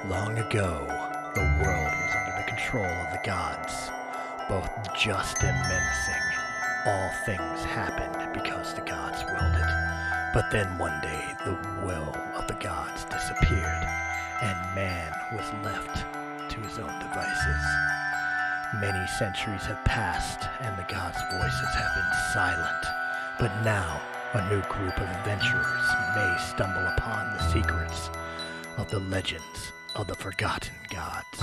Long ago, the world was under the control of the gods, both just and menacing. All things happened because the gods willed it. But then one day, the will of the gods disappeared, and man was left to his own devices. Many centuries have passed, and the gods' voices have been silent. But now, a new group of adventurers may stumble upon the secrets of the legends of the forgotten gods.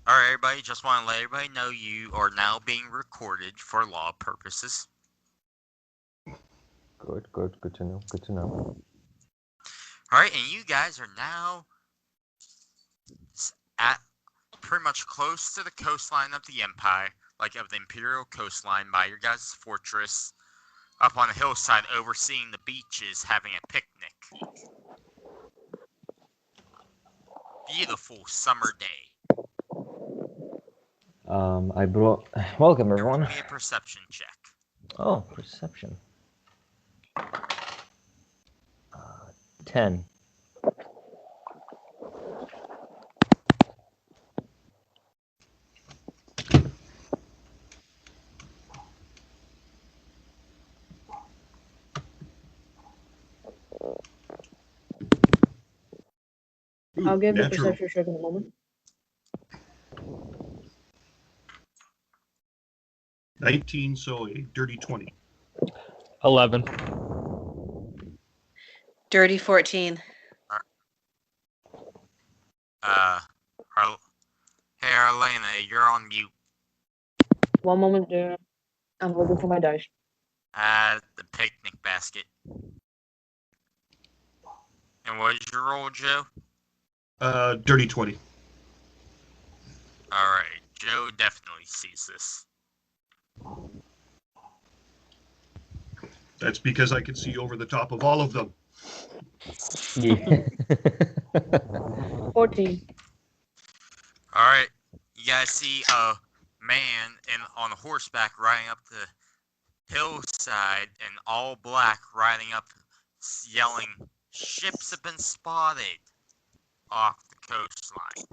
Alright, everybody, just want to let everybody know you are now being recorded for law purposes. Good to know. Alright, and you guys are now at pretty much close to the coastline of the Empire, like of the Imperial coastline, by your guys' fortress, up on a hillside overseeing the beaches, having a picnic. Beautiful summer day. Welcome everyone. Give me a perception check. Oh, perception. 10. I'll give the perception check in a moment. 19, so a dirty 20. 11. Dirty 14. Hey, Arlena, you're on mute. One moment, I'm looking for my dice. The picnic basket. And what is your roll, Joe? Dirty 20. Alright, Joe definitely sees this. That's because I can see over the top of all of them. Yeah. 14. Alright, you guys see a man on a horseback riding up the hillside in all black, riding up, yelling, "Ships have been spotted!" off the coastline.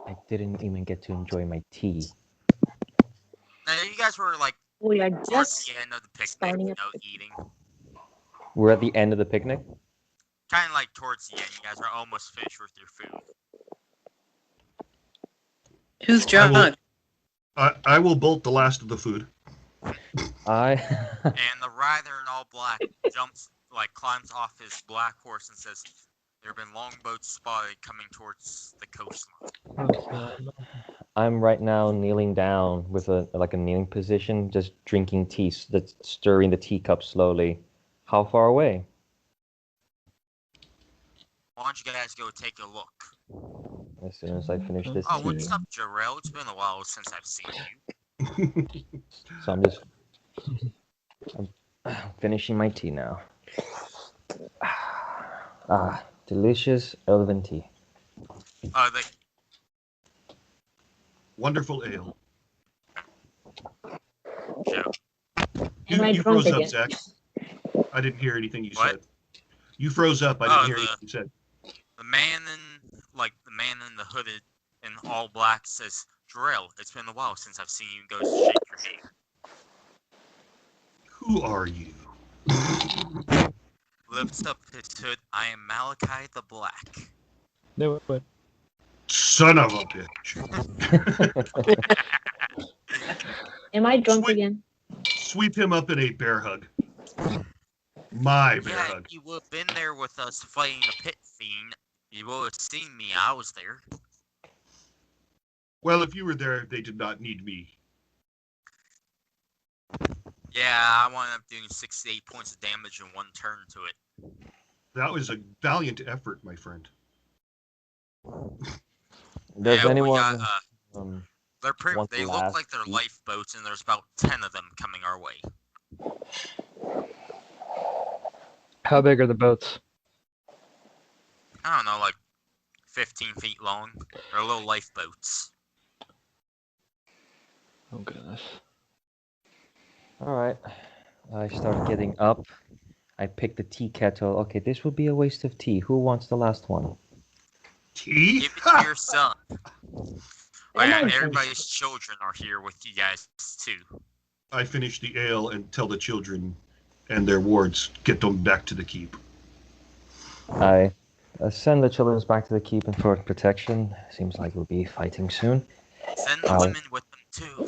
I didn't even get to enjoy my tea. Now, you guys were like We are towards just the end of the picnic, starting eating. We're at the end of the picnic? Kind of like towards the end. You guys are almost finished with your food. Who's drunk? I will bolt the last of the food. And the rider in all black climbs off his black horse and says, "There have been longboats spotted coming towards the coastline." I'm right now kneeling down with a kneeling position, just drinking tea, that's stirring the teacup slowly. How far away? Why don't you guys go take a look? As soon as I finish this Oh, tea. what's up, Jarrell? It's been a while since I've seen you. So I'm finishing my tea now. Delicious elven tea. Wonderful ale. Joe. You froze up, Zach. I didn't hear anything you said. You froze up. I didn't hear anything you said. The man in the hooded in all black says, "Jarrell, it's been a while since I've seen you." Goes to shake your hand. Who are you? Lifts up his hood. "I am Malachi the Black." No, but Son of a bitch. Am I drunk again? Sweep him up in a bear hug. My bear hug. You would have been there with us fighting the pit fiend. You would have seen me. I was there. Well, if you were there, they did not need me. Yeah, I wound up doing 68 points of damage in one turn to it. That was a valiant effort, my friend. Does anyone? They look like they're lifeboats, and there's about 10 of them coming our way. how big are the boats? I don't know, like 15 feet long. They're little lifeboats. Oh goodness. All right. I start getting up. I pick the tea kettle. Okay, this would be a waste of tea. Who wants the last one? Tea? Give it to your son. Oh I yeah, want everybody's children are here with you guys too. I finish the ale and tell the children and their wards, get them back to the keep. I send the children back to the keep and for protection. Seems like we'll be fighting soon. Send the women with them too,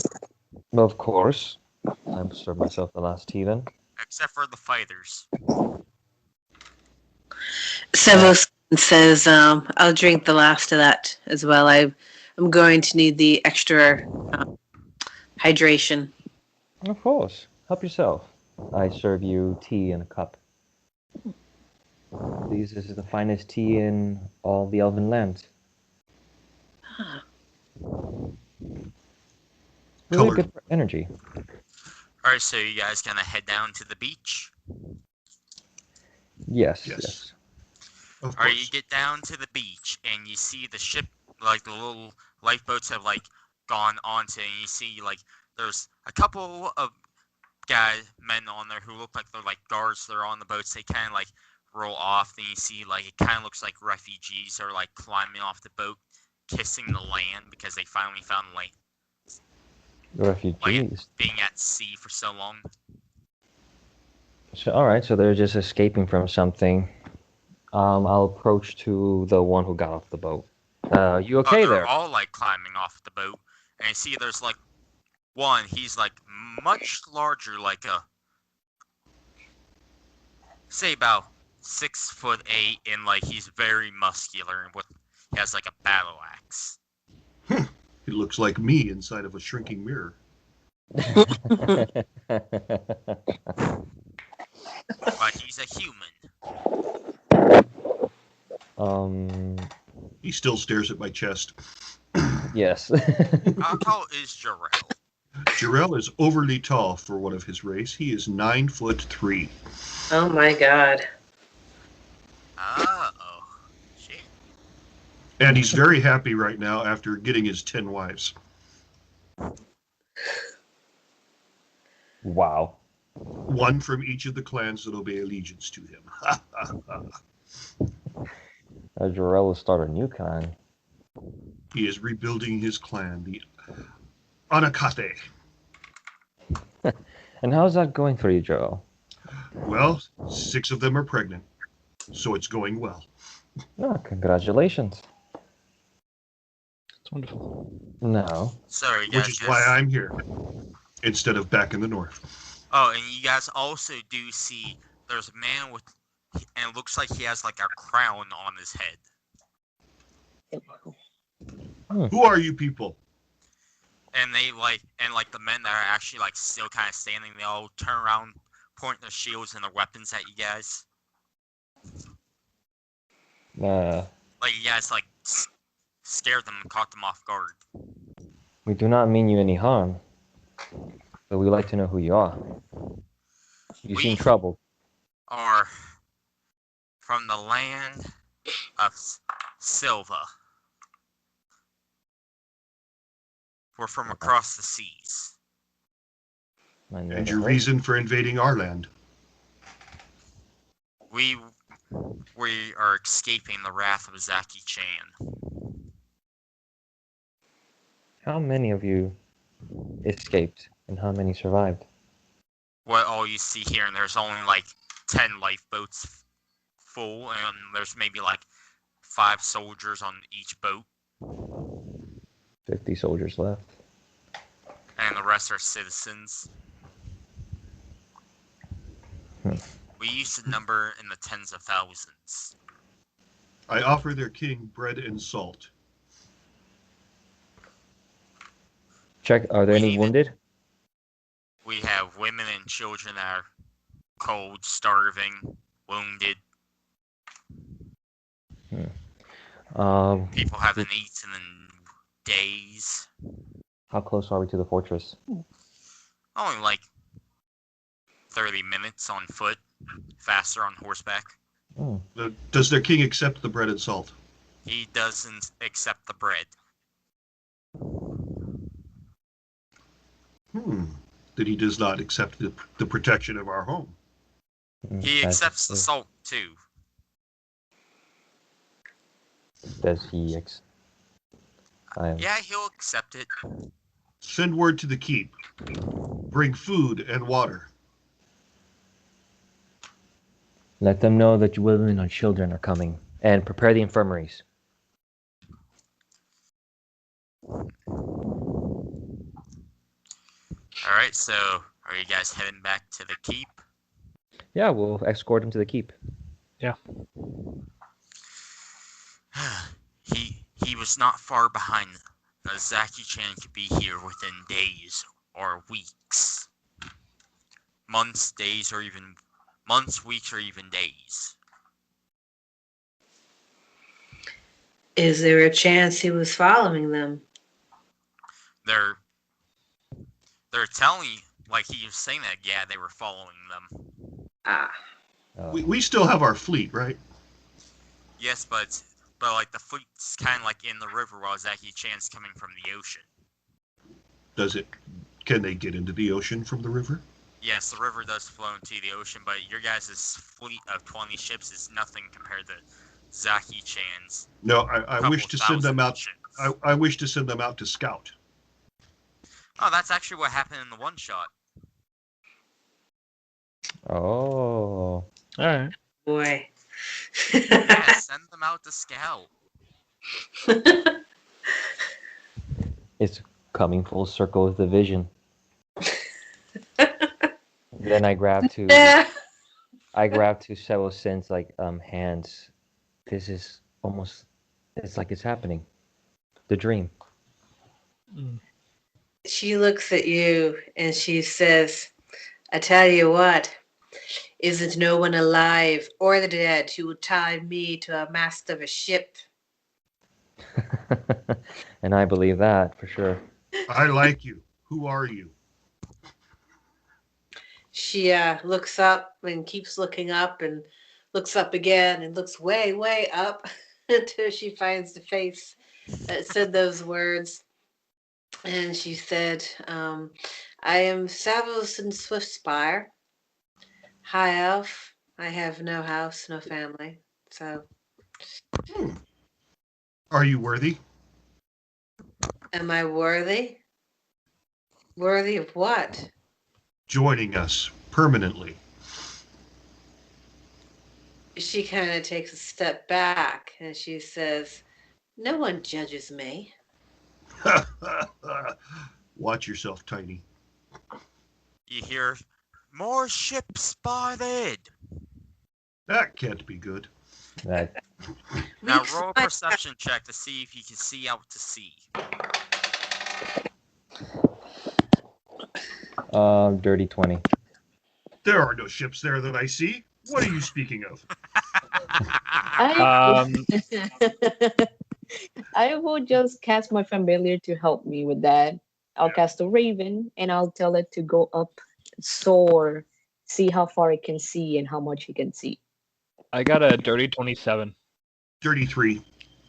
Of course. I serve myself the last tea then. except for the fighters. Sevo says, I'll drink the last of that as well. I'm going to need the extra hydration. Of course. Help yourself. I serve you tea in a cup. This is the finest tea in all the Elven land. Really Colored. good for energy. Alright, so you guys gonna head down to the beach? Yes, Yes. yes. Of Alright, you course. get down to the beach and you see the ship, like the little lifeboats have like gone onto, and you see like there's a couple of men on there who look like they're like guards. They're on the boats. They kind of like roll off, and you see like it kind of looks like refugees are like climbing off the boat, kissing the land because they finally found land. Refugees. Being at sea for so long. So, all right, so they're just escaping from something. I'll approach to the one who got off the boat. You okay They're there? all like climbing off the boat, and you see there's like one. He's like much larger, like a say about 6'8", and like he's very muscular, and he has like a battle axe. It looks like me inside of a shrinking mirror. But he's a human. He still stares at my chest. Yes. How tall is Jarrell? Jarrell is overly tall for one of his race. He is 9'3". Oh my god. Oh, shit. And he's very happy right now after getting his 10 wives. Wow. One from each of the clans that obey allegiance to him. Jarrell will start a new clan. He is rebuilding his clan, the Anakate. And how's that going for you, Jarrell? Well, 6 of them are pregnant, so it's going well. Oh, congratulations. It's wonderful. No. Sorry, guys. Which is why I'm here, instead of back in the north. Oh, and you guys also do see there's a man with, and it looks like he has like a crown on his head. Who are you people? And they like the men that are actually like still kind of standing, they all turn around, point their shields and their weapons at you guys. Like you guys like scared them and caught them off guard. We do not mean you any harm, but we like to know who you are. You seem troubled. Are from the land of Silva. We're from across the seas. And your reason for invading our land? We are escaping the wrath of Zaki Chan. How many of you escaped, and how many survived? What all you see here, and there's only like 10 lifeboats full, and there's maybe like 5 soldiers on each boat. 50 soldiers left. And the rest are citizens. We used to number in the tens of thousands. I offer their king bread and salt. Check, are there any wounded? We have women and children that are cold, starving, wounded. People haven't eaten in days. How close are we to the fortress? Only like 30 minutes on foot, faster on horseback. Does their king accept the bread and salt? He doesn't accept the bread. That he does not accept the protection of our home. He That's accepts the true. salt too. Does he? Yeah, he'll accept it. Send word to the keep. Bring food and water. Let them know that women and children are coming, and prepare the infirmaries. Alright, so are you guys heading back to the keep? Yeah, we'll escort him to the keep. He was not far behind. Zaki-chan could be here within days or weeks. Months, days, or even months, weeks, or even days. Is there a chance he was following them? They're telling you, like he was saying that, yeah, they were following them. Ah, We still have our fleet, right? Yes, but like the fleet's kind of like in the river while Zaki-chan's coming from the ocean. Can they get into the ocean from the river? Yes, the river does flow into the ocean, but your guys' fleet of 20 ships is nothing compared to Zaki-chan's. No, I wish to send them out. Ships. I wish to send them out to scout. Oh, that's actually what happened in the one shot. Oh. Alright. boy. Yeah, send them out to scout. It's coming full circle with the vision. Then I grab to Sebo Sin's hands. This is almost, it's like it's happening. The dream. She looks at you and she says, I tell you what, isn't no one alive or the dead who would tie me to a mast of a ship? And I believe that for sure. I like you. Who are you? She looks up and keeps looking up and looks up again and looks way, way up until she finds the face that said those words. And she said, I am Savos and Swiftspire, high elf. I have no house, no family. So, Are you worthy? am I worthy? Worthy of what? Joining us permanently. She kind of takes a step back and she says, no one judges me. Watch yourself, Tiny. You hear, more ships spotted. That can't be good. That Now roll a perception check to see if you can see out to sea. dirty 20. There are no ships there that I see. What are you speaking of? I will just cast my familiar to help me with that. I'll cast a raven and I'll tell it to go up, soar, see how far it can see and how much it can see. I got a dirty 27. 33.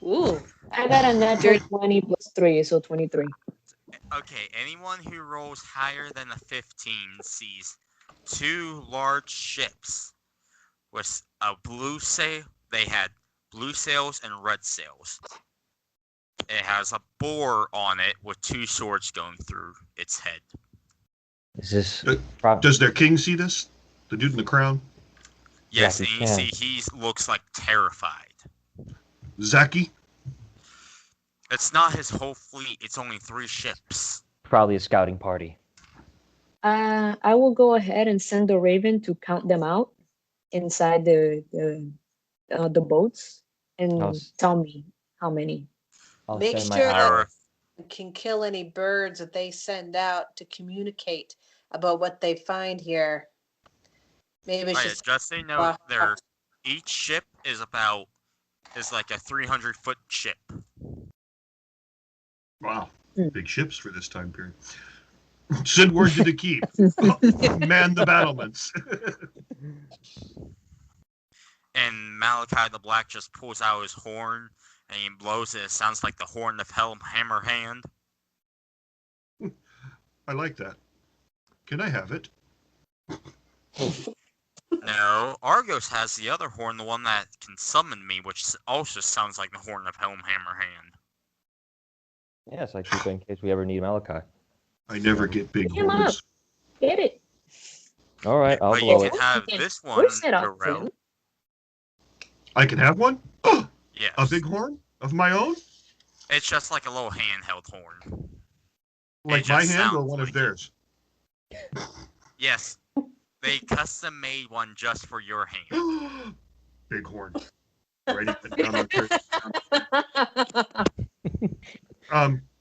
Ooh. I got a natural 20 plus 3, so 23. Okay, anyone who rolls higher than a 15 sees two large ships with a blue sail. They had blue sails and red sails. It has a boar on it with two swords going through its head. Is this Does their king see this? The dude in the crown? Yes, Zaki and you Chan. see he looks like terrified. Zaki? It's not his whole fleet, it's only 3 ships. Probably a scouting party. I will go ahead and send the raven to count them out inside the boats and tell me how many. I'll Make send sure my that owl. you can kill any birds that they send out to communicate about what they find here. Maybe Oh, yeah, she's just so you know, each ship is like a 300-foot ship. Wow. Big ships for this time period. Send word to the keep. Man the battlements. And Malachi the Black just pulls out his horn and he blows it. It sounds like the horn of Hammer Hand. I like that. Can I have it? No, Argos has the other horn, the one that can summon me, which also sounds like the horn of Helmhammer Hand. Yes, I keep it in case we ever need Malachi. I never get big Pick him up. horns. Get it. All right, I'll But blow you it. can have Okay, this we're one, set up, Jarrell. Tim. I can have one? Oh, Yes. a big horn of my own? It's just like a little handheld horn. Like It my just hand or sounds one like of theirs? Yes. They custom made one just for your hand. Big horn. Writing it down on paper.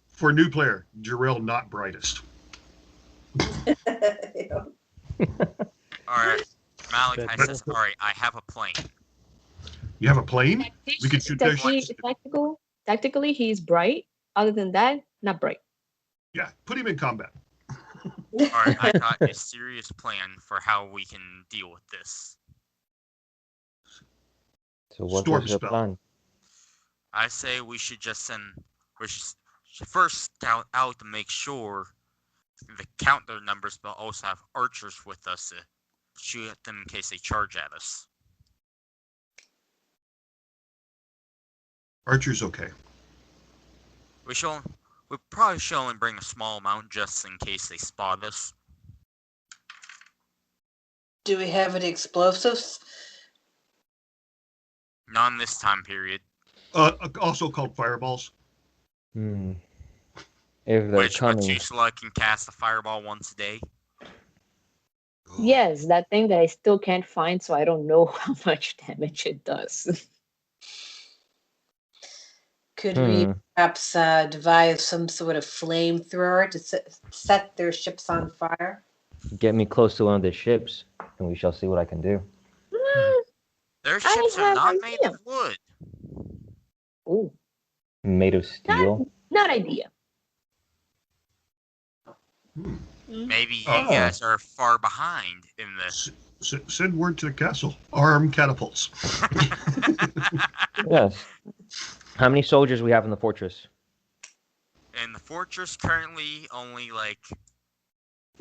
For new player, Jarrell not brightest. Alright. Malachi says, alright, I have a plane. You have a plane? We could shoot Tactically, he's bright. Other than that, not bright. Yeah, put him in combat. Alright, I got a serious plan for how we can deal with this. So what Storm was your spell. plan? I say we should first scout out to make sure they count their numbers, but also have archers with us to shoot at them in case they charge at us. Archer's okay. We probably should only bring a small amount just in case they spot us. Do we have any explosives? Not in this time period. Also called fireballs. Hmm. If they're Which coming, Methuselah can cast a fireball once a day. Yes, that thing that I still can't find, so I don't know how much damage it does. Could we perhaps devise some sort of flamethrower to set their ships on fire? get me close to one of the ships, and we shall see what I can do. Their ships are have not an made idea. of wood. Oh, Made of steel. not idea. Maybe you Oh. guys are far behind in the... Send word to the castle. Arm catapults. Yes. How many soldiers we have in the fortress? In the fortress, currently only like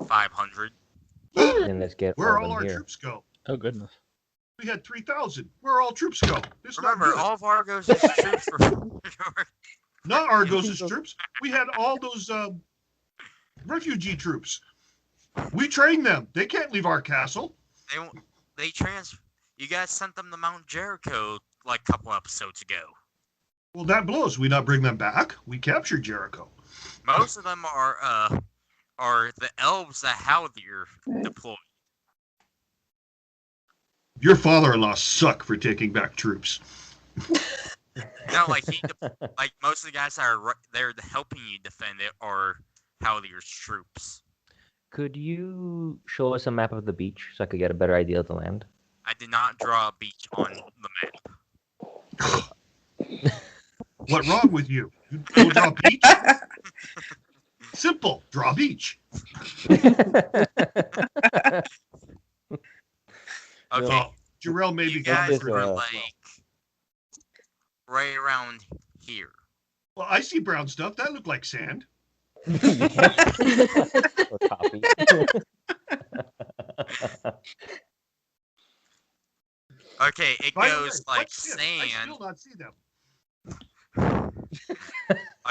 500. Then let's get Where all all of our them here. troops go? Oh goodness. We had 3,000. Where all troops go? This is not Remember, good. all of Argos' troops were... Not Argos' troops. We had all those refugee troops. We trained them. They can't leave our castle. You guys sent them to Mount Jericho like a couple episodes ago. Well, that blows. We not bring them back. We captured Jericho. Most of them are the elves that Haldir deployed. Your father-in-law suck for taking back troops. No, like like most of the guys that are there helping you defend it are Haldir's troops. Could you show us a map of the beach so I could get a better idea of the land? I did not draw a beach on the map. What wrong with you? You don't draw beach? Simple. Draw beach. Okay, Oh, Jarrell maybe you got guys it. were like right around here. Well, I see brown stuff. That looked like sand. Or copy. Okay, it By the goes way, like what's this? I sand. still not see them.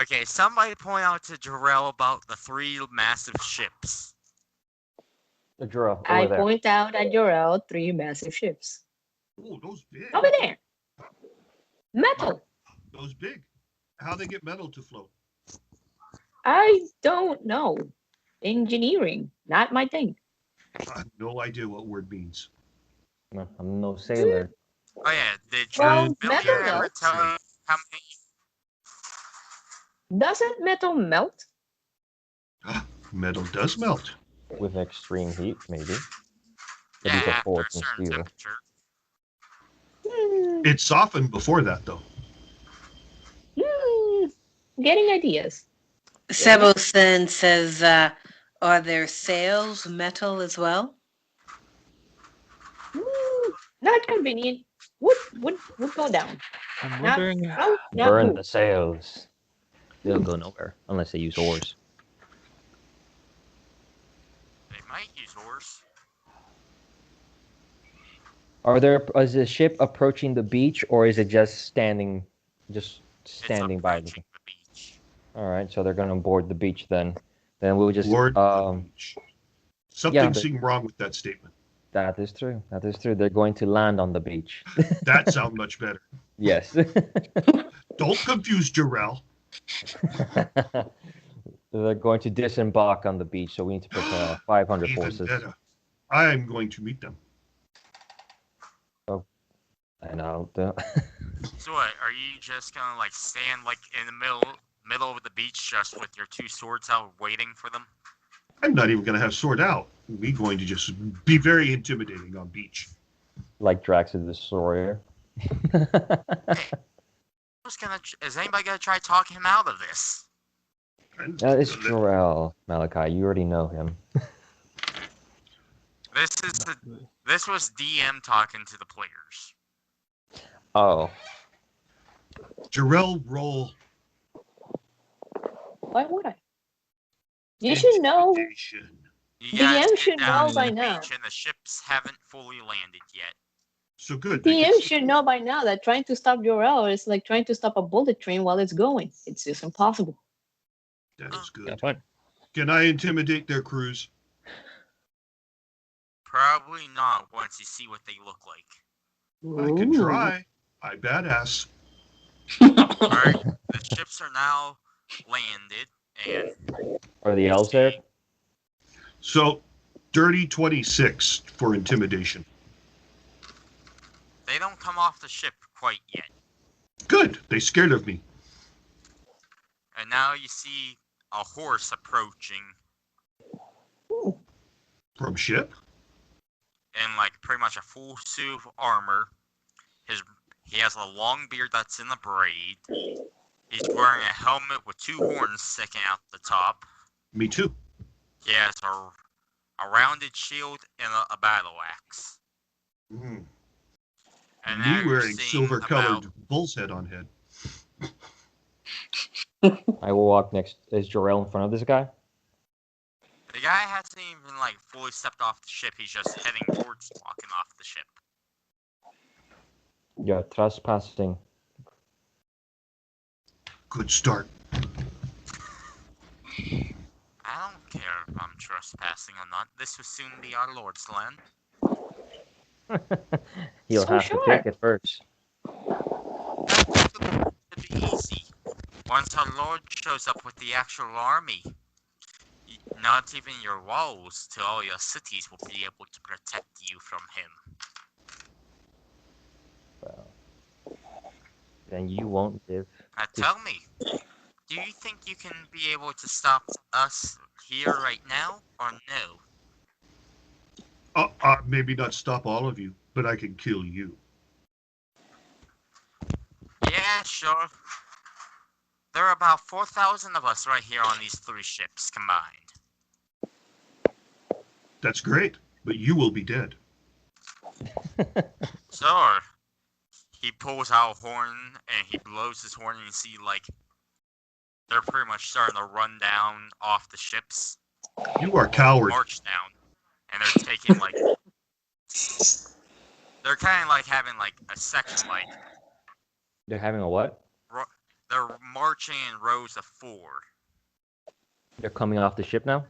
Okay, somebody point out to Jarrell about the 3 massive ships. Jura, I over there. point out at Jorel 3 massive ships. Oh, those big. Over there. Metal. Those big. How they get metal to float? I don't know. Engineering, not my thing. I have no idea what word means. No, I'm no sailor. Oh yeah, did Well, your metal villager ever melts. tell you how many? Doesn't metal melt? Metal does melt. With extreme heat, maybe. But Yeah, these are after a forged in certain steel. temperature. It softened before that, though. Getting ideas. Sebosen says, are their sails metal as well? Not convenient. Would go down. I'm Not, wondering. not Burn move. the sails. They'll go nowhere unless they use oars. They Might use horse. Is the ship approaching the beach, or is it just standing It's by? approaching the beach. All right, so they're gonna board the beach then. Then we'll just Board the beach. Something but- seemed wrong with that statement. That is true. That is true. They're going to land on the beach. That sounds much better. Yes. Don't confuse Jarrell. They're going to disembark on the beach, so we need to put 500 Even forces. better. I am going to meet them. And I'll So what? Are you just gonna like stand like in the middle of the beach, just with your two swords out, waiting for them? I'm not even going to have sword out. We're going to just be very intimidating on beach. like Drax the Destroyer. Is anybody gonna try talking him out of this? It's Jarrell, Malachi. You already know him. This was DM talking to the players. Oh. Jarrell, roll. Why would I? You should know. Intimidation. You guys DM get should down know to by the now. beach and the ships haven't fully landed yet. So good. They DM can- should know by now that trying to stop Jorel is like trying to stop a bullet train while it's going. It's just impossible. That is Yeah, good. fine. Can I intimidate their crews? Probably not once you see what they look like. I can try. I badass. Alright, the ships are now landed, and Are the elves there? So, dirty 26 for intimidation. they don't come off the ship quite yet. Good. They scared of me. And now you see a horse approaching From ship? in like pretty much a full suit of armor. He has a long beard that's in the braid. He's wearing a helmet with two horns sticking out the top. Me too. He has a rounded shield and a battle axe. Mm. And now Me you're wearing seeing silver-colored bull's head on head. I will walk next. Is Jarrell in front of this guy? The guy hasn't even like fully stepped off the ship. He's just heading towards walking off the ship. You're trespassing. Good start. I don't care if I'm trespassing or not. This will soon be our Lord's land. He'll So have sure. to take it first. It'll be easy. Once our Lord shows up with the actual army, not even your walls to all your cities will be able to protect you from him. Well, then you won't live. Now tell me, do you think you can be able to stop us here right now, or no? Maybe not stop all of you, but I can kill you. Yeah, sure. There are about 4,000 of us right here on these three ships combined. That's great, but you will be dead. So, he pulls out a horn and he blows his horn, and you see like they're pretty much starting to run down off the ships, You are coward. march down, and they're taking like they're kind of like having like a section like They're having a what? they're marching in rows of 4. They're coming off the ship now?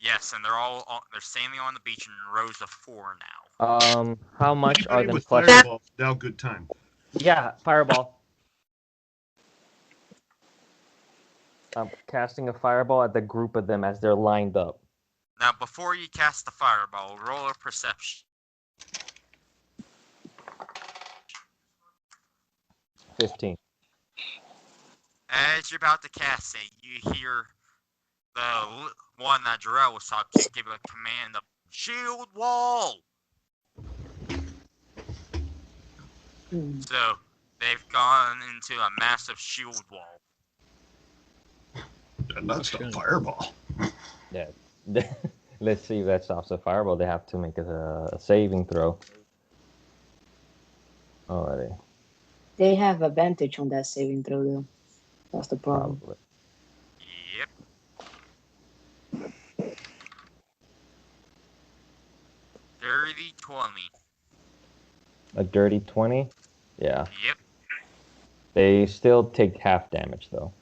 Yes, and they're standing on the beach in rows of 4 now. How much are Anybody them with plus? fireball, now good time. Yeah, fireball. I'm casting a fireball at the group of them as they're lined up. Now, before you cast the fireball, roll a perception. 15. As you're about to cast it, you hear the one that Jarrell was talking to give a command of shield wall. So they've gone into a massive shield wall. And that's the fireball. Yeah. Let's see if that stops the fireball. They have to make a saving throw. Alrighty. They have advantage on that saving throw, though. That's the problem. Probably. Yep. dirty 20. A dirty 20? Yeah. Yep. They still take half damage, though.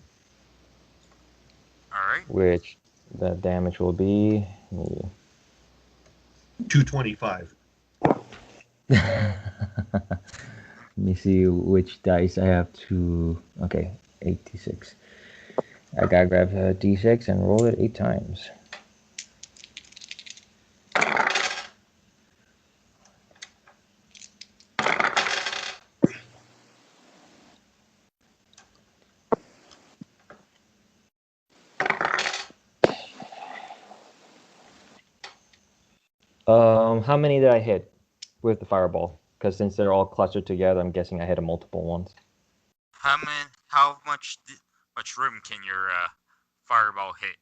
Alright. Which the damage will be... 225. Let me see which dice I have to... Okay, 86. I gotta grab a d6 and roll it 8 times. How many did I hit with the fireball? Because since they're all clustered together, I'm guessing I hit a multiple ones. How much room can your fireball hit?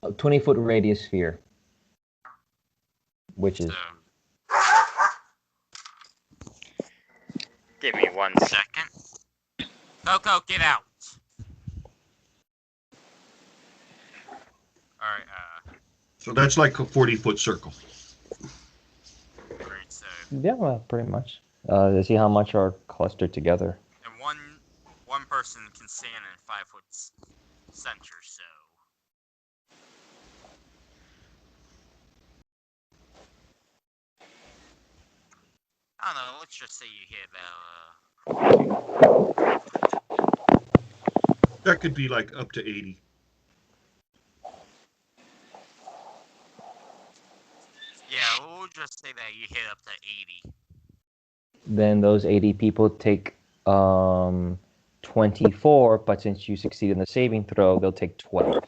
A 20-foot radius sphere. Which is... Give me 1 second. Coco, get out! Alright, So that's like a 40-foot circle. great, so... Yeah, well, pretty much. To see how much are clustered together. And one person can stand in 5 foot center, so... I don't know, let's just say you hit about, That could be like up to 80. yeah, we'll just say that you hit up to 80. Then those 80 people take 24, but since you succeed in the saving throw, they'll take 12.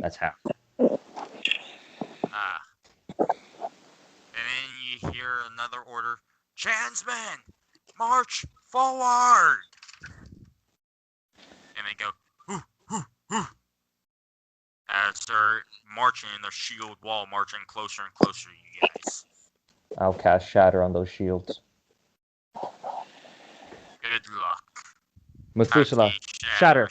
That's half. And then you hear another order. Chansmen, march forward! And they go, hoo, hoo, hoo. As they're marching in their shield wall, marching closer and closer to you guys. I'll cast Shatter on those shields. Good luck. Methuselah, Casting Shatter.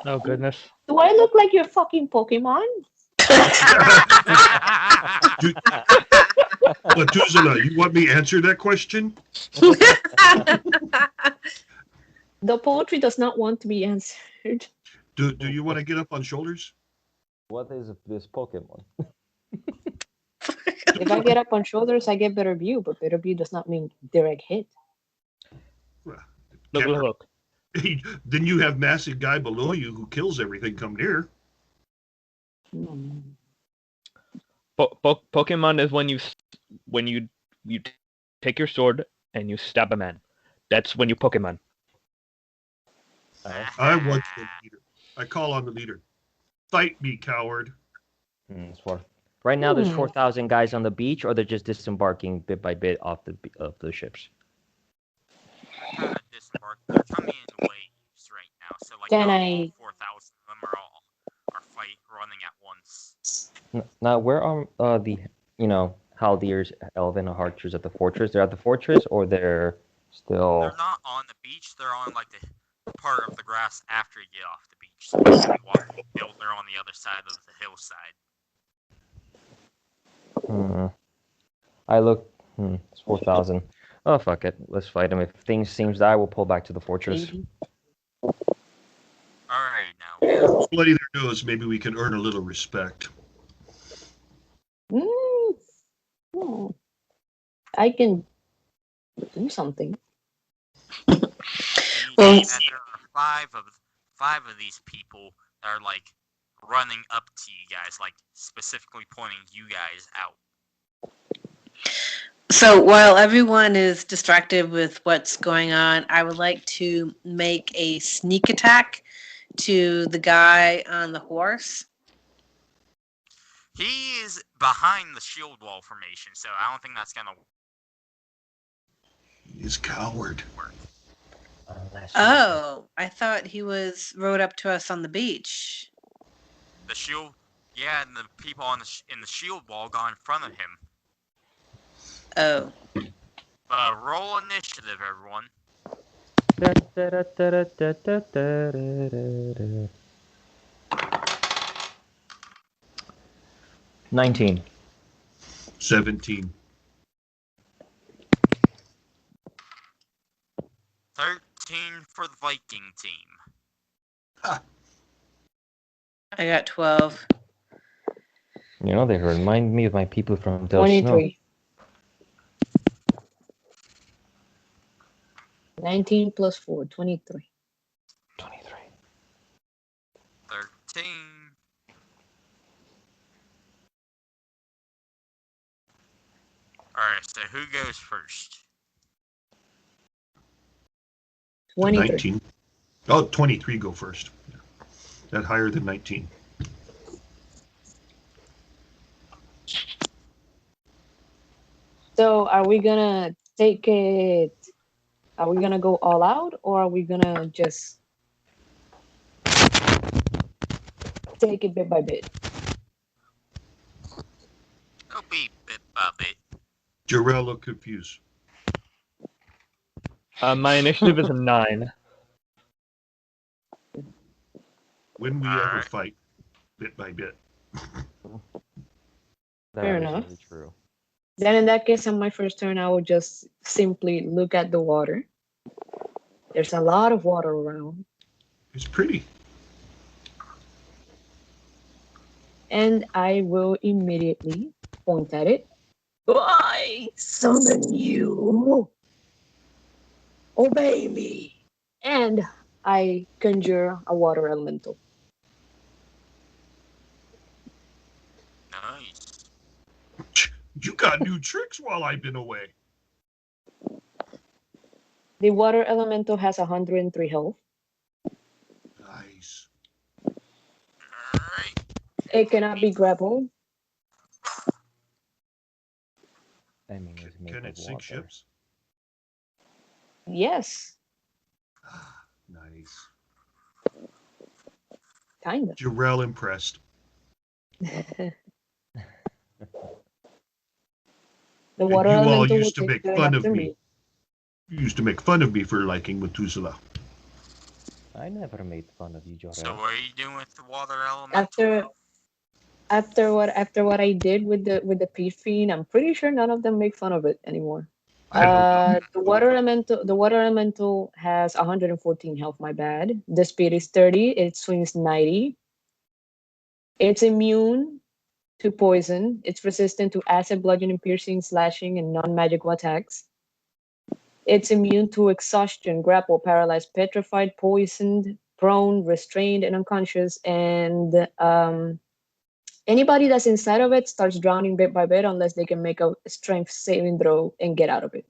Oh goodness. Do I look like your fucking Pokemon? Dude, Methuselah, you want me to answer that question? The poetry does not want to be answered. Do you want to get up on shoulders? What is this Pokemon? If I get up on shoulders, I get better view, but better view does not mean direct hit. Well, Look, look, look. then you have massive guy below you who kills everything come near. Hmm. Pokemon is when you take your sword and you stab a man. That's when you Pokemon. I want the leader. I call on the leader. Fight me, coward. It's 4. Right now, there's 4,000 guys on the beach, or they're just disembarking bit by bit off the ships. They're coming in waves right now, so like Can not I- all 4,000 of them are running at once. Now, where are the Haldiers, Elven, or Archers at the fortress? They're at the fortress, or they're still... They're not on the beach, they're on like the part of the grass after you get off the beach. So basically walking the hill, they're on the other side of the hillside. I look... it's 4,000. Oh, fuck it. Let's fight them. If things seems die, we'll pull back to the fortress. 80. Alright, now. Bloody their nose, maybe we can earn a little respect. Hmm. I can do something. And you see that there are five of these people that are like running up to you guys, like specifically pointing you guys out. So while everyone is distracted with what's going on, I would like to make a sneak attack to the guy on the horse. He is behind the shield wall formation, so I don't think that's gonna He's coward. work. Oh, I thought he rode up to us on the beach. The shield, yeah, and the people on in the shield wall got in front of him. Oh. Roll initiative, everyone. 19. 17. 13 for the Viking team. I got 12. You know, they remind me of my people from Del Snow. 23. 19 plus 4, 23. 23. 13. Alright, so who goes first? 23. 19. Oh, 23 go first. That higher than 19. So are we gonna take it? Are we gonna go all out, or are we gonna just take it bit by bit? It'll be bit by bit. Jarrell looked confused. My initiative is a 9. When we ever Alright. fight, bit by bit. Fair That is enough. very true. Then in that case, on my first turn, I will just simply look at the water. There's a lot of water around, It's pretty. and I will immediately point at it. I summon you. Obey me. And I conjure a water elemental. Nice. You got new tricks while I've been away. The water elemental has 103 health. Nice. Alright. It cannot be grappled. I mean, it's made Can of it sink water. ships? Yes, Nice. kinda. Jarrell impressed. The And water you all elemental will used to take make turn fun of after me. me. You used to make fun of me for liking Methuselah. I never made fun of you, Jorel. So what are you doing with the water elemental? After what I did with the peat fiend, I'm pretty sure none of them make fun of it anymore. I hope not. The water elemental has 114 health. My bad. The speed is 30. It swings 90. It's immune to poison. It's resistant to acid, bludgeoning, piercing, slashing, and non-magical attacks. It's immune to exhaustion, grapple, paralyzed, petrified, poisoned, prone, restrained, and unconscious. And anybody that's inside of it starts drowning bit by bit unless they can make a strength saving throw and get out of it.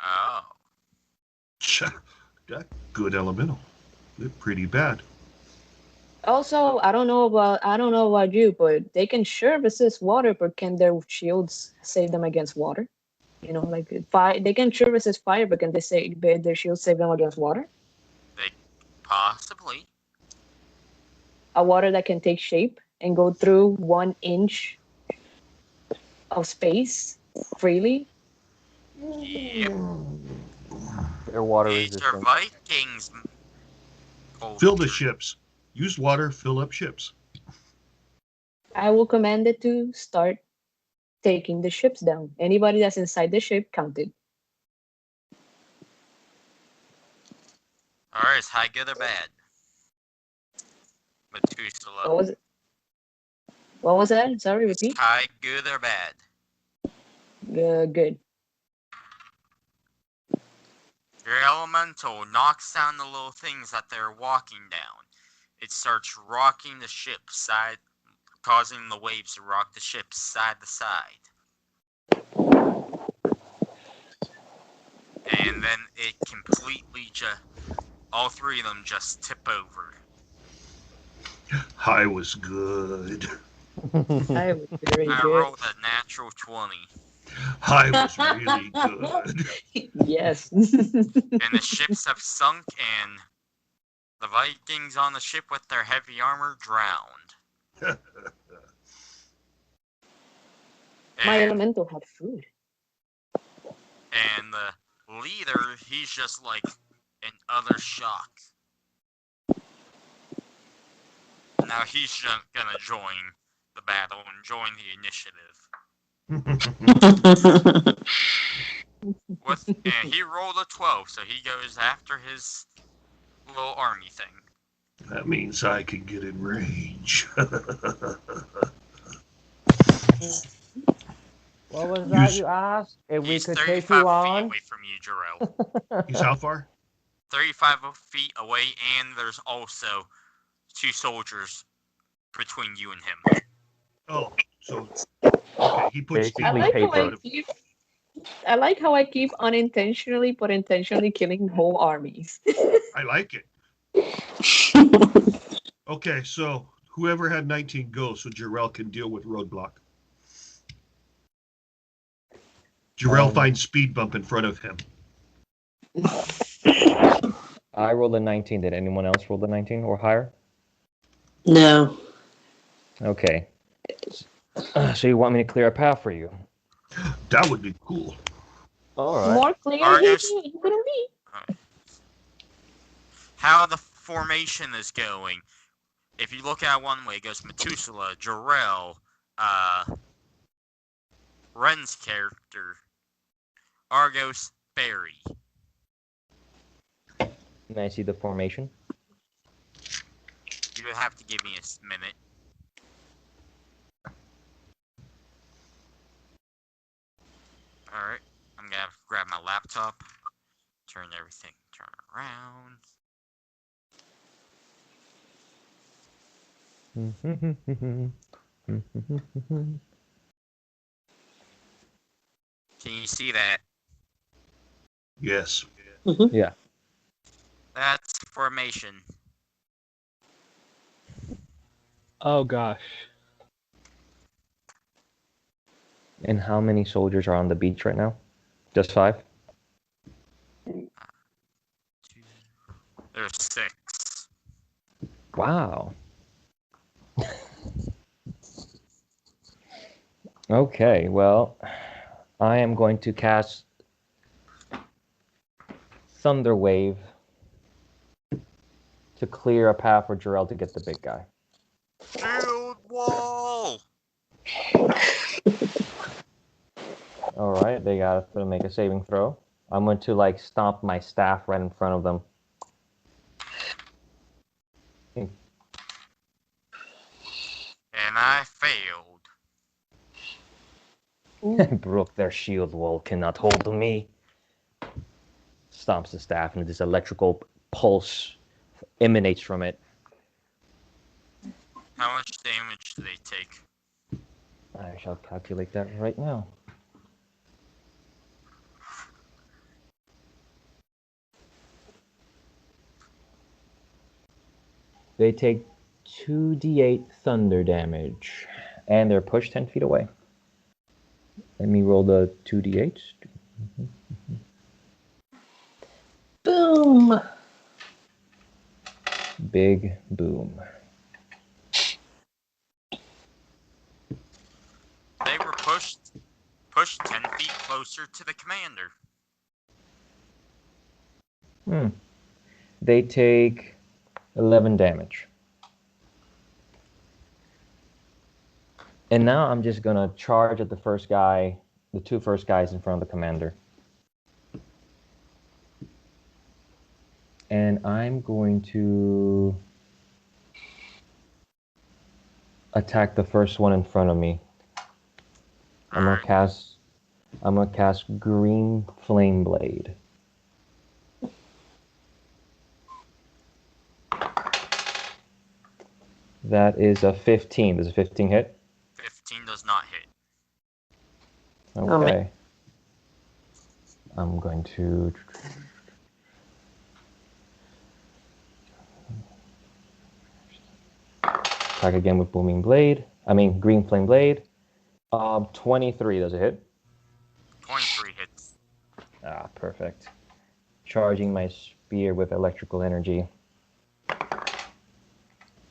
Oh. That good elemental. They're pretty bad. Also, I don't know about you, but they can sure resist water, but can their shields save them against water? You know, like fire. They can sure resist fire, but can their shields save them against water? They possibly. A water that can take shape and go through 1 inch of space freely. Yep. They're water These are resistant. Vikings. Fill the Culture. ships. Use water, fill up ships. I will command it to start taking the ships down. Anybody that's inside the ship, counted. Alright, is high good or bad? Methuselah. What was it? What was that? Sorry, repeat. High good or bad? Good. Your elemental knocks down the little things that they're walking down. It starts rocking the ship side, causing the waves to rock the ship side to side. And then it completely all three of them just tip over. High was good. I was very I good. rolled a natural 20. High was really good. Yes. And the ships have sunk, and the Vikings on the ship with their heavy armor drowned. My And, elemental had food. and the leader, he's just like in utter shock. Now he's gonna join the battle and join the initiative. And he rolled a 12, so he goes after his little army thing. That means I can get in range. What was that You- you asked? If we He's could take 35 you feet on? away from you, Jarrell. He's how far? 35 feet away, and there's also 2 soldiers between you and him. Oh, so okay, he puts Basically I speed like bump in how paper. front of I like how I keep unintentionally but intentionally killing whole armies. I like it. Okay, so whoever had 19 goes, so Jarrell can deal with roadblock. Jarrell finds speed bump in front of him. I rolled a 19. Did anyone else roll the 19 or higher? No. Okay. So you want me to clear a path for you? That would be cool. All right. More clear Argus- it's gonna be. How the formation is going. If you look at it one way, it goes Methuselah, Jarrell, Ren's character, Argos, Barry. May I see the formation? You would have to give me a minute. Alright, I'm gonna grab my laptop, turn around. Can you see that? Yes. Yeah. That's formation. Oh gosh. And how many soldiers are on the beach right now? Just 5? There's 6. Wow. Okay, well, I am going to cast Thunder Wave to clear a path for Jarrell to get the big guy. Shield wall! All right, they got to make a saving throw. I'm going to like stomp my staff right in front of them. And I failed. Brook, their shield wall cannot hold me. Stomps the staff, and this electrical pulse emanates from it. How much damage do they take? I shall calculate that right now. They take 2d8 thunder damage, and they're pushed 10 feet away. Let me roll the 2d8s. Boom. Big boom. They were pushed 10 feet closer to the commander. They take 11 damage. And now I'm just gonna charge at the first guy, the 2 first guys in front of the commander. And I'm going to attack the first one in front of me. I'm gonna cast Green Flame Blade. That is a 15. Does a 15 hit? 15 does not hit. Okay. I'm going to attack again with Green Flame Blade. 23, does it hit? 23 hits. Ah, perfect. Charging my spear with electrical energy.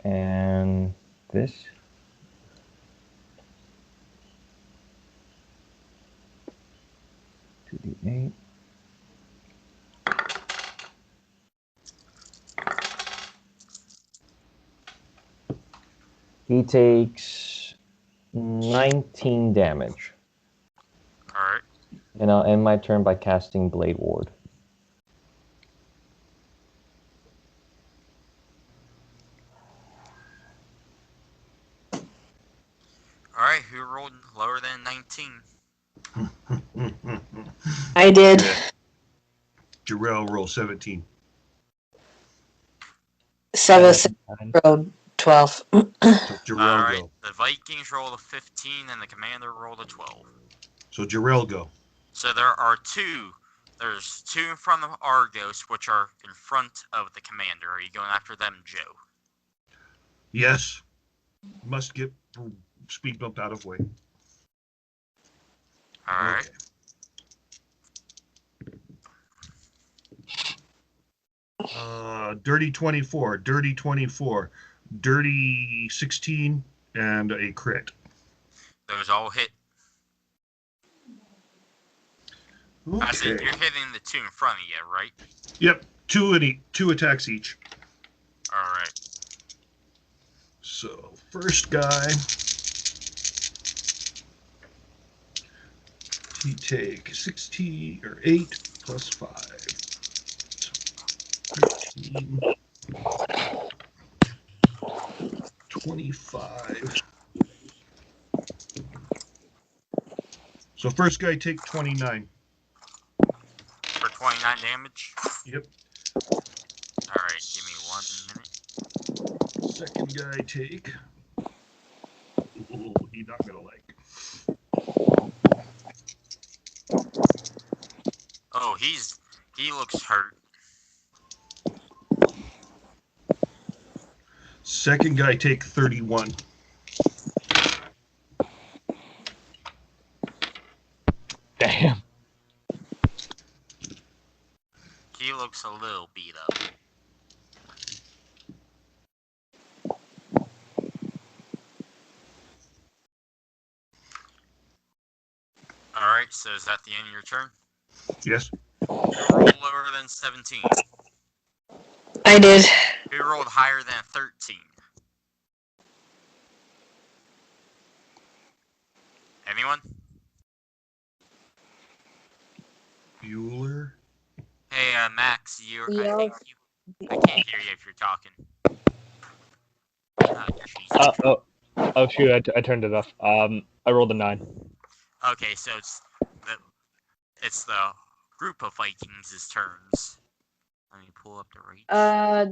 And this. To the 8. He takes 19 damage. Alright. And I'll end my turn by casting Blade Ward. Alright, who rolled lower than 19? I did. Jarrell roll 17. Seven road 12. So Jarrell Alright, go. the Vikings rolled a 15 and the commander rolled a 12. So Jarrell go. So there are two. There's two in front of Argos, which are in front of the commander. Are you going after them, Joe? Yes. Must get speed bump out of way. Alright. Dirty 24, dirty 24, dirty 16, and a crit. Those all hit. I said Okay. you're hitting the two in front of you, right? Yep, two attacks each. Alright. So first guy, he take 16 or 8 plus 5. 13, 25. So first guy take 29. For 29 damage? Yep. Alright, give me 1 minute. Second guy take. Ooh, he's not gonna like. Oh, he looks hurt. Second guy take 31. Damn. He looks a little beat up. Alright, so is that the end of your turn? Yes. Who rolled lower than 17? I did. Who rolled higher than 13? Anyone? Bueller. Hey, Max, I Yeah. think I can't hear you if you're talking. Jesus. Oh shoot! I turned it off. I rolled a 9. Okay, so it's the group of Vikings' turns. Let me pull up the rates.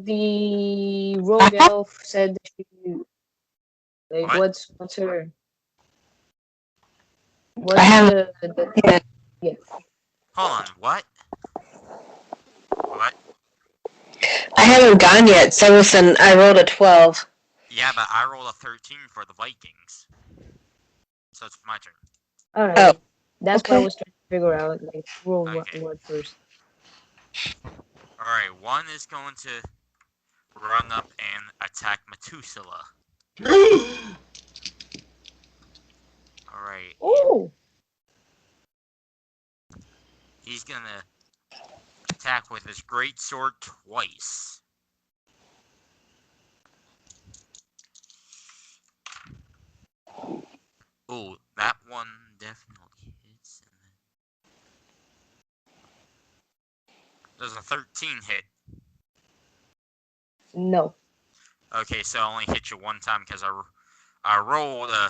The rogue elf said that she, like, What? what's her? I What's haven't. yeah. Hold on, what? What? I haven't gone yet. So listen, I rolled a 12. Yeah, but I rolled a 13 for the Vikings. So it's my turn. All right. Oh, That's what I okay. was trying to figure out. Like, roll Okay. what first? Alright, one is going to run up and attack Methuselah. Alright. Oh, He's gonna attack with his great sword twice. Ooh, that one definitely hits. Does a 13 hit? no. Okay, so I only hit you one time because I rolled a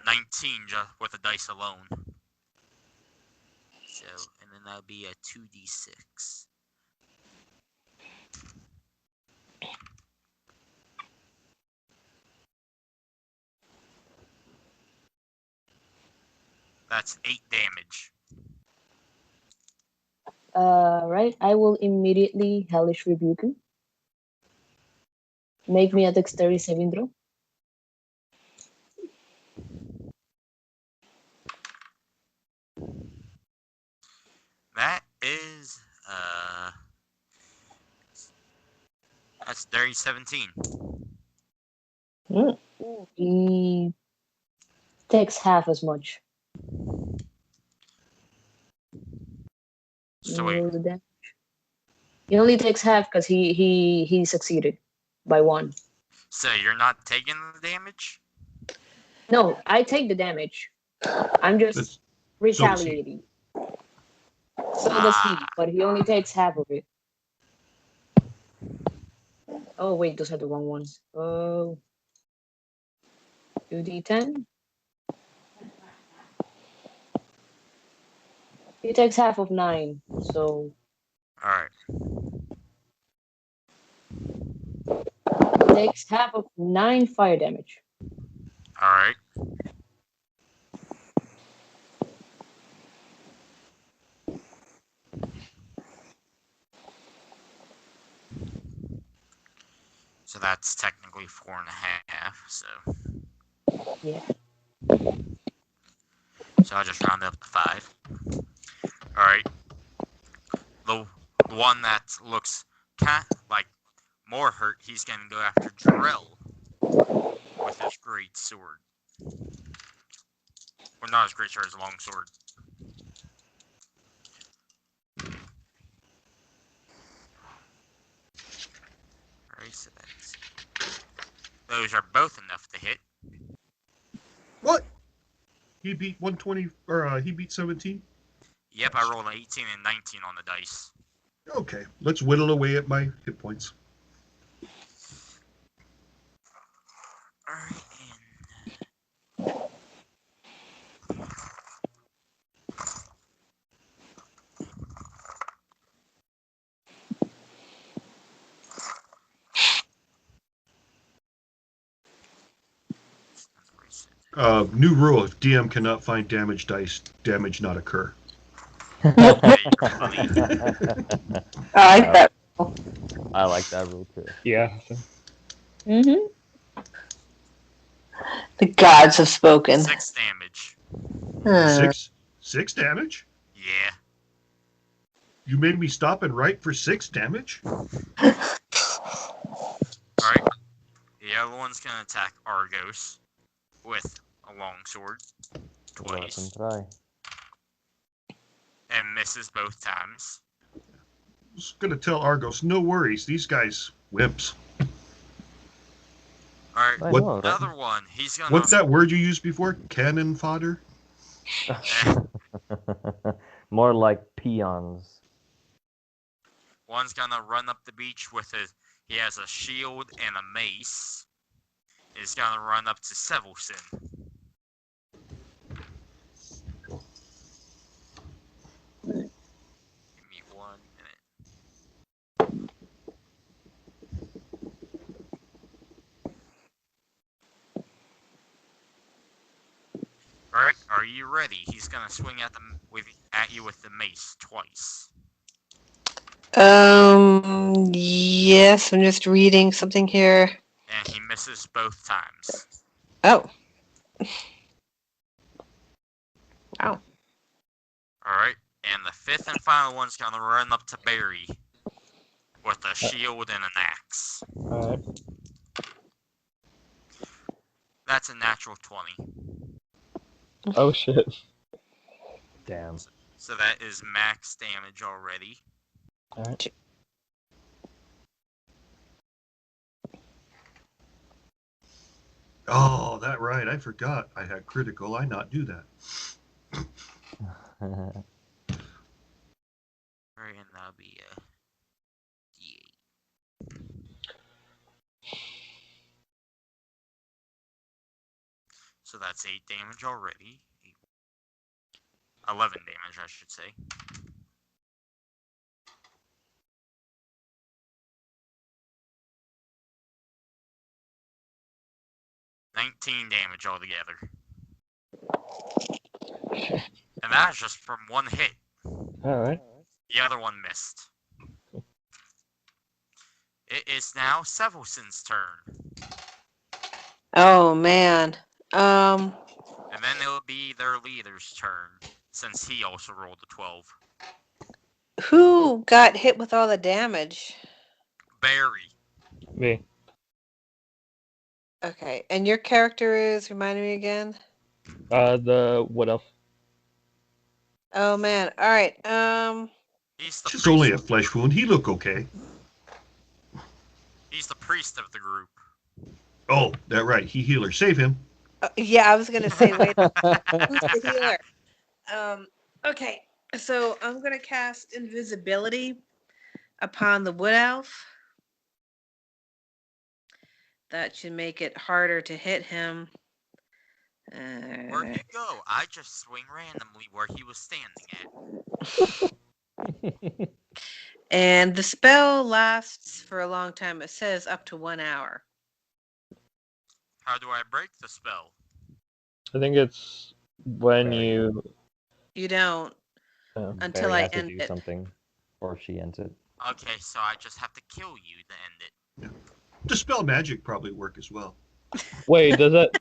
19 just with the dice alone. So, and then that'd be a 2d6. That's 8 damage. Right. I will immediately hellish rebuke him. Make me a dexterity saving throw. That is that's dirty 17. He takes half as much. So wait, Roll the damage. He only takes half because he succeeded by 1. so you're not taking the damage? No, I take the damage. I'm just That's, so does he. retaliating. So does he, but he only takes half of it. Oh wait, those are the wrong ones. Oh, 2d10. He takes half of 9, so All right. he takes half of 9 fire damage. All right. So that's technically 4.5. Yeah. So I'll just round up to 5. All right. The one that looks like more hurt, he's gonna go after Jarrell with his great sword. Or not his great sword, his long sword. Alright, so those are both enough to hit. What? He beat 120, or he beat 17? Yep, I rolled an 18 and 19 on the dice. Okay, let's whittle away at my hit points. Alright, New rule: if DM cannot find damage dice, damage not occur. yeah, you're funny. I like that. I like that rule too. Yeah. Mm-hmm. The gods have spoken. 6 damage. Six damage? Yeah. You made me stop and write for 6 damage? Alright. The other one's gonna attack Argos with a long sword Let him twice. try. And misses both times. I was going to tell Argos, no worries, these guys, wimps. Alright, I What- know, right? another one. He's gonna. What's that word you used before? Cannon fodder? More like peons. One's gonna run up the beach with his. He has a shield and a mace. He's gonna run up to Sevelson. Give me 1 minute. Alright, are you ready? He's gonna swing at you with the mace twice. Yes, I'm just reading something here. And he misses both times. Oh. Wow. Alright, and the 5th and final one's gonna run up to Barry with a shield and an axe. Alright. That's a natural 20. Oh shit. Damn. So that is max damage already. Alright. Oh, that right. I forgot. I had critical. I not do that. Alright, and that'll be a D8. So that's 8 damage already. 11 damage, I should say. $19 damage altogether. And that's just from one hit. Alright. The other one missed. It is now Sevelson's turn. Oh man. And then it'll be their leader's turn, since he also rolled a 12. Who got hit with all the damage? Barry. Me. Okay, and your character is, remind me again? The what else? Oh man. All right. He's the It's priest. only a flesh wound. He look okay. He's the priest of the group. Oh, that right. He healer. Save him. Yeah, I was gonna say, wait, who's the healer? Okay, so I'm gonna cast invisibility upon the wood elf. That should make it harder to hit him. Where'd you go? I just swing randomly where he was standing at. And the spell lasts for a long time. It says up to 1 hour. How do I break the spell? I think it's when Barry. you. You don't until Barry I has to end do it. something, or she ends it. Okay, so I just have to kill you to end it. Dispel magic probably work as well. Wait, does that?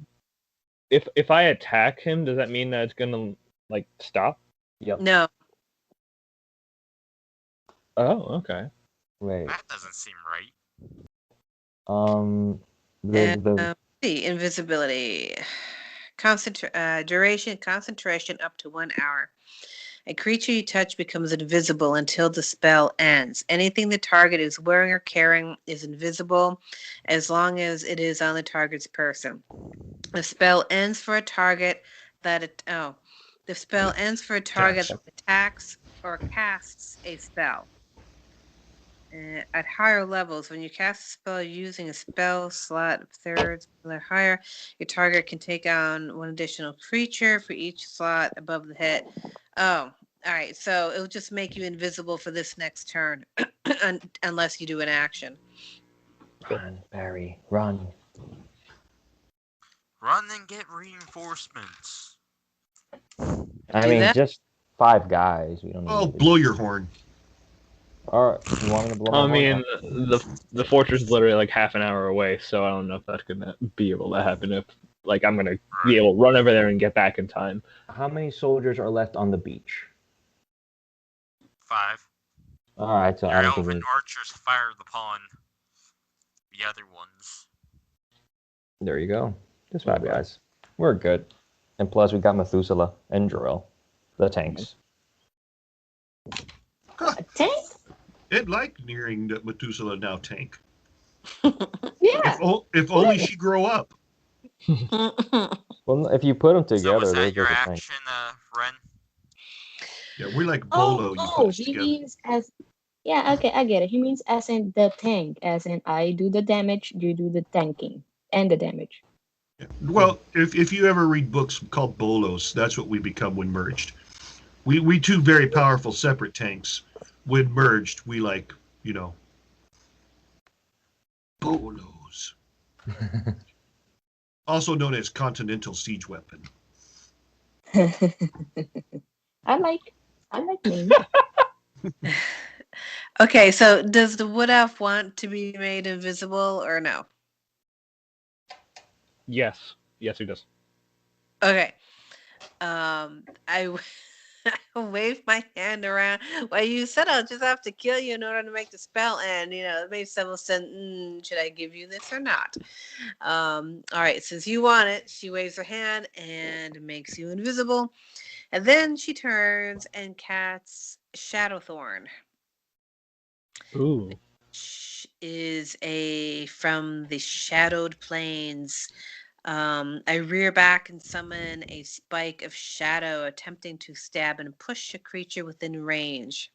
If I attack him, does that mean that it's gonna like stop? Yep. No. Oh, okay. Wait. That doesn't seem right. The See, invisibility. Duration, concentration up to 1 hour. A creature you touch becomes invisible until the spell ends. Anything the target is wearing or carrying is invisible as long as it is on the target's person. The spell ends for a target that attacks or casts a spell. At higher levels, when you cast a spell using a spell slot of thirds or higher, your target can take on one additional creature for each slot above the hit. Oh, all right. So it'll just make you invisible for this next turn, unless you do an action. run, Barry, run. Run and get reinforcements. I Do mean, that? just 5 guys. We don't need. Oh, blow your horn. All right, you want me to blow my I horn? mean, the fortress is literally like half an hour away, so I don't know if that's gonna be able to happen. If like I'm gonna be able to run over there and get back in time. How many soldiers are left on the beach? 5. All right, so I Your don't think we elven need. archers fired upon the other ones. There you go. Just 5 guys. We're good. And plus, we got Methuselah and Jorel, the tanks. A tank? It liked nearing the Methuselah now tank. Yeah. If only she grow up. Well, if you put them So together, was they're that your just a tank. action, Ren? Yeah, we're like Bolo. You put Oh, us he together. means as yeah, okay, I get it. He means as in the tank, as in I do the damage, you do the tanking and the damage. Yeah. Well, if you ever read books called Bolos, that's what we become when merged. We two very powerful separate tanks. When merged, we like, Bolos. Also known as Continental Siege Weapon. I like names. Okay, so does the wood elf want to be made invisible or no? Yes, he does. Okay. I waved my hand around. Well, you said I'll just have to kill you in order to make the spell end. It made several sense. Should I give you this or not? All right, since you want it, she waves her hand and makes you invisible. And then she turns and casts Shadowthorn. Ooh. Which is from the Shadowed Plains. I rear back and summon a spike of shadow, attempting to stab and push a creature within range.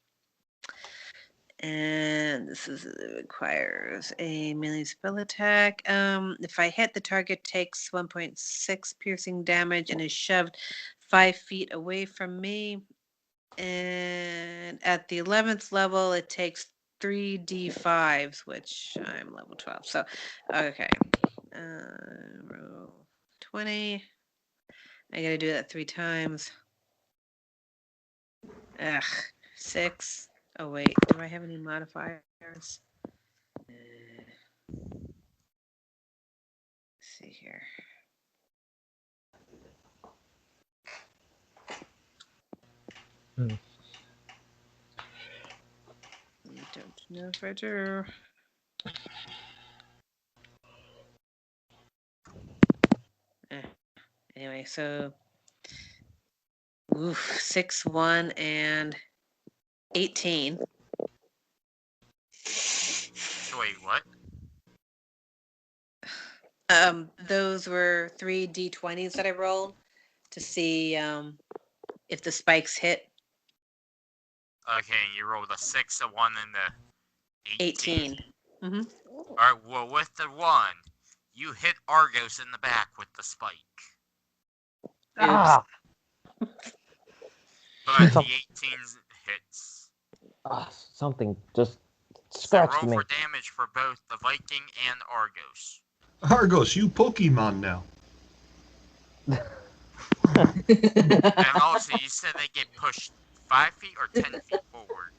And it requires a melee spell attack. If I hit, the target takes 1.6 piercing damage and is shoved 5 feet away from me. And at the 11th level, it takes 3d5s, which I'm level 12. So, okay. Roll 20. I gotta do that 3 times. Ugh. 6. Oh, wait. Do I have any modifiers? Let's see here. I don't know if I do. Anyway, so 6, 1, and 18. So wait, what? Those were 3 d20s that I rolled to see if the spikes hit. Okay, you rolled a 6, a 1, and a 18. 18. Mm-hmm. Alright, well, with the 1, you hit Argos in the back with the spike. Ah! But the 18 hits. Something just So scratched roll me. for damage for both the Viking and Argos. Argos, you Pokemon now. And also, you said they get pushed 5 feet or 10 feet forward.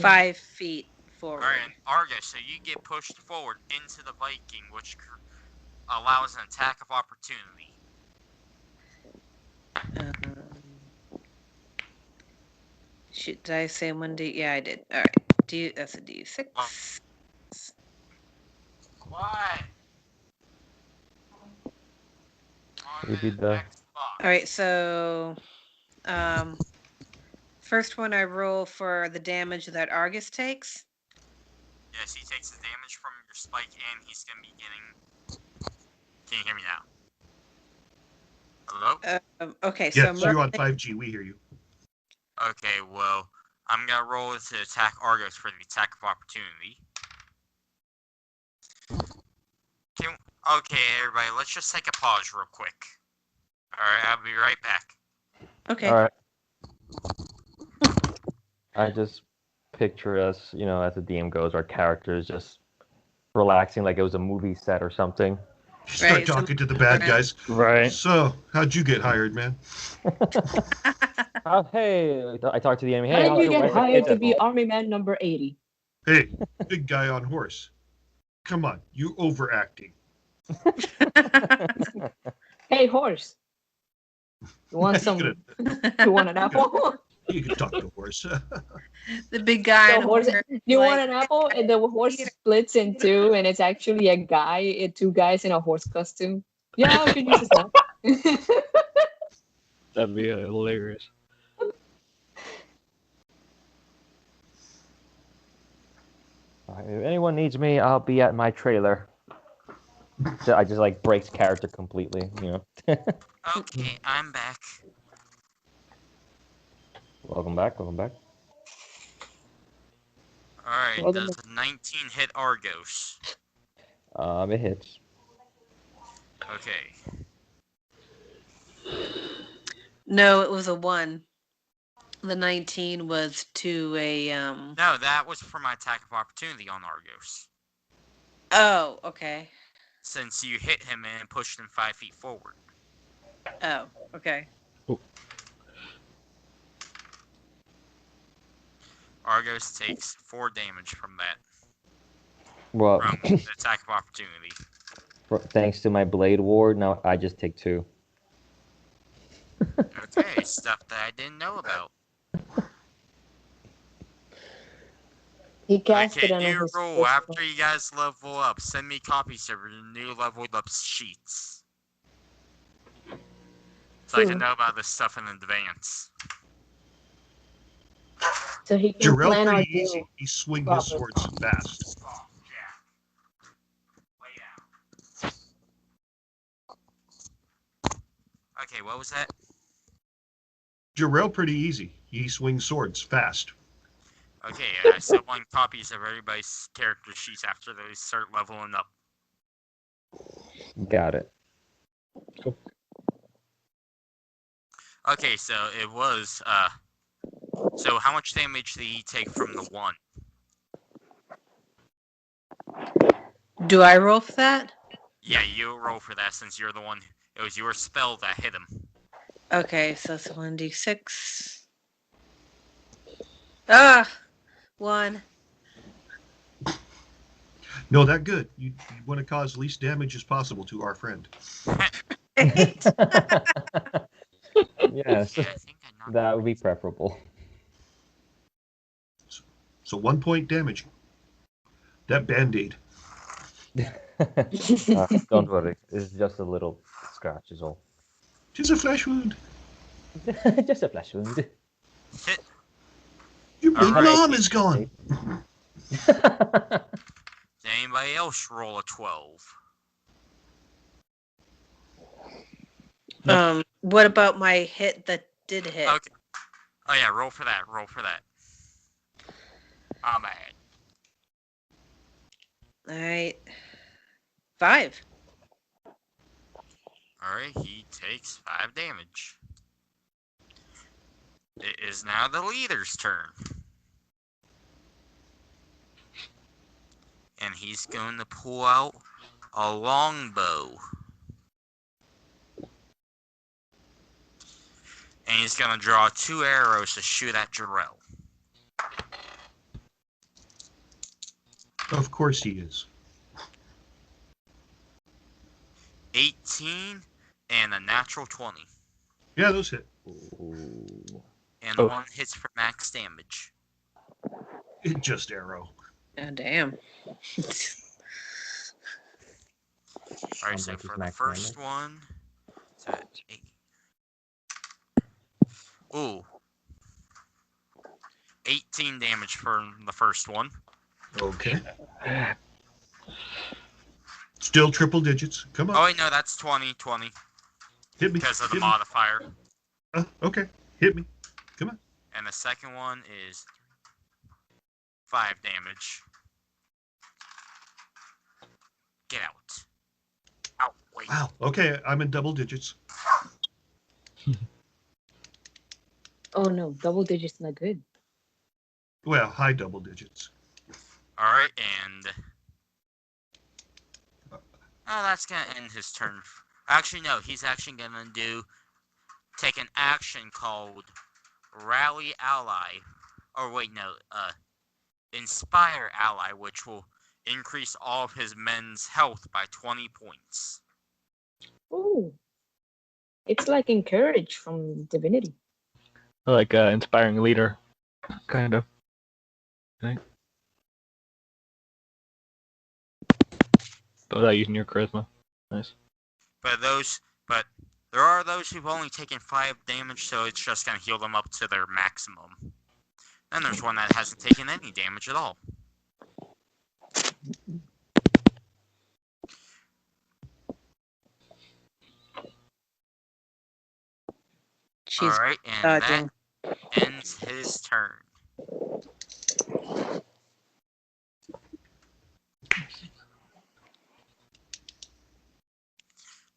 5 feet forward. Alright, and Argos, so you get pushed forward into the Viking, which allows an attack of opportunity. Shoot, did I say 1d? Yeah, I did. All right, that's a d6. What? Maybe the- All right, so first one I roll for the damage that Argus takes. Yes, he takes the damage from your spike, and he's gonna be getting. Can you hear me now? Hello? Okay, so Yes, you're on 5G. We hear you. Okay, well, I'm gonna roll to attack Argos for the attack of opportunity. Okay, everybody, let's just take a pause real quick. Alright, I'll be right back. Okay. All right. I just picture us, as the DM goes, our characters just relaxing like it was a movie set or something. You start Right, so- talking to the bad guys. Right. So, how'd you get hired, man? Hey, I talked to the enemy. Hey, How how's did you your get wife and hired kids to at be home? Army Man number 80? Hey, big guy on horse. Come on, you overacting. Hey, horse. You want some? You want an apple? You can talk to horse. The big guy. The on horse. horse, You want like- an apple? And the horse splits in two, and it's actually a guy, two guys in a horse costume. Yeah, I could use this now. That'd be hilarious. If anyone needs me, I'll be at my trailer. So I just breaks character completely, Okay, I'm back. Welcome back. Alright, Well, does a 19 hit Argos? It hits. Okay. No, it was a 1. The 19 was to a No, that was for my attack of opportunity on Argos. Oh, okay. Since you hit him and pushed him 5 feet forward. Oh, okay. Argos takes 4 damage from that. Well, From the attack of opportunity. thanks to my Blade Ward, now I just take 2. Okay, stuff that I didn't know about. he cast Okay, it on new his rule. first After you guys level up, send me copies of your new leveled up sheets. So I can know about this stuff in advance. So he can Jarrell plan our pretty deal. easy. He swings his properly. swords fast. Okay, what was that? Jarrell pretty easy. He swings swords fast. Okay, I still want copies of everybody's character sheets after they start leveling up. Got it. Okay, so it was, so how much damage did he take from the 1? Do I roll for that? Yeah, you roll for that since you're the one, it was your spell that hit him. Okay, so it's 1d6. Ah! 1. No, that good. You want to cause least damage as possible to our friend. Yes, Okay, I think I knocked that would be preferable. So 1 point damage. That band-aid. Don't worry, it's just a little scratch is all. Just a flesh wound. Just a flesh wound. hit. Your big Alright. mom is gone. Did anybody else roll a 12? What about my hit that did hit? Okay. Oh yeah, roll for that. Roll for that. Oh man. All right. 5. Alright, he takes 5 damage. It is now the leader's turn. And he's going to pull out a longbow. And he's going to draw 2 arrows to shoot at Jarrell. Of course he is. 18 and a natural 20. Yeah, those hit. And Oh. 1 hits for max damage. It just arrow. Oh, damn. Alright, Sounds so like he's for the max first damage. one, so 8. Ooh. 18 damage for the first one. Okay. Still triple digits. Come on. Oh wait, no, that's 20. Hit me. Because of the Hit me. modifier. Okay. Hit me. Come on. And the second one is 5 damage. Get out. Out, wait. Wow. Okay, I'm in double digits. Oh no, double digits not good. Well, high double digits. Alright, and... Oh, that's gonna end his turn. Actually, no, he's actually gonna take an action called Rally Ally. Or wait, no, Inspire Ally, which will increase all of his men's health by 20 points. Oh, it's like encourage from divinity. Like inspiring leader, kind of. Right? But without using your charisma. Nice. But there are those who've only taken 5 damage, so it's just gonna heal them up to their maximum. Then there's one that hasn't taken any damage at all. She's Alright, and dodging. that ends his turn.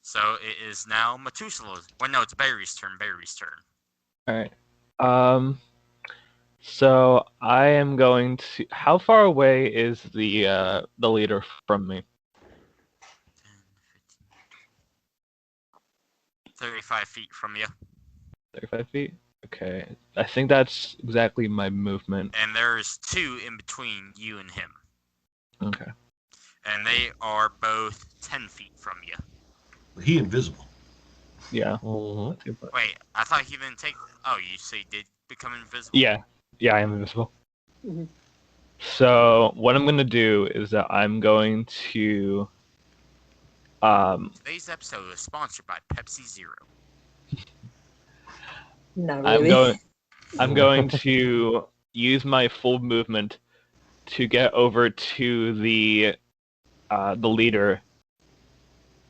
So it is now Methuselah's. Well, no, it's Barry's turn. All right. So I am going to. How far away is the leader from me? 10, 15, 35 feet from you. 35 feet. Okay. I think that's exactly my movement. And there's 2 in between you and him. Okay. And they are both 10 feet from you. He invisible. Yeah. Wait, I thought he didn't take... Oh, you say he did become invisible? Yeah. Yeah, I am invisible. Mhm. So what I'm gonna do is that I'm going to. Today's episode is sponsored by Pepsi Zero. Not I'm really. going to use my full movement to get over to the leader,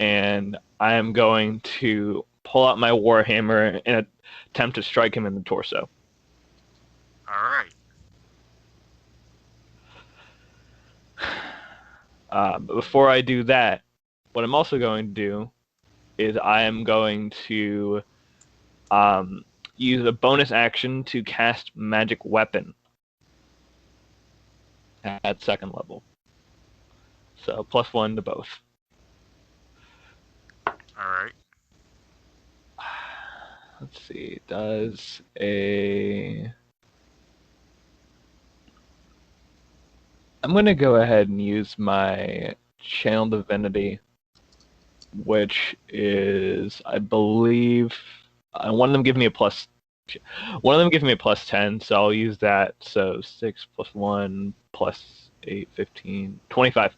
and I am going to pull out my warhammer and attempt to strike him in the torso. Alright. But before I do that, what I'm also going to do is I am going to use a bonus action to cast Magic Weapon at 2nd level. So +1 to both. Alright. Let's see, it does a... I'm going to go ahead and use my Channel Divinity, which is, I believe, one of them give me a +10, so I'll use that. So 6 + 1 + 8, 15, 25.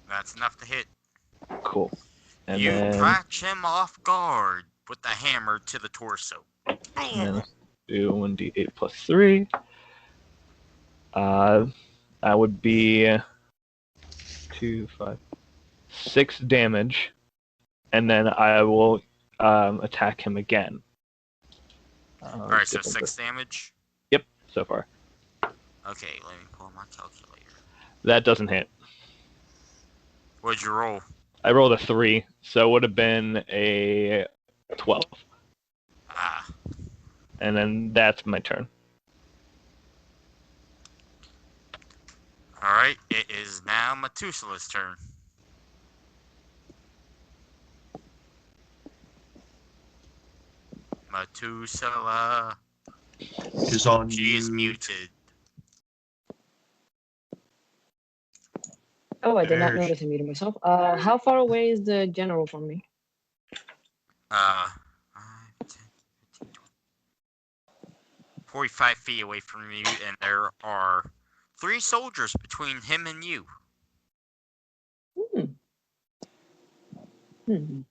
That's enough to hit. Cool. And You then, catch him off guard with the hammer to the torso. and then let's do 1d8 + 3. That would be 2, 5, 6 damage, and then I will attack him again. Alright, so Different 6 damage. Yep, so far. Okay, let me pull my calculator. That doesn't hit. What'd you roll? I rolled a 3, so it would have been a 12. Ah. And then that's my turn. Alright, it is now Methuselah's turn. Methuselah. Is on She is mute. muted. Oh, I did not There notice I muted myself. How far away is the general from me? 5, 10, 15, 20. 45 feet away from you, and there are 3 soldiers between him and you. Hmm. Hmm.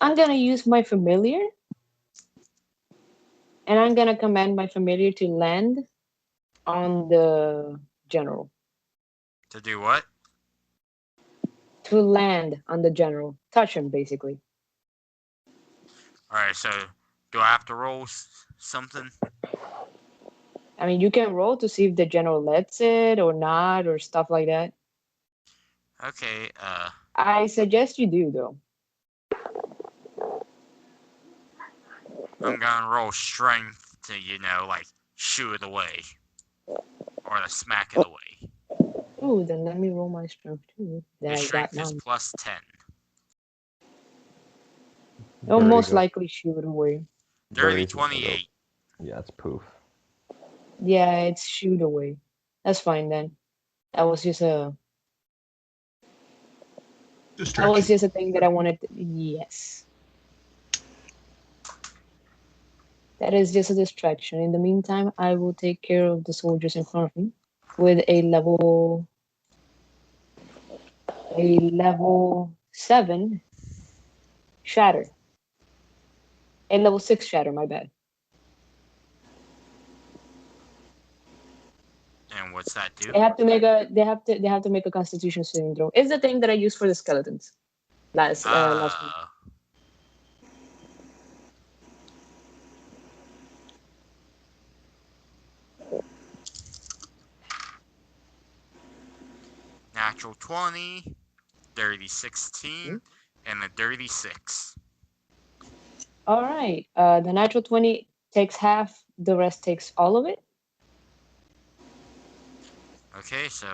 I'm gonna use my familiar, and I'm gonna command my familiar to land on the general. To do what? To land on the general. Touch him, basically. Alright, so do I have to roll something? I mean, you can roll to see if the general lets it or not, or stuff like that. Okay, I suggest you do, though. I'm gonna roll strength to, like, shoo it away. Or to smack it away. Ooh, then let me roll my strength too. Then His I got strength is none. plus 10. It'll There you most go. likely shoot away. There Dirty you go. 28. Yeah, it's poof. Yeah, it's shoot away. That's fine then. That was just a Distraction. thing that I wanted to, yes. That is just a distraction. In the meantime, I will take care of the soldiers in front of me with a level 7 shatter. A level 6 shatter, my bad. And what's that do? They have to make a constitution saving throw. It's the thing that I used for the skeletons last week. Natural 20, dirty 16, and a dirty 6. All right. The natural 20 takes half. The rest takes all of it. Okay, so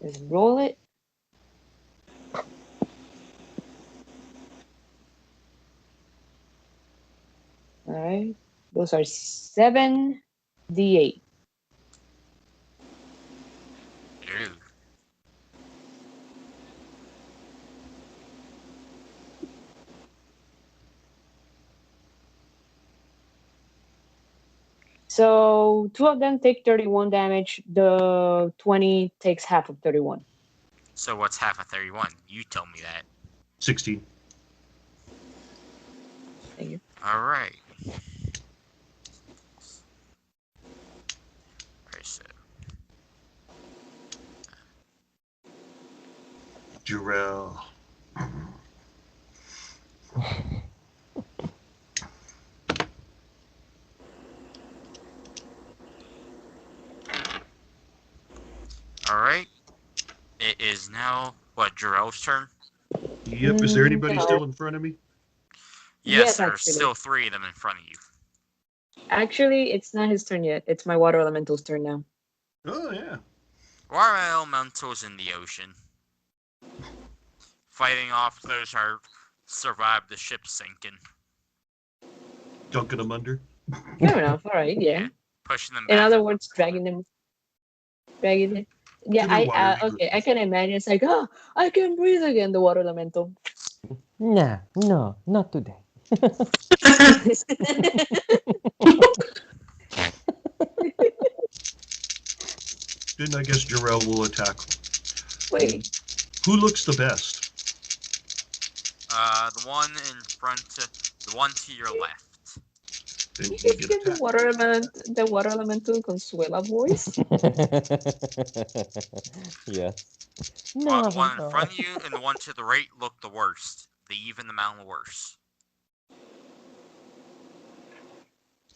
Just roll it. All right. Those are 7d8. ew. So 2 of them take 31 damage. The 20 takes half of 31. So what's half of 31? You tell me that. 16. Thank you. Alright. Alright, so Jarrell. alright. It is now Jarrell's turn? Yep. Is there anybody No. still in front of me? Yes, Yes, there's actually. still 3 of them in front of you. Actually, it's not his turn yet. It's my water elemental's turn now. Oh, yeah. Water elementals in the ocean. Fighting off those who survived the ship sinking. Dunking them under. Fair enough. All right. Yeah. Pushing them In back. other words, dragging them. Yeah, To their watery okay. I graves. can imagine. It's like, oh, I can breathe again. The water elemental. Nah, no, not today. Then I guess Jarrell will attack. Wait. Who looks the best? The one in front, the one to your left. then You he just get give attacked. the water elemental Consuela voice. Yes. Well, No, the one in no. front of you and the one to the right look the worst. They even the amount worse.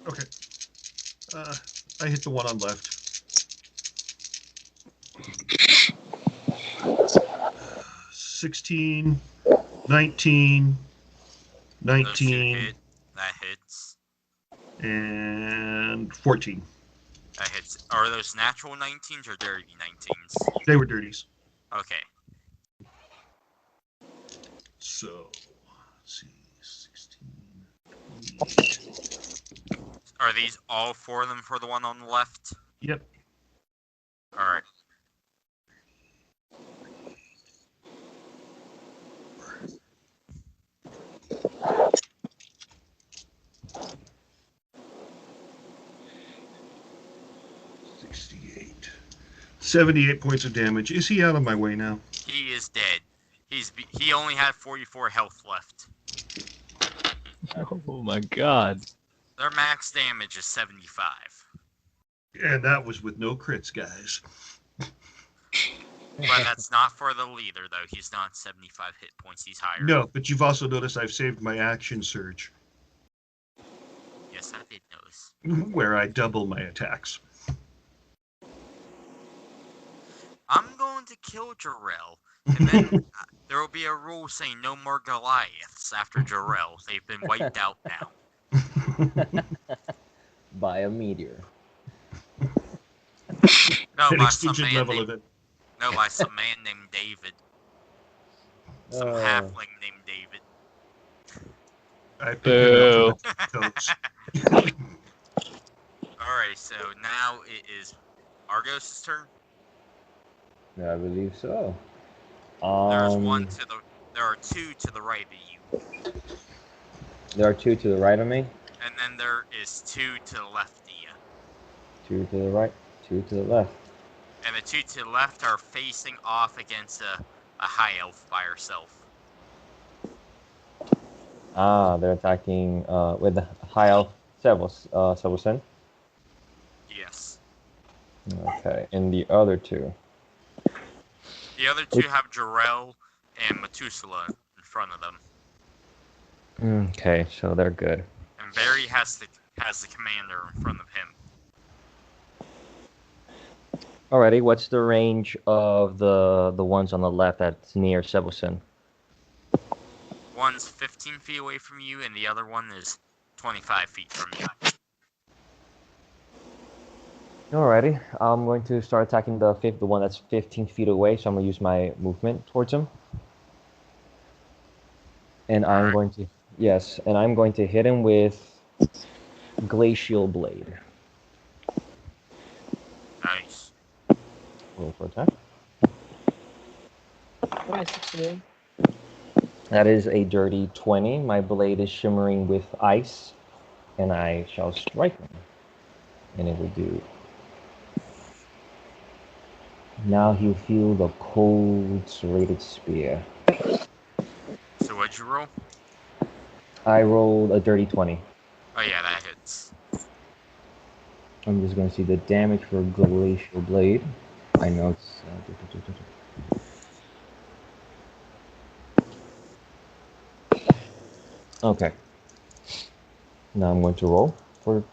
Okay. I hit the one on left. 16, 19, Those two 19, hit. That hits. and 14. That hits. Are those natural 19s or dirty 19s? They were dirties. Okay. So, let's see. 16, 28. Are these all four of them for the one on the left? Yep. Alright. $68. 78 points of damage. Is he out of my way now? He is dead. He only had 44 health left. Oh my god. Their max damage is 75. And that was with no crits, guys. But that's not for the leader, though. He's not 75 hit points. He's higher. No, but you've also noticed I've saved my action surge, Yes, I did notice. where I double my attacks. I'm going to kill Jarrell. And then there will be a rule saying no more Goliaths after Jarrell. They've been wiped out now. By a meteor. No, An by some extinction man level named, event. no, by some man named David. Some halfling named David. I picked it up Boo. from the coats. Alright, so now it is Argos' turn. I believe so. There's one to the. There are two to the right of you, There are two to the right of me. and then there is two to the left of you. Two to the right, two to the left. And the two to the left are facing off against a high elf by herself. Ah, they're attacking with the high elf Severson. Yes. Okay, and the other two. The other two have Jarrell and Methuselah in front of them. Okay, so they're good. And Barry has the commander in front of him. Alrighty, what's the range of the ones on the left that's near Severson? One's 15 feet away from you, and the other one is 25 feet from you. Alrighty, I'm going to start attacking the one that's 15 feet away, so I'm going to use my movement towards him. And I'm going to, yes, and I'm going to hit him with Glacial Blade. Nice. Roll for attack. Nice, actually. That is a dirty 20. My blade is shimmering with ice, and I shall strike him. And it will do. Now he'll feel the cold, serrated spear. So what'd you roll? I rolled a dirty 20. Oh yeah, that hits. I'm just going to see the damage for Glacial Blade. I know it's... Okay. Now I'm going to roll for...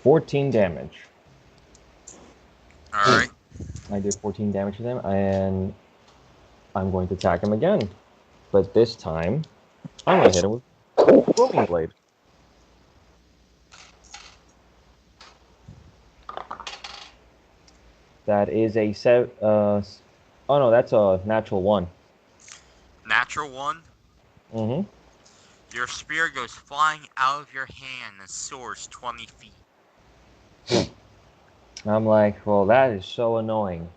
14 damage. Alright. I did 14 damage to them, and I'm going to attack him again. But this time, I'm going to hit him with Broken Blade. That is a oh no, that's a natural 1. Natural 1. Mm-hmm. Your spear goes flying out of your hand and soars 20 feet. I'm like, well, that is so annoying.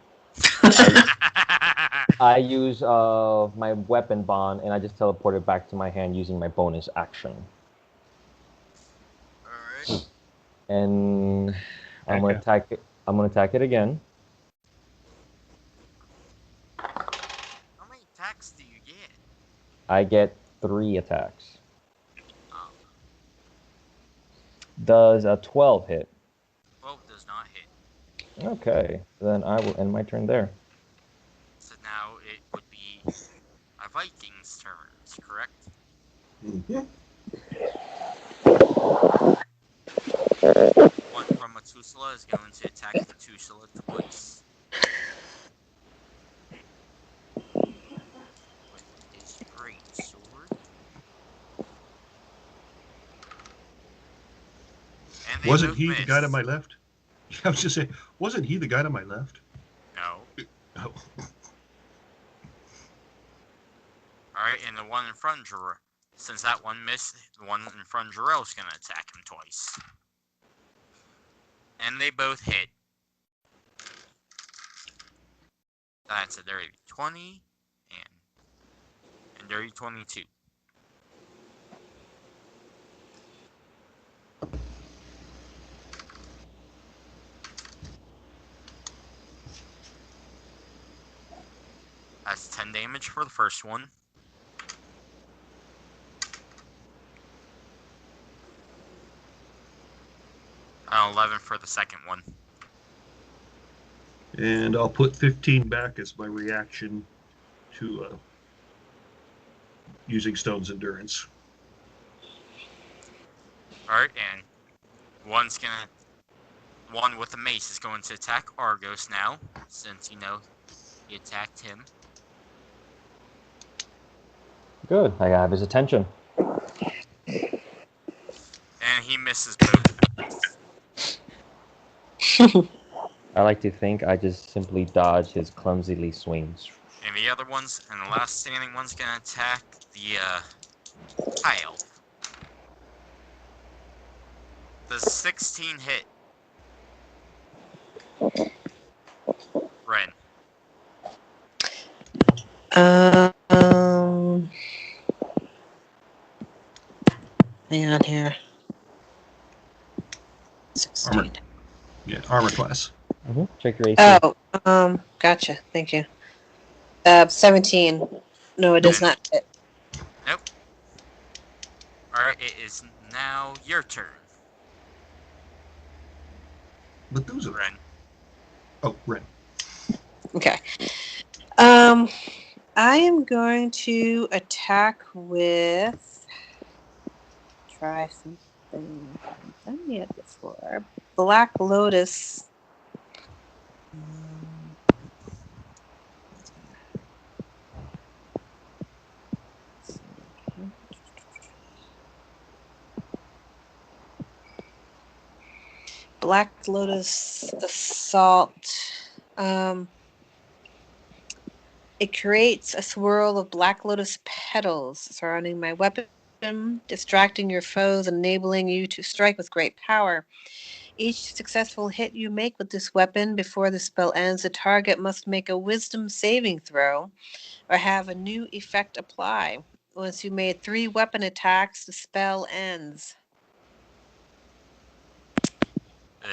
I use my weapon bond, and I just teleport it back to my hand using my bonus action. Alright. And I'm gonna attack it. I'm gonna attack it again. How many attacks do you get? I get 3 attacks. Oh, Does a 12 hit? 12 does not hit. Okay, then I will end my turn there. So now it would be a Viking's turns, correct? Mhm. One from Methuselah is going to attack Methuselah twice. With his great sword. And they Wasn't both he missed. the guy to my left? I was just saying, wasn't he the guy to my left? No. Oh. Alright, and the one in front of Jarrell. Since that one missed, the one in front of Jarrell is going to attack him twice. And they both hit. That's a dirty 20 and dirty 22. That's 10 damage for the first one. And 11 for the second one. And I'll put 15 back as my reaction to using Stone's Endurance. Alright, and one with the mace is going to attack Argos now, since you know he attacked him. Good, I have his attention. And he misses both. I like to think I just simply dodge his clumsily swings. And the other ones, and the last standing one's gonna attack the high elf. The 16 hit. Ren. Hang on here. 16. Armor. Yeah, armor class. Check your AC. Oh, gotcha. Thank you. 17. No, it does not hit. Nope. Alright, it is now your turn, Methuselah. Ren. Oh, Ren. Okay. I am going to attack with. Try something I haven't done yet before. Black Lotus. Black Lotus Assault. It creates a swirl of Black Lotus petals surrounding my weapon, distracting your foes and enabling you to strike with great power. Each successful hit you make with this weapon before the spell ends, the target must make a wisdom saving throw or have a new effect apply. Once you made 3 weapon attacks, the spell ends.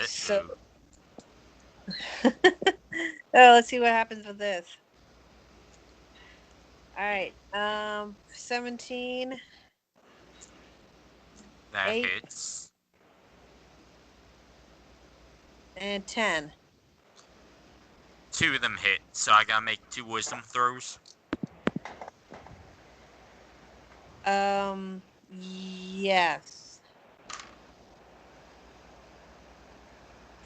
So, let's see what happens with this. All right, 17. That 8. hits. And 10. 2 of them hit, so I gotta make 2 wisdom throws. Yes.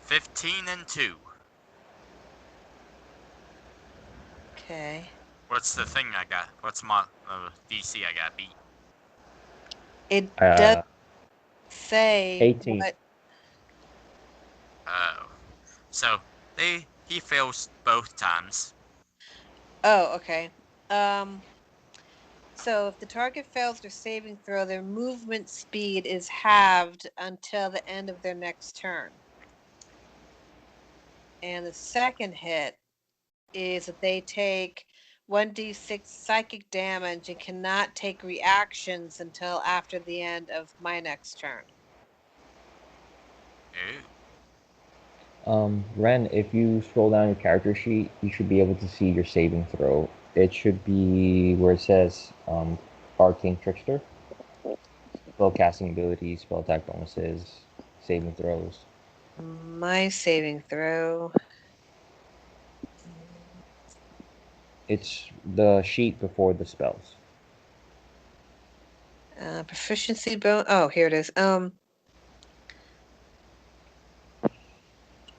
15 and 2. Okay. What's the thing I got? What's my DC I got beat? It does say 18. what. Oh. So, he fails both times. Oh, okay. So if the target fails their saving throw, their movement speed is halved until the end of their next turn. And the second hit is that they take 1d6 psychic damage and cannot take reactions until after the end of my next turn. Ooh. Ren, if you scroll down your character sheet, you should be able to see your saving throw. It should be where it says Arcane Trickster, spell casting abilities, spell attack bonuses, saving throws. My saving throw. It's the sheet before the spells. Proficiency bone. Oh, here it is.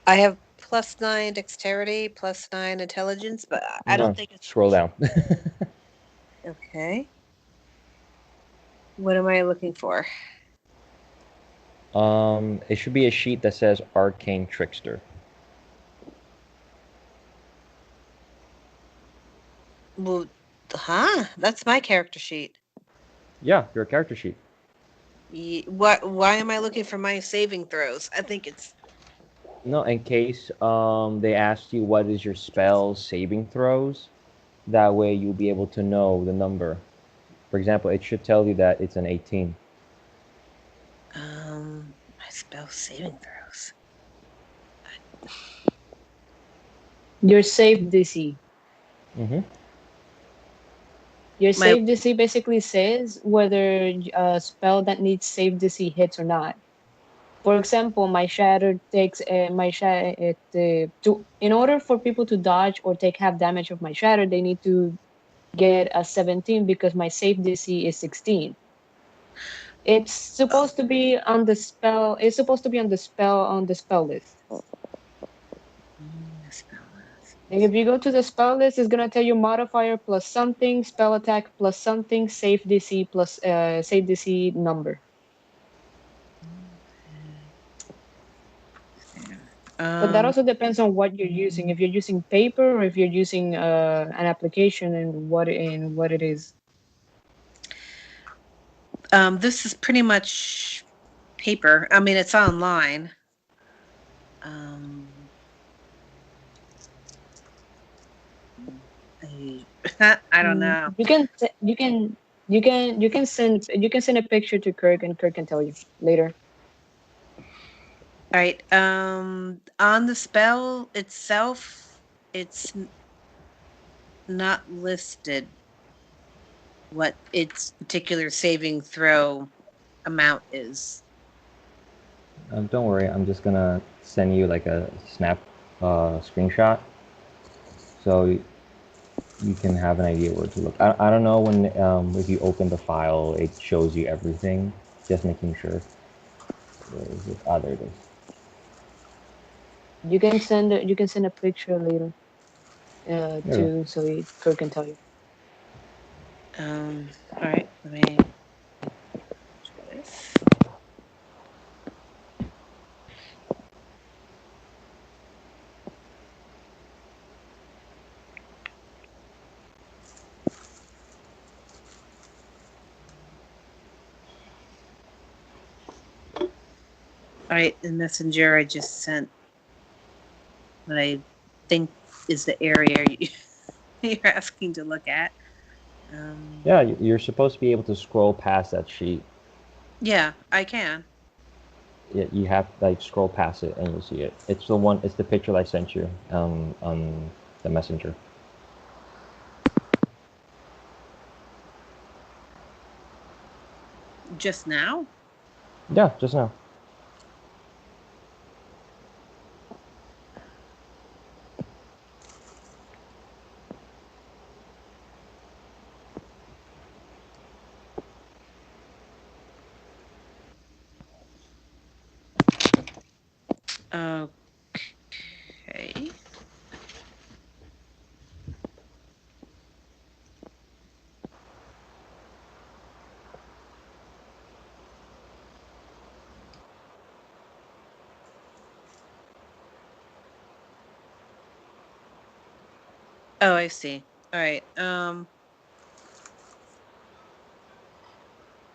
I have +9 dexterity, +9 intelligence, but I don't No, think it's scroll down. okay. What am I looking for? It should be a sheet that says Arcane Trickster. Well, that's my character sheet. Yeah, your character sheet. What? Why am I looking for my saving throws? I think it's No, in case they asked you what is your spell saving throws, that way you'll be able to know the number. For example, it should tell you that it's an 18. my spell saving throws. Your save DC. Mm-hmm. Your My save DC basically says whether a spell that needs save DC hits or not. For example, my shatter takes my shatter. To in order for people to dodge or take half damage of my shatter, they need to get a 17 because my save DC is 16. It's supposed to be on the spell. It's supposed to be on the spell list. spell list. And if you go to the spell list, it's gonna tell you modifier plus something, spell attack plus something, save DC plus save DC number. But that also depends on what you're using. If you're using paper or if you're using an application and what it is. This is pretty much paper. I mean, it's online. I don't know. You can send a picture to Kirk and Kirk can tell you later. All right. On the spell itself, it's not listed what its particular saving throw amount is. Don't worry, I'm just gonna send you like a snap screenshot, so you can have an idea where to look. I don't know when if you open the file, it shows you everything. Just making sure. Where is it? Ah, there it is. You can send a picture later There you so Kirk can tell you. All right. Let me try this. All right, the messenger I just sent what I think is the area you're asking to look at. Yeah, you're supposed to be able to scroll past that sheet. Yeah, I can. You have like scroll past it and you'll see it. It's the one. It's the picture I sent you on the messenger. Just now? Yeah, just now. Okay. Oh, I see. All right. All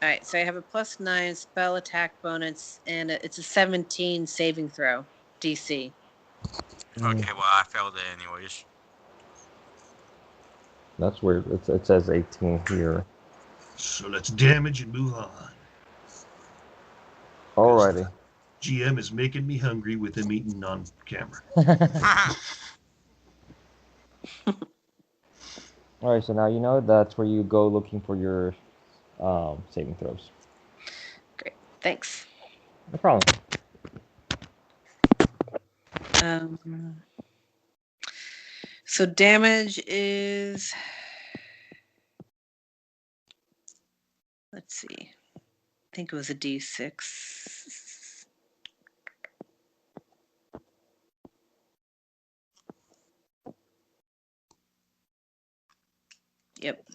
right. So I have a +9 spell attack bonus, and it's a 17 saving throw DC. Okay, well I failed it anyways. That's weird. It says 18 here. So let's damage and move on. Alrighty. GM is making me hungry with him eating on camera. All right, so now you know that's where you go looking for your saving throws. Great. Thanks. No problem. So damage is, let's see, I think it was a D6. Yep.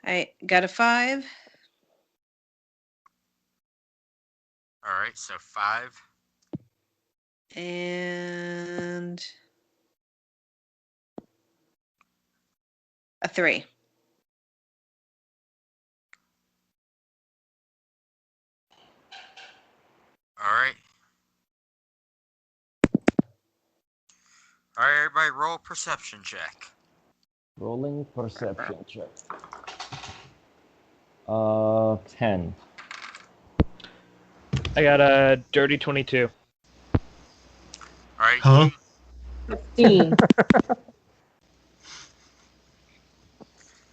I got a 5. All right, so 5. And a 3. All right. All right, everybody, roll a perception check. Rolling perception check. 10. I got a dirty 22. All right. Huh? 15.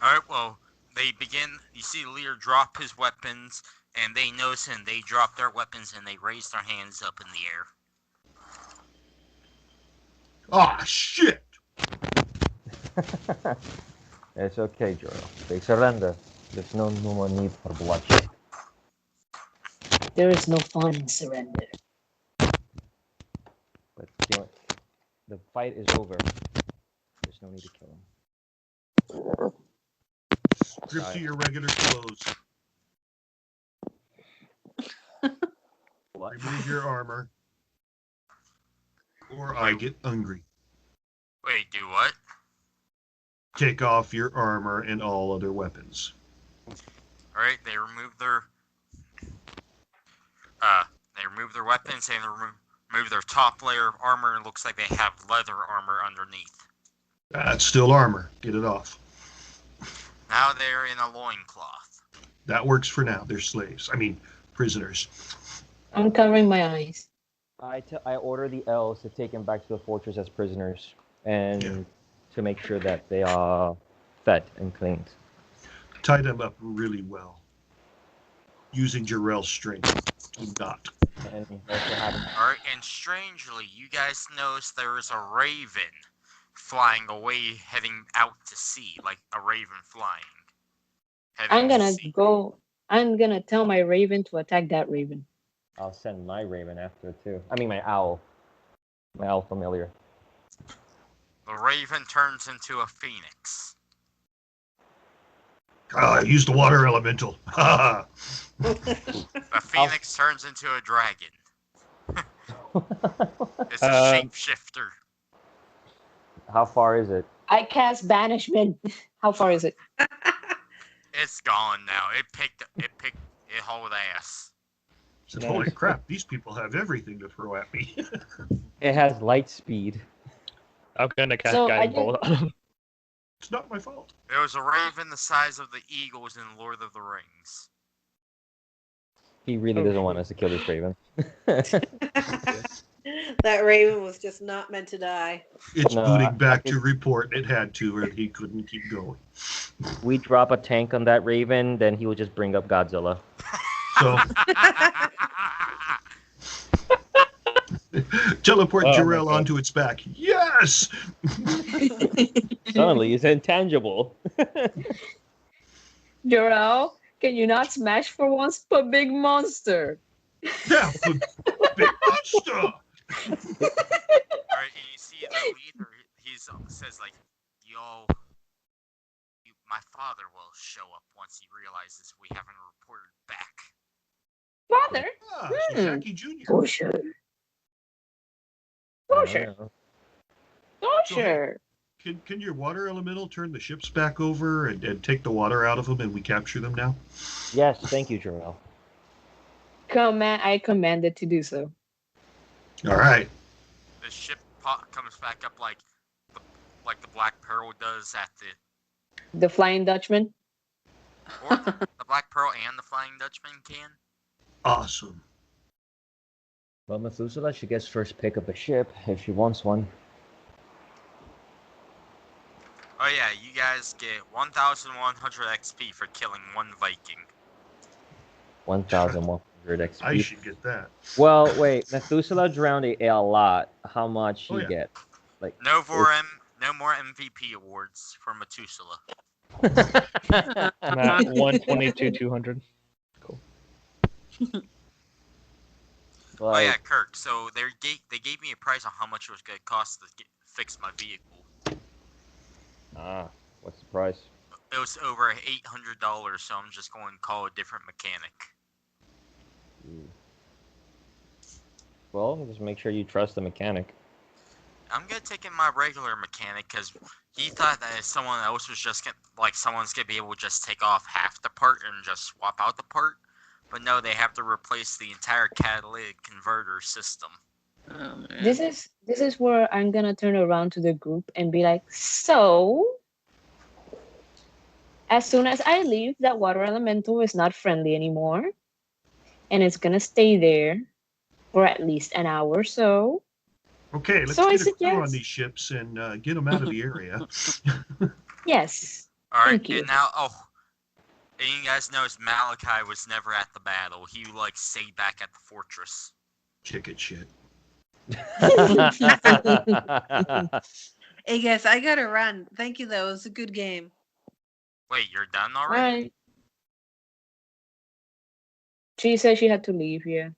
All right. Well, they begin. You see the leader drop his weapons, and they notice, and they drop their weapons, and they raise their hands up in the air. Ah, shit! It's okay, Jorel. They surrender. There's no more need for bloodshed. There is no fun in surrender. But you know, the fight is over. There's no need to kill him. Strip to your regular clothes. What? Remove your armor. Or I get hungry. Wait, do what? Take off your armor and all other weapons. All right. They remove their weapons, and they remove their top layer of armor. It looks like they have leather armor underneath. That's still armor. Get it off. Now they're in a loincloth. That works for now. They're slaves. I mean, prisoners. I'm covering my eyes. I order the elves to take him back to the fortress as prisoners and to make sure that they are fed and cleaned. Tie them up really well. Using Jarrell's strength. Do not. And also have him. All right, and strangely, you guys notice there is a raven flying away, heading out to sea, like a raven flying. I'm to gonna sea. go. I'm gonna tell my raven to attack that raven. I'll send my raven after too. I mean my owl. My owl familiar. The raven turns into a phoenix. Use the water elemental. Ha The phoenix turns into a dragon. It's a shapeshifter. How far is it? I cast banishment. How far is it? It's gone now. It hauled ass. Said, holy crap, these people have everything to throw at me. It has light speed. I'm gonna cast So, guiding bolt on him. It's not my fault. There was a raven the size of the eagles in Lord of the Rings. He really doesn't want us to kill this raven. That raven was just not meant to die. It's No, booting back to report it had to, or he couldn't keep going. We drop a tank on that raven, then he will just bring up Godzilla. So teleport Jarrell onto its back. Yes! Suddenly, it's intangible. Jorel, can you not smash for once? But big monster. Yeah, big monster! Alright, and you see the leader, he says like, my father will show up once he realizes we haven't reported back. Father? So Jackie Jr. For sure. For sure. For sure. Can your water elemental turn the ships back over and take the water out of them and we capture them now? Yes, thank you, Jorel. I commanded to do so. All right. The ship comes back up like the Black Pearl does at the... The Flying Dutchman? Or the Black Pearl and the Flying Dutchman can. Awesome. Well, Methuselah, she gets first pick of a ship if she wants one. Oh yeah, you guys get 1,100 XP for killing one Viking. 1,100 XP. I should get that. Well, wait, Methuselah drowned a lot. How much she Oh, yeah. get? Like No more MVP awards for Methuselah. I'm at 122, 200. Oh yeah, like, Kirk. So they gave me a price on how much it was going to cost to fix my vehicle. what's the price? It was over $800, so I'm just going to call a different mechanic. Well, just make sure you trust the mechanic. I'm gonna take in my regular mechanic because he thought that if someone else was just someone's gonna be able to just take off half the part and just swap out the part, but no, they have to replace the entire catalytic converter system. Oh, man. This is where I'm gonna turn around to the group and be like, so as soon as I leave, that water elemental is not friendly anymore, and it's gonna stay there for at least an hour or so. Okay, let's So I get a crew on suggest- these ships and get them out of the area. Yes. All right, Thank you. and now and you guys notice Malachi was never at the battle. He stayed back at the fortress. Chicken shit. Hey guys, I gotta run. Thank you though. It was a good game. Wait, you're done All already? right. She said she had to leave. Yeah.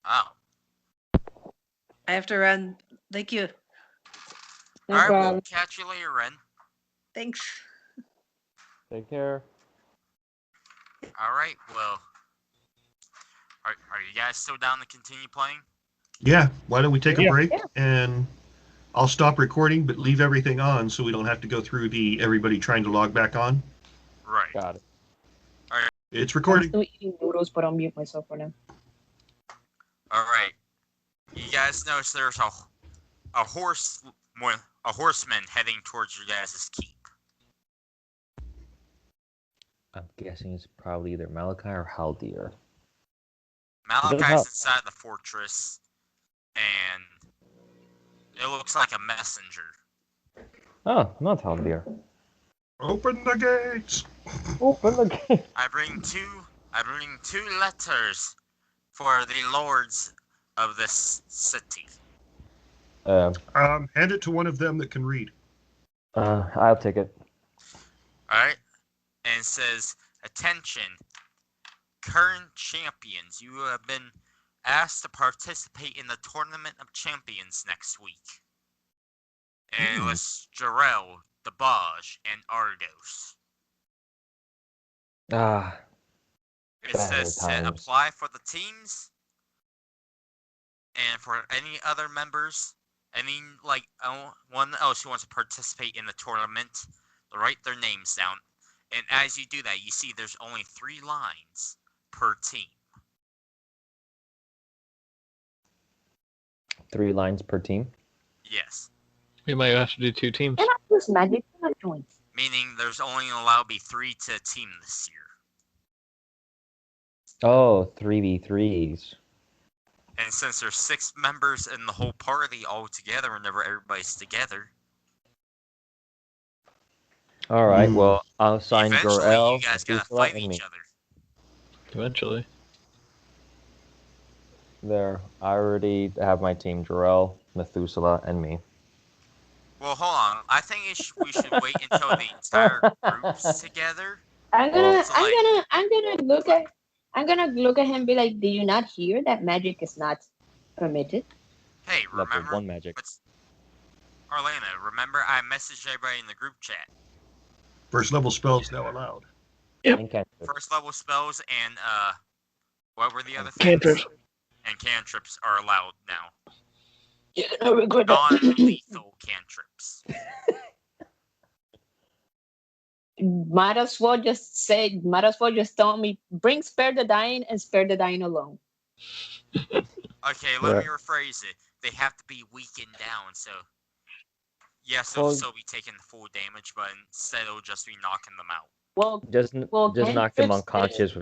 Oh. I have to run. Thank you. No All right, problem. we'll catch you later, Ren. Thanks. Take care. All right, well, are you guys still down to continue playing? Yeah, why don't we take a Yeah. break Yeah. and I'll stop recording, but leave everything on so we don't have to go through everybody trying to log back on. Right. Got it. It's I'm recording. still eating noodles, but I'll mute myself for now. All right. You guys notice there's a horseman heading towards your guys' keep. I'm guessing it's probably either Malachi or Haldir. Malachi's help. inside the fortress, and it looks like a messenger. Oh, not Haldir. Open the gates. Open the gate. I bring two letters for the lords of this city. Hand it to one of them that can read. I'll take it. All right, and it says, "Attention, current champions! You have been asked to participate in the Tournament of Champions next week. And it was Jarrell, Dabaj, and Argos. It says to times. apply for the teams and for any other members, one else who wants to participate in the tournament, to write their names down. And as you do that, you see there's only 3 lines per team. 3 lines per team. Yes. We might have to do 2 teams. And I use magic points. Meaning there's only allowed to be 3 to a team this year. Oh, 3v3s. And since there's 6 members in the whole party all together, whenever everybody's together, All right. Well, I'll sign eventually Gorel, you guys gotta Methuselah, fight and me. each other. Eventually. There. I already have my team: Jarrell, Methuselah, and me. Well, hold on. I think we should wait until the entire group's together. I'm Well, gonna look at him and be like, do you not hear that magic is not permitted? Hey, Level remember? 1 magic. Arlena, remember I messaged everybody in the group chat. First level spells now allowed. Yep. And cantrip. First level spells and what were the other things? Cantrips. And cantrips are allowed now. You're gonna regret that. Non-lethal cantrips. Might as well just tell me, bring spare the dying and spare the dying alone. Okay, let me rephrase it. They have to be weakened down, so Yes, Well- it'll still be taking full damage, but instead it'll just be knocking them out. Well, Just well, knock them cantrips unconscious.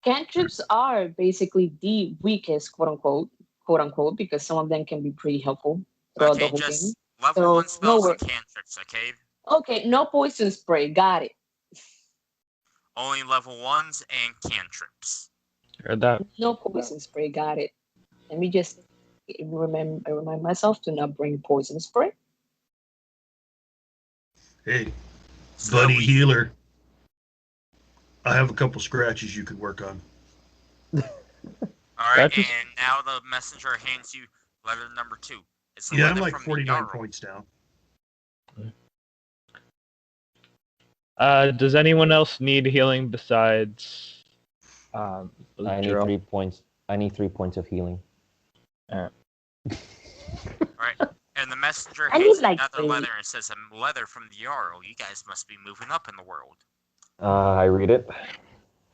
cantrips are basically the weakest, quote unquote, because some of them can be pretty helpful throughout the Okay, whole game. just level So 1 spells nowhere. and cantrips, okay? Okay, no poison spray. Got it. Only level 1s and cantrips. Heard that. No poison spray. Got it. Let me just remind myself to not bring poison spray. Hey, So buddy we- healer. I have a couple scratches you could work on. Alright, Scratches? and now the messenger hands you letter number 2. It's a Yeah, letter I'm like from the 49 Jarl. points down. Does anyone else need healing besides I need Gerald? 3 points. I need 3 points of healing. Alright, and the messenger I hands need, like, another 3. letter and says, a letter from the Jarl. You guys must be moving up in the world. I read it.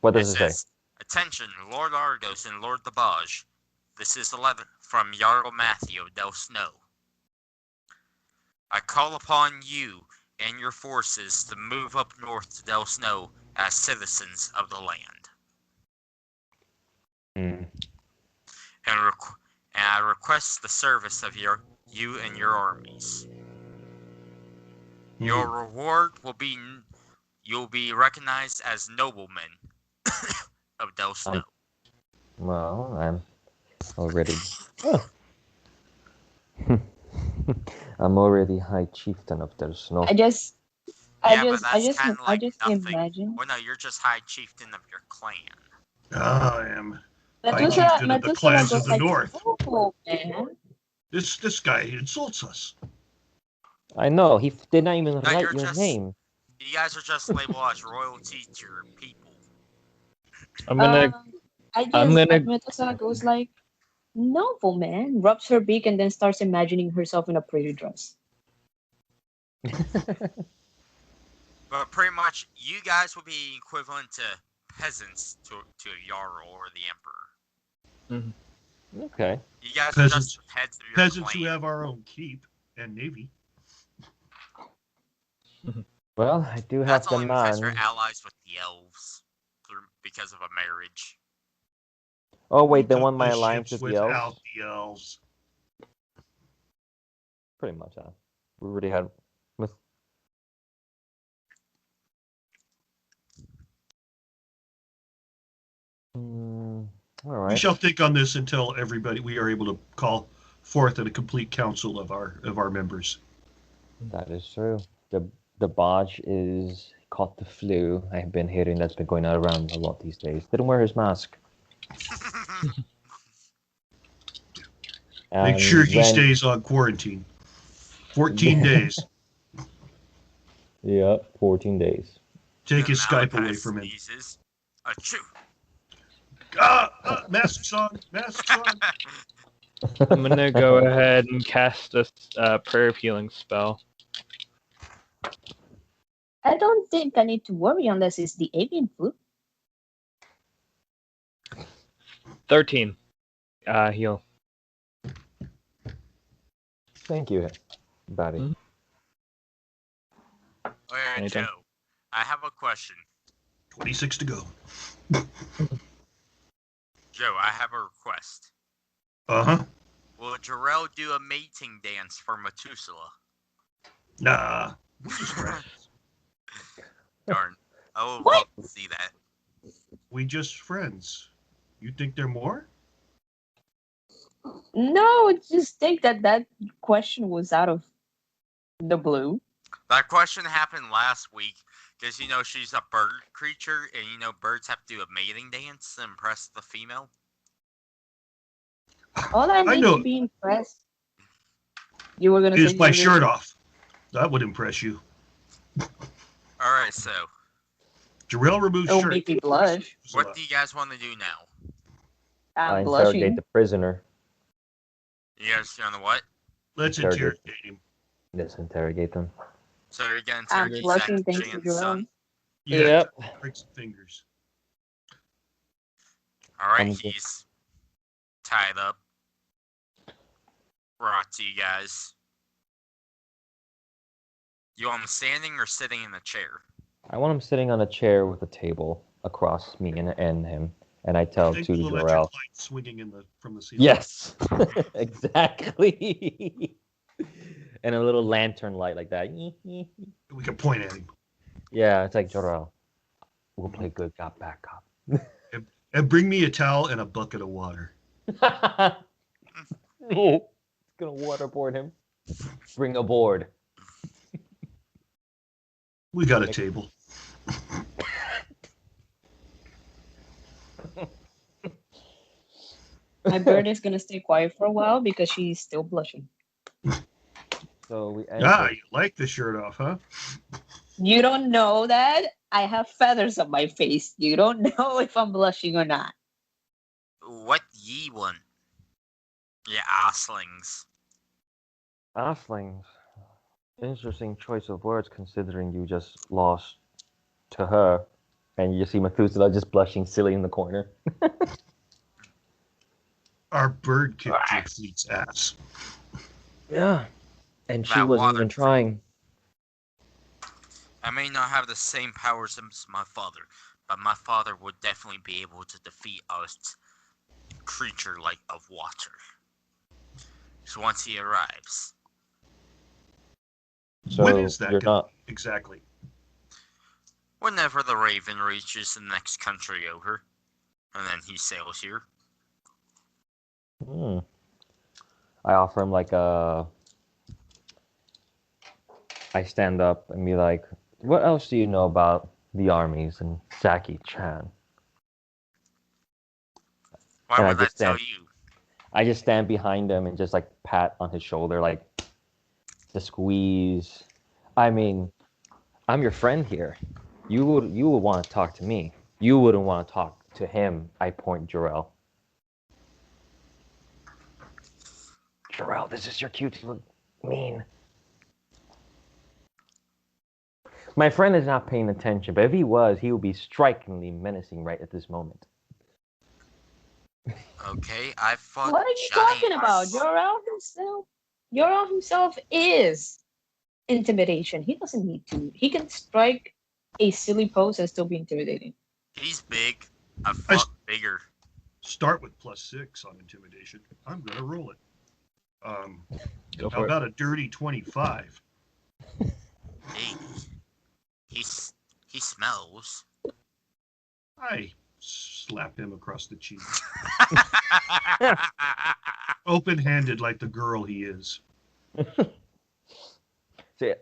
What does it say? says, Attention, Lord Argos and Lord the Baj. This is a letter from Jarl Matthew Del Snow. I call upon you and your forces to move up north to Del Snow as citizens of the land. Hmm. And I request the service of you and your armies. Your reward will be you'll be recognized as noblemen of Del Snow. Well, I'm already. Oh. I'm already High Chieftain of Del Snow. I just kind of like nothing. imagine. Well, no, you're just High Chieftain of your clan. I am High Methuselah, Chieftain of the Methuselah clans of goes the like, North. oh man. This guy insults us. I know, he did not even No, write you're your just- name. You guys are just labeled as royalty to your people. I'm gonna. Methuselah goes like, noble man, rubs her beak and then starts imagining herself in a pretty dress. But pretty much, you guys will be equivalent to peasants to a Jarl or the Emperor. Okay. You guys Peasants- are just heads of your Peasants clan. who have our own keep and navy. Well, I do have That's the only because you're man. allies with the elves because of a marriage. Oh wait, We they took won my the alliance ships with the without elves. the elves. Pretty much, huh? We already had with. All We right. shall think on this until we are able to call forth a complete council of our members. That is true. The Baj is caught the flu. I've been hearing that's been going around a lot these days. Didn't wear his mask. Make And sure he when- stays on quarantine. 14 days. Yeah, 14 days. Take Then his Skype away Malachi from him. sneezes. Achoo! Masks on. Masks on. I'm gonna go ahead and cast a prayer of healing spell. I don't think I need to worry unless it's the avian flu. 13. Heal. Thank you, buddy. Mhm. Alright, Anything? Joe. I have a question. 26 to go. Joe, I have a request. Uh-huh. Will Jarrell do a mating dance for Methuselah? Nah. We're just friends. Darn. I would What? love to see that. We just friends. You think they're more? No, I just think that question was out of the blue. That question happened last week because, she's a bird creature and, birds have to do a mating dance to impress the female. All I need know. to be impressed. You were gonna Is say my you were- shirt off. That would impress you. Alright, so Jarrell removes It'll shirt. make me blush. what do you guys want to do now? I'm Interrogate blushing. the prisoner. You guys on the what? Let's Interrogate. interrogate him. Let's interrogate them. So you're going to I'm interrogate blushing Zach thanks to Jan's Jerome. son? Yeah. Yep. Break some fingers. Alright, I'm he's tied up. Brought to you guys You want him standing or sitting in a chair? I want him sitting on a chair with a table across me and him, and I tell Think to the electric Jarrell. light swinging from the ceiling. Yes, exactly. And a little lantern light like that. We can point at him. Yeah, it's like Jarrell. We'll play good cop, bad cop. And bring me a towel and a bucket of water. It's gonna waterboard him. Bring a board. We got a table. My bird is gonna stay quiet for a while because she's still blushing. So we Ah, enter. you like the shirt off, huh? You don't know that I have feathers on my face. You don't know if I'm blushing or not. What ye want? Yeah, asslings. Ostlings. Interesting choice of words considering you just lost to her. And you see Methuselah just blushing silly in the corner. Our bird kicked your fleet's ass. Yeah. And she That wasn't water even tree. trying. I may not have the same powers as my father, but my father would definitely be able to defeat a creature like of water. So once he arrives. So When is that you're gonna not. be exactly? Whenever the Raven reaches the next country over, and then he sails here. I offer him like a. I stand up and be like, "What else do you know about the armies and Saki-chan?" Why And I would I just tell stand. you? I just stand behind him and just like pat on his shoulder, like to squeeze. I mean, I'm your friend here. You would want to talk to me. You wouldn't want to talk to him. I point Jarrell. Jarrell, this is your cute. You look mean. My friend is not paying attention, but if he was, he would be strikingly menacing right at this moment. Okay, I fought What are you giants. talking about? Yorel himself is intimidation. He doesn't need to. He can strike a silly pose and still be intimidating. He's big. I I fought bigger. start with +6 on intimidation. I'm gonna roll it. Go How for it. about a dirty 25? Hey, he smells. I slap him across the cheek, open-handed like the girl he is. See,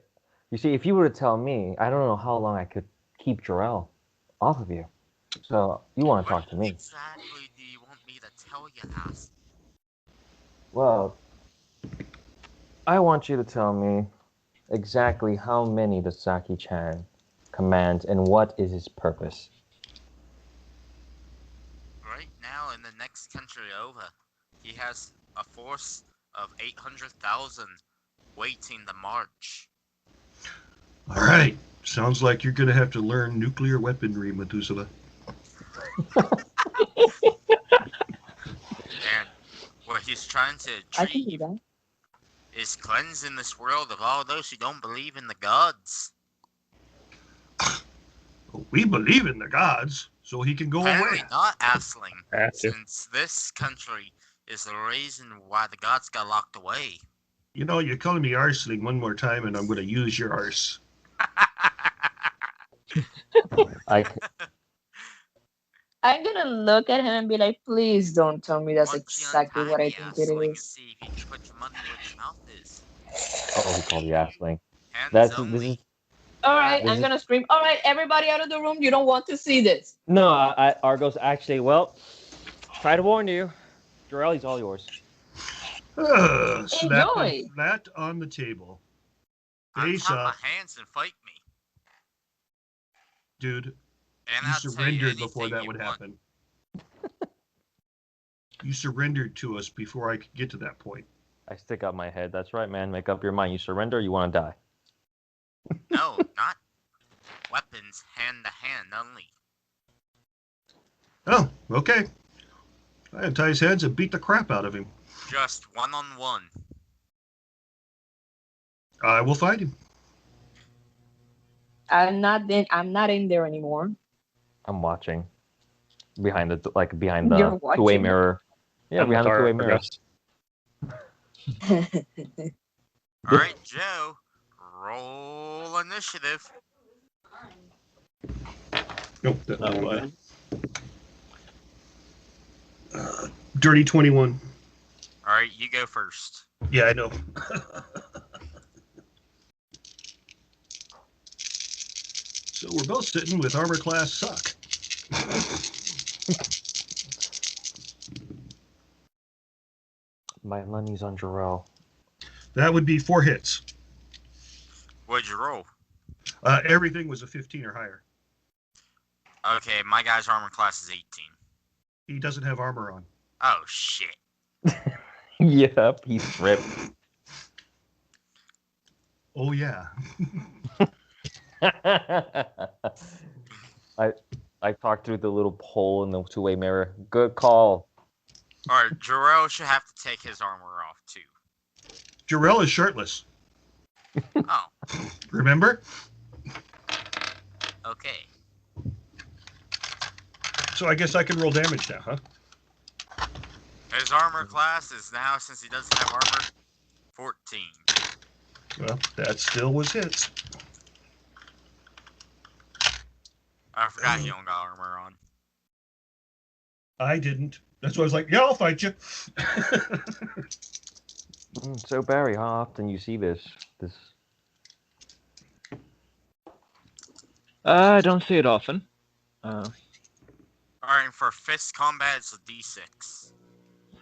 you see, if you were to tell me, I don't know how long I could keep Jarrell off of you. So you want to talk to me? Exactly do you want me to tell you, ass? Well, I want you to tell me exactly how many does Saki-chan command and what is his purpose. Right now, in the next country over, he has a force of 800,000 waiting to march. All right. Sounds like you're gonna have to learn nuclear weaponry, Methuselah. And what he's trying to I can do achieve that. is cleansing this world of all those who don't believe in the gods. We believe in the gods, so he can go Apparently away. not, Asling, Have to. since this country is the reason why the gods got locked away. You know, you're calling me arsling one more time, and I'm gonna use your arse. I, I'm gonna look at him and be like, please don't tell me that's Why don't you exactly untie what I me, think it Asling, and is. see if you can put your money where your mouth is. oh, he called the assling. Hands This only. is All right, This I'm is- gonna scream. All right, everybody out of the room. You don't want to see this. no. Argos actually. Well, try to warn you. Jarrell, he's all yours. Slap him Enjoy. flat on the table. Face Untie up, my hands and fight me. dude. And You I'll tell you surrendered before anything that you would want. happen. You surrendered to us before I could get to that point. I stick up my head. That's right, man. Make up your mind. You surrender. You want to die. No, not weapons, hand to hand only. Oh, okay. I untie his heads and beat the crap out of him. Just one-on-one. I will fight him. I'm not in there anymore. I'm watching behind the behind You're the two-way watching. mirror. Yeah, I'm behind the two-way mirror. progress. All right, Joe, roll initiative. Nope. That Oh, won't boy. do. Dirty 21. All right, you go first. Yeah, I know. So we're both sitting with armor class suck. My money's on Jarrell. That would be 4 hits. What'd you roll? Everything was a 15 or higher. Okay, my guy's armor class is 18. He doesn't have armor on. Oh shit. Yep, he's ripped. Oh yeah. I talked through the little hole in the two-way mirror. Good call. All right, Jarrell should have to take his armor off too. Jarrell is shirtless. Oh, Remember? okay. So I guess I can roll damage now, huh? His armor class is now, since he doesn't have armor, 14. Well, that still was hits. I forgot he don't got armor on. I didn't. That's why I was like, yeah, I'll fight you. So Barry, how often you see this? I don't see it often. All right, for fist combat, it's a D6.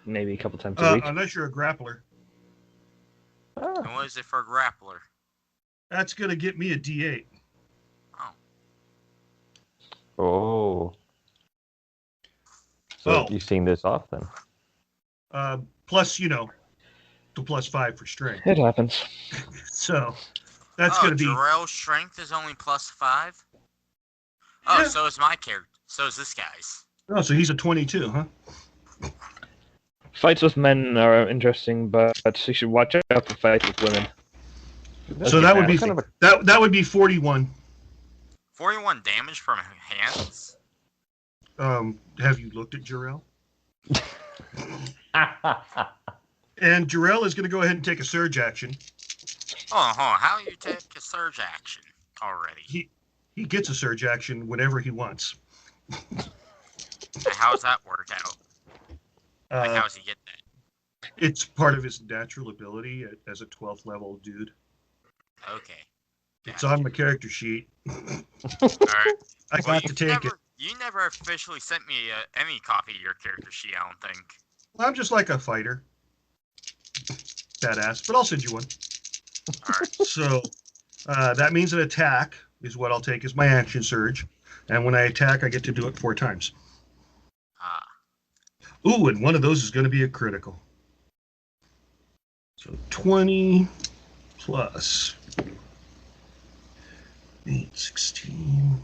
Maybe a couple times a week. Unless you're a grappler. And what is it for a grappler? That's going to get me a D8. Oh. Oh. So you've seen this often. Plus, the +5 for strength. It happens. So that's going to be. Jarrell's strength is only +5? Oh, Yeah. so is my character. So is this guy's. Oh, so he's a 22, huh? Fights with men are interesting, but you should watch out for fights with women. So that would be kind of that would be 41. 41 damage from hands? Have you looked at Jarrell? And Jarrell is going to go ahead and take a surge action. Hold on. How do you take a surge action already? He gets a surge action whenever he wants. How does that work out? How does he get that? It's part of his natural ability as a 12th level dude. Okay. It's on the character sheet. Alright. I got to take it. You never officially sent me any copy of your character sheet, I don't think. I'm just like a fighter. Badass, but I'll send you one. Alright. So that means an attack is what I'll take as my action surge. And when I attack, I get to do it 4 times. Ooh, and one of those is going to be a critical. So 20 plus 8, 16,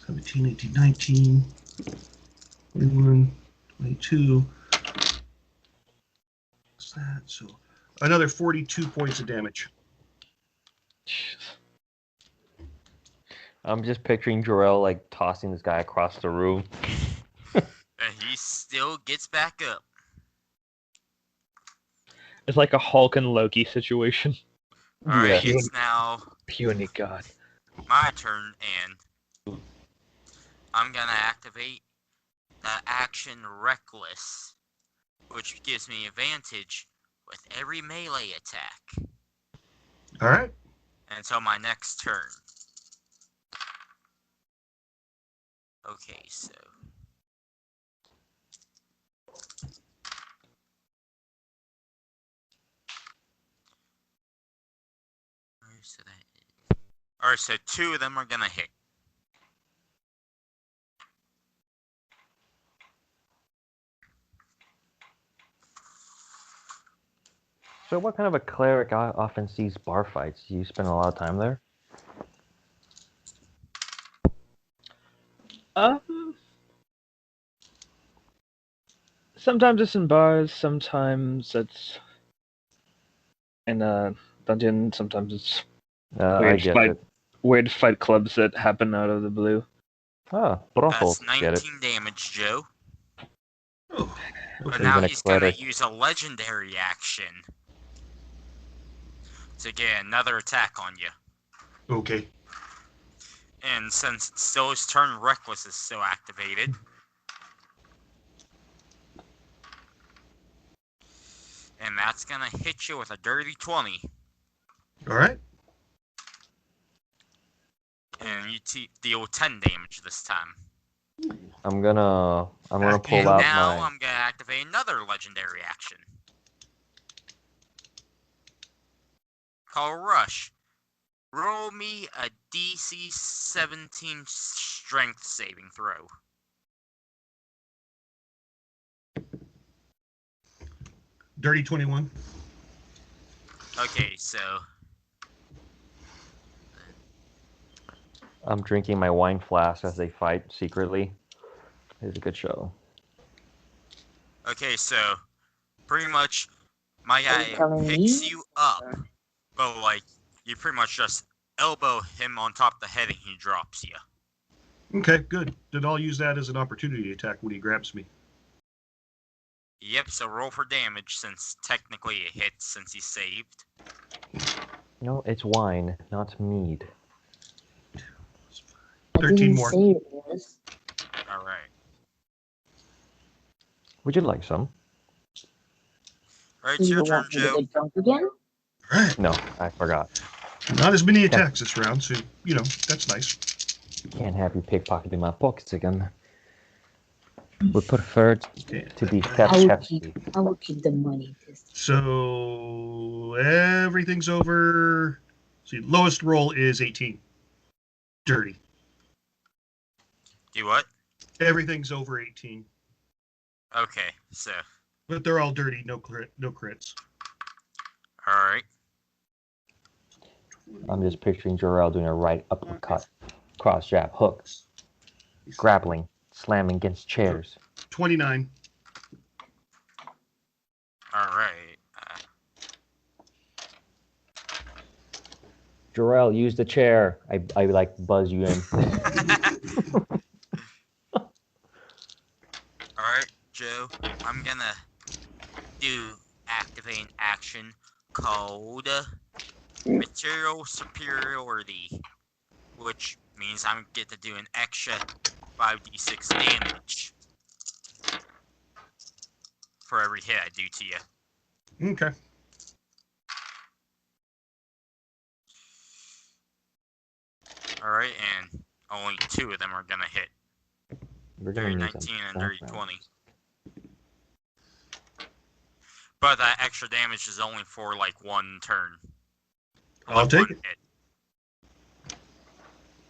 17, 18, 19, 21, 22. What's that? So another 42 points of damage. I'm just picturing Jarrell tossing this guy across the room. And he still gets back up. It's like a Hulk and Loki situation. Alright, Yeah. it's now Puny god. my turn, and I'm gonna activate the action Reckless, which gives me advantage with every melee attack All right. until my next turn. Okay, so Alright, so 2 of them are gonna hit. So what kind of a cleric often sees bar fights? You spend a lot of time there? Sometimes it's in bars, sometimes it's in a dungeon, sometimes it's I weird get fight. it. weird fight clubs that happen out of the blue. Ah, brothels. That's Get it. 19 damage, Joe. Oh, But So now even a he's gonna cleric. use a legendary action to get another attack on you. okay. And since it's still his turn, Reckless is still activated. And that's gonna hit you with a dirty 20. All right. And you deal 10 damage this time. I'm gonna pull Backhand. out Now my. I'm gonna activate another legendary action. Call Rush. Roll me a DC 17 strength saving throw. Dirty 21. Okay, so I'm drinking my wine flask as they fight secretly. It's a good show. pretty much my Are guy you telling picks me? you up, but like you pretty much just elbow him on top of the head and he drops you. Okay, good. Then I'll use that as an opportunity attack when he grabs me. Yep, so roll for damage since technically it hits since he's saved. No, it's wine, not mead. I 13 didn't more. say it was. Alright. Would you like some? Alright, Do it's you your turn, want me to Joe. get drunk again? All right. No, I forgot. Not as many attacks this round, so, that's nice. Can't have you pickpocketing my pockets again. Would prefer Okay. to be kept I will hefty. keep the money. So everything's over. See, lowest roll is 18. Dirty. Do what? Everything's over 18. Okay, so But they're all dirty, no crits. alright. I'm just picturing Jarrell doing a right uppercut, cross jab, hook, grappling, slamming against chairs. 29. Alright. Jarrell, use the chair. I like buzz you in. Alright, Joe. I'm gonna do activate an action called Material Superiority, which means I get to do an extra 5d6 damage for every hit I do to you. Okay. Alright, and only 2 of them are gonna hit. We're Dirty gonna need 19 some and Dirty background. 20. But that extra damage is only for like one turn. I'll take one it. hit.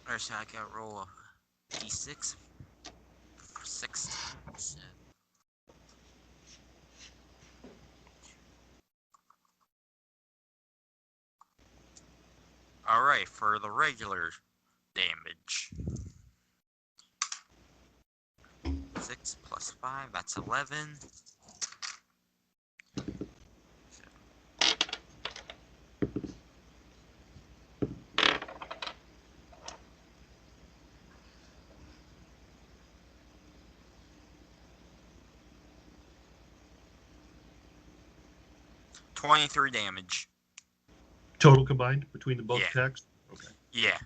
Alright, so I gotta roll a d6 for 16. So. Alright, for the regular damage. 6 plus 5, that's 11. $23 damage. Total combined between the both Yeah. attacks? Okay. Yeah.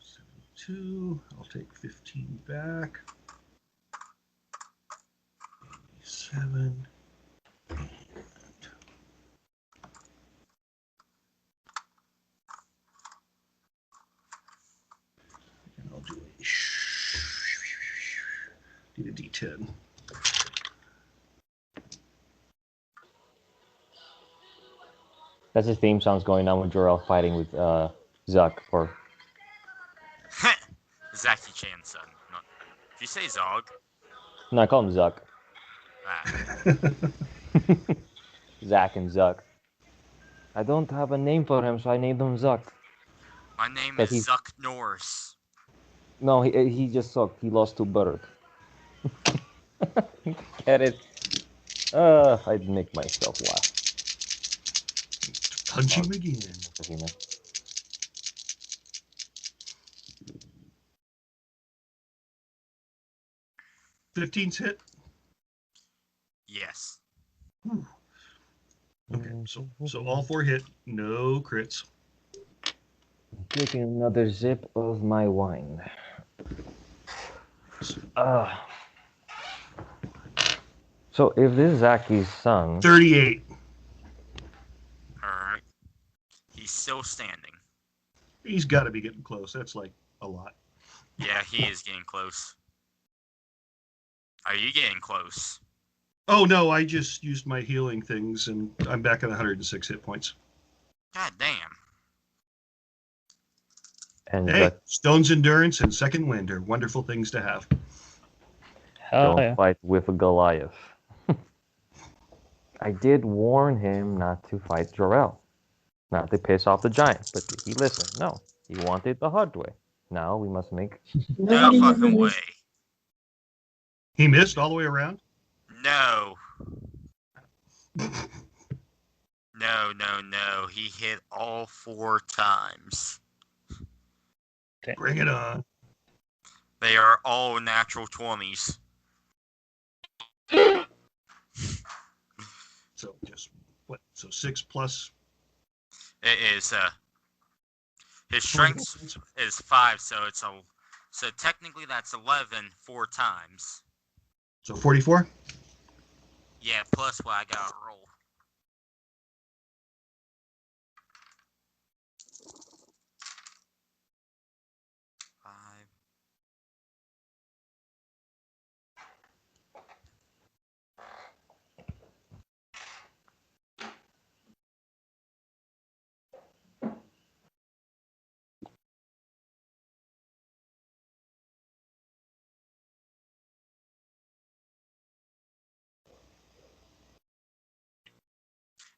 72. I'll take 15 back. 87. And I'll do a D10. That's his theme song's going on with Jarrell fighting with Zuck for. Zaki Chan's son. No. Did you say Zog? No, I call him Zuck. Ah. Zach and Zuck. I don't have a name for him, so I named him Zuck. My name But is Zuck Norris. No, he just sucked. He lost to Bird. Get it? I'd make myself laugh. Punch him again. Human. 15's hit? Yes. Whew. Okay, so all 4 hit, no crits. Taking another sip of my wine. So if this is Zaki's son, 38. All right. He's still standing. He's got to be getting close. That's like a lot. Yeah, he is getting close. Are you getting close? Oh no, I just used my healing things and I'm back at 106 hit points. God damn. and Hey, Stone's Endurance and Second Wind are wonderful things to have. Hell don't yeah. fight with a Goliath. I did warn him not to fight Jorel, not to piss off the giant, but did he listen? No, he wanted the hard way. Now we must make. No fucking way. He missed all the way around? No. No. He hit all 4 times. Bring it on. They are all natural 20s. So just what? So 6 plus. It is his strength is 5, so it's so technically that's 11 4 times. So 44? Yeah, plus what I gotta roll. Five.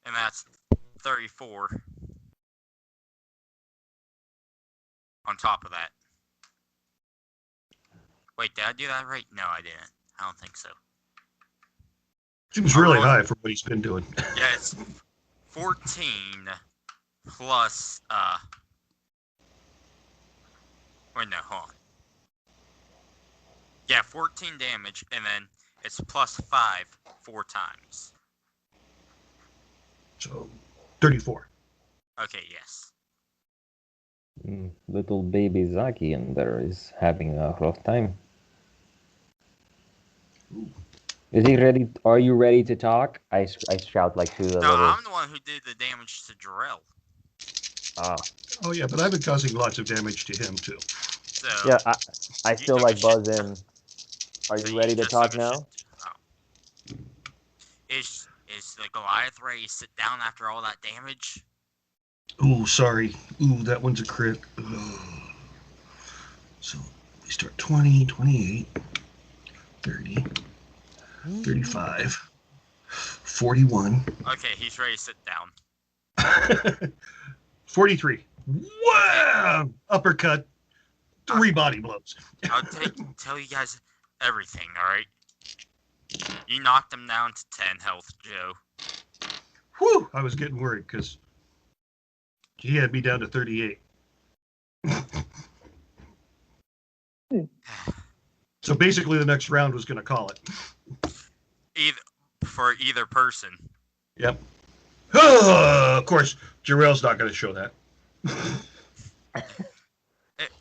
And that's 34 on top of that. Wait, did I do that right? No, I didn't. I don't think so. Seems really high for what he's been doing. Yeah, it's 14 plus wait, no, hold on. Yeah, 14 damage, and then it's plus 5 4 times. So 34. Okay, yes. Little baby Zaki in there is having a rough time. Is he ready? Are you ready to talk? I shout like to the No, little. I'm the one who did the damage to Jarrell. Oh yeah, but I've been causing lots of damage to him too. So Yeah, I you still took a like shit buzz ton. in. Are So you ready to just talk took a shit now? ton. Oh. Is the Goliath ready to sit down after all that damage? Ooh, sorry. Ooh, that one's a crit. Ugh. So we start 20, 28, 30, 35, 41. Okay, he's ready to sit down. 43. Wow! Uppercut. 3 body blows. I'll tell you guys everything, alright? You knocked him down to 10 health, Joe. Whew! I was getting worried because he had me down to 38. So basically the next round was going to call it. For either person. Yep. Of course, Jarrell's not going to show that.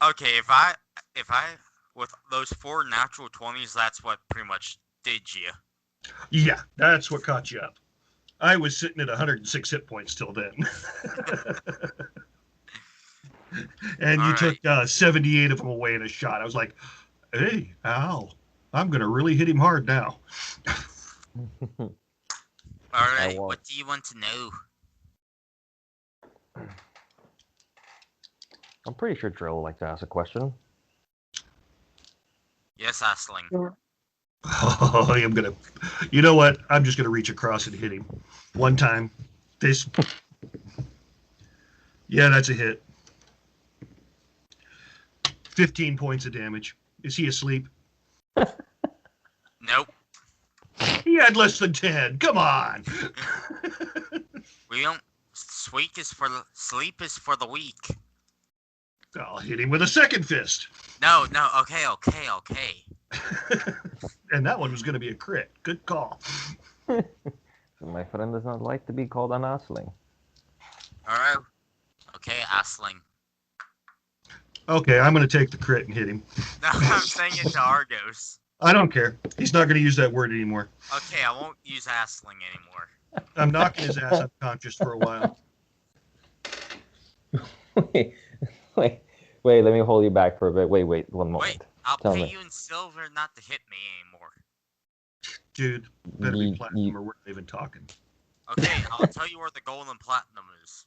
Okay, if I with those 4 natural 20s, that's what pretty much did you. Yeah, that's what caught you up. I was sitting at 106 hit points till then. And you took 78 of them away in a shot. I was like, hey, Al, I'm going to really hit him hard now. Alright, what do you want to know? I'm pretty sure Drill would like to ask a question. Yes, Asling. Oh, I'm going to... You know what? I'm just going to reach across and hit him. One time. This... Yeah, that's a hit. 15 points of damage. Is he asleep? Nope. He had less than 10. Come on. We don't. Sleep is for the weak. I'll hit him with a second fist. No. Okay. And that one was going to be a crit. Good call. So my friend does not like to be called an assling. Alright. Okay, Asling. Okay, I'm going to take the crit and hit him. No, I'm saying it to Argos. I don't care. He's not going to use that word anymore. Okay, I won't use Asling anymore. I'm knocking his ass unconscious for a while. wait, wait, wait, let me hold you back for a bit. Wait, one moment. Wait, I'll Tell pay me. you in silver not to hit me anymore. Dude, better be Ye- platinum ye- or we're not even talking. Okay, I'll tell you where the gold and platinum is.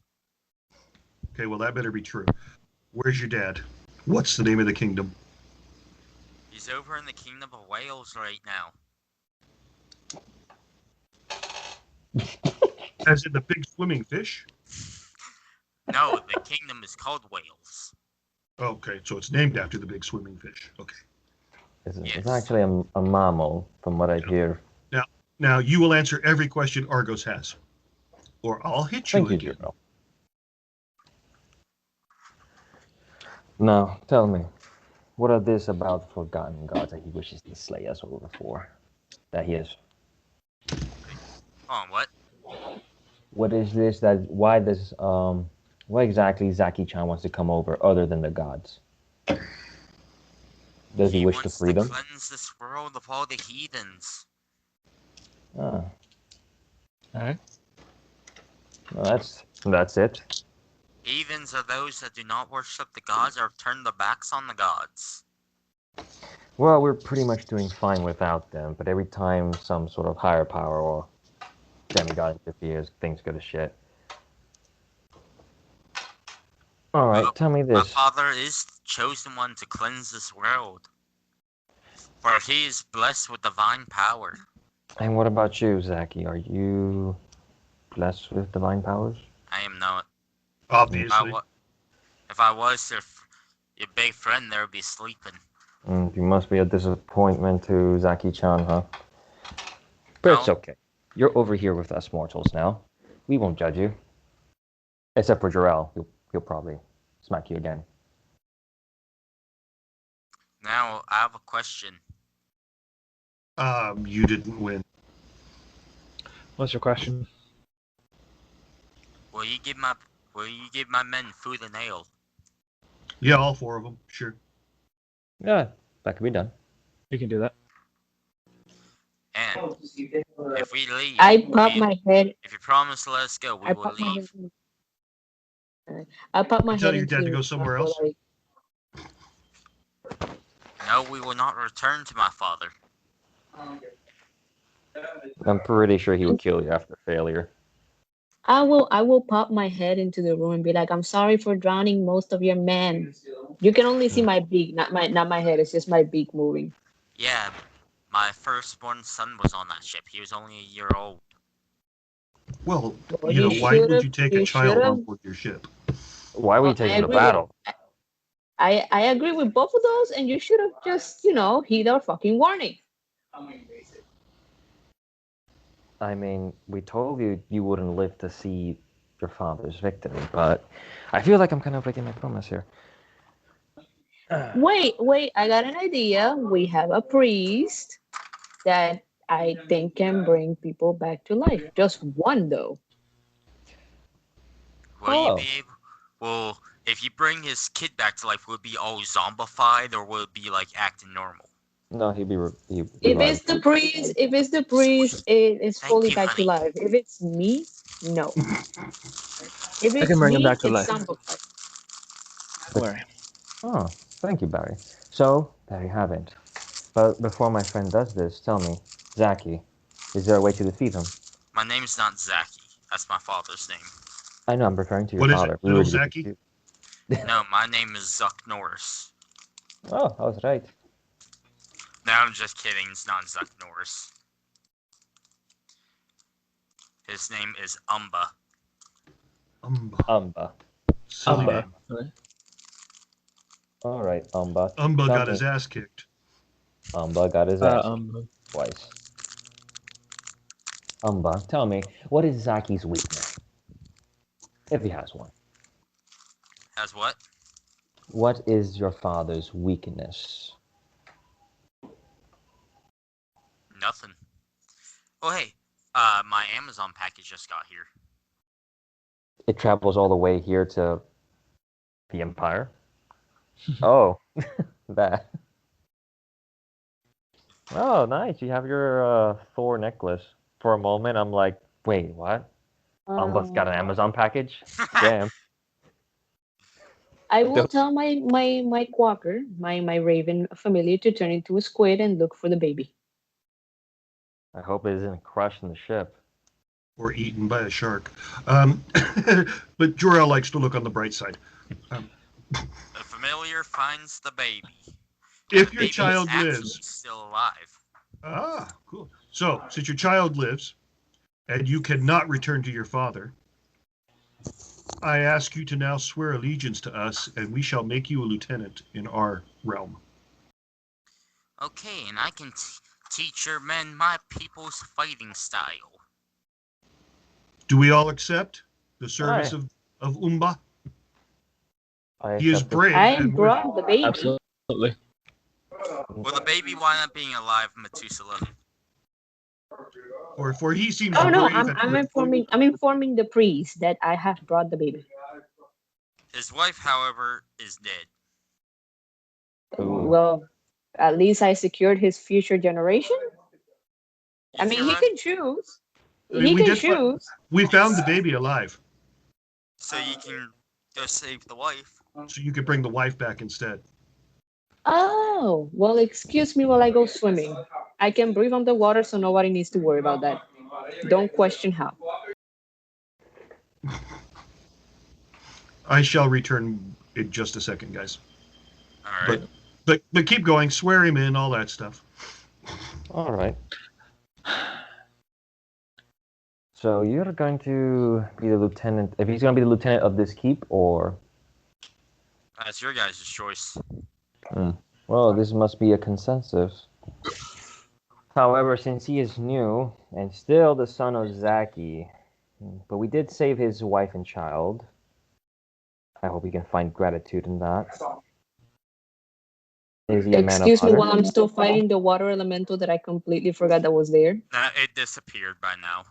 Okay, well, that better be true. Where's your dad? What's the name of the kingdom? He's over in the Kingdom of Wales right now. As in the big swimming fish? No, the kingdom is called Wales. Okay, so it's named after the big swimming fish. Okay. It's Yes. actually a mammal, from what I hear. Now, you will answer every question Argos has. Or I'll hit you Thank you, again. Zero. Now, tell me, what are this about forgotten gods that he wishes to slay us over for? That he is. Oh, what? What is this? Why exactly Zaki-chan wants to come over, other than the gods? Does he wish to wants free them? cleanse this world of all the heathens. Ah, Alright. well, that's it. Heathens are those that do not worship the gods or turn their backs on the gods. Well, we're pretty much doing fine without them, but every time some sort of higher power or demigod interferes, things go to shit. Alright, Well, tell me My this. father is the chosen one to cleanse this world. For he is blessed with divine power. And what about you, Zaki? Are you blessed with divine powers? I am not. Obviously. If I was your big friend, there would be sleeping. You must be a disappointment to Zaki-chan, huh? But it's No. okay. You're over here with us mortals now. We won't judge you. Except for Jarrell. He'll probably smack you again. Now, I have a question. You didn't win. What's your question? Will you give my men food and ale? Yeah, all four of them. Sure. Yeah, that could be done. You can do that. And if we leave, I pop my head. if you promise to let us go, we I will pop my leave. head. I pop my You tell head your into dad to the go room somewhere and go else? like, No, we will not return to my father. I'm pretty sure he would kill you after failure. I will pop my head into the room and be like, I'm sorry for drowning most of your men. You can only see my beak, not my head. It's just my beak moving. Yeah, my firstborn son was on that ship. He was only a year old. Well, Well, why would you take a child on board your ship? Why were you I taking the agree with battle? I agree with both of those, and you should have just heed our fucking warning. I mean, we told you you wouldn't live to see your father's victory, but I feel like I'm kind of breaking my promise here. Wait, I got an idea. We have a priest that I think can bring people back to life. Just one though. Will you be able? Well, if you bring his kid back to life, will it be all zombified or will it be like acting normal? No, he'd be If it's the priest, it's Thank fully you, back to honey. life. If it's me, no. If I can it's bring him me, back to it's life. zombified. Don't worry. Oh, thank you, Barry. So, there you have it. But before my friend does this, tell me, Zaki, is there a way to defeat him? My name's not Zaki. That's my father's name. I know I'm referring to your What is father. it, Little Zaki? No, my name is Zuck Norris. Oh, I was right. No, I'm just kidding. It's not Zuck Norris. His name is Umba. Umba. Silly Umba. name. All right, Umba. Umba Tell got me. his ass kicked. Umba got his ass kicked twice. Umba, tell me, what is Zaki's weakness? If he has one. Has what? What is your father's weakness? Nothing. Oh, hey. My Amazon package just got here. It travels all the way here to the Empire. Oh, that. Oh, nice. You have your Thor necklace. For a moment, I'm like, wait, what? Umba's got an Amazon package? Damn. I will Don't- tell my quacker, my raven familiar, to turn into a squid and look for the baby. I hope it isn't crushed in the ship. Or eaten by a shark. But Jor-El likes to look on the bright side. The familiar finds the baby. If The your baby child is actually lives, still alive. cool. So, since your child lives, and you cannot return to your father, I ask you to now swear allegiance to us, and we shall make you a lieutenant in our realm. Okay, and I can teach your men my people's fighting style. Do we all accept the service Aye. of Umba? I He is accept it. brave I and worthy. brought the baby. Absolutely. Will the baby wind up being alive, Methuselah? For he seems Oh no, brave and I'm informing the priest that I have brought the baby. His wife, however, is dead. Ooh. Well, at least I secured his future generation. I You mean, can he run, can choose. I mean, He we can did choose. we found the baby alive, so you can go save the wife. so you could bring the wife back instead. Oh, well, excuse me while I go swimming. I can breathe underwater, so nobody needs to worry about that. Don't question how. I shall return in just a second, guys. All right. But keep going. Swear him in, all that stuff. All right. So you're going to be the lieutenant. If he's going to be the lieutenant of this keep, or That's your guys' choice. well, this must be a consensus. However, since he is new and still the son of Zaki, but we did save his wife and child. I hope he can find gratitude in that. Is he a man of Excuse me honor? while I'm still fighting the water elemental that I completely forgot that was there. Nah, it disappeared by now.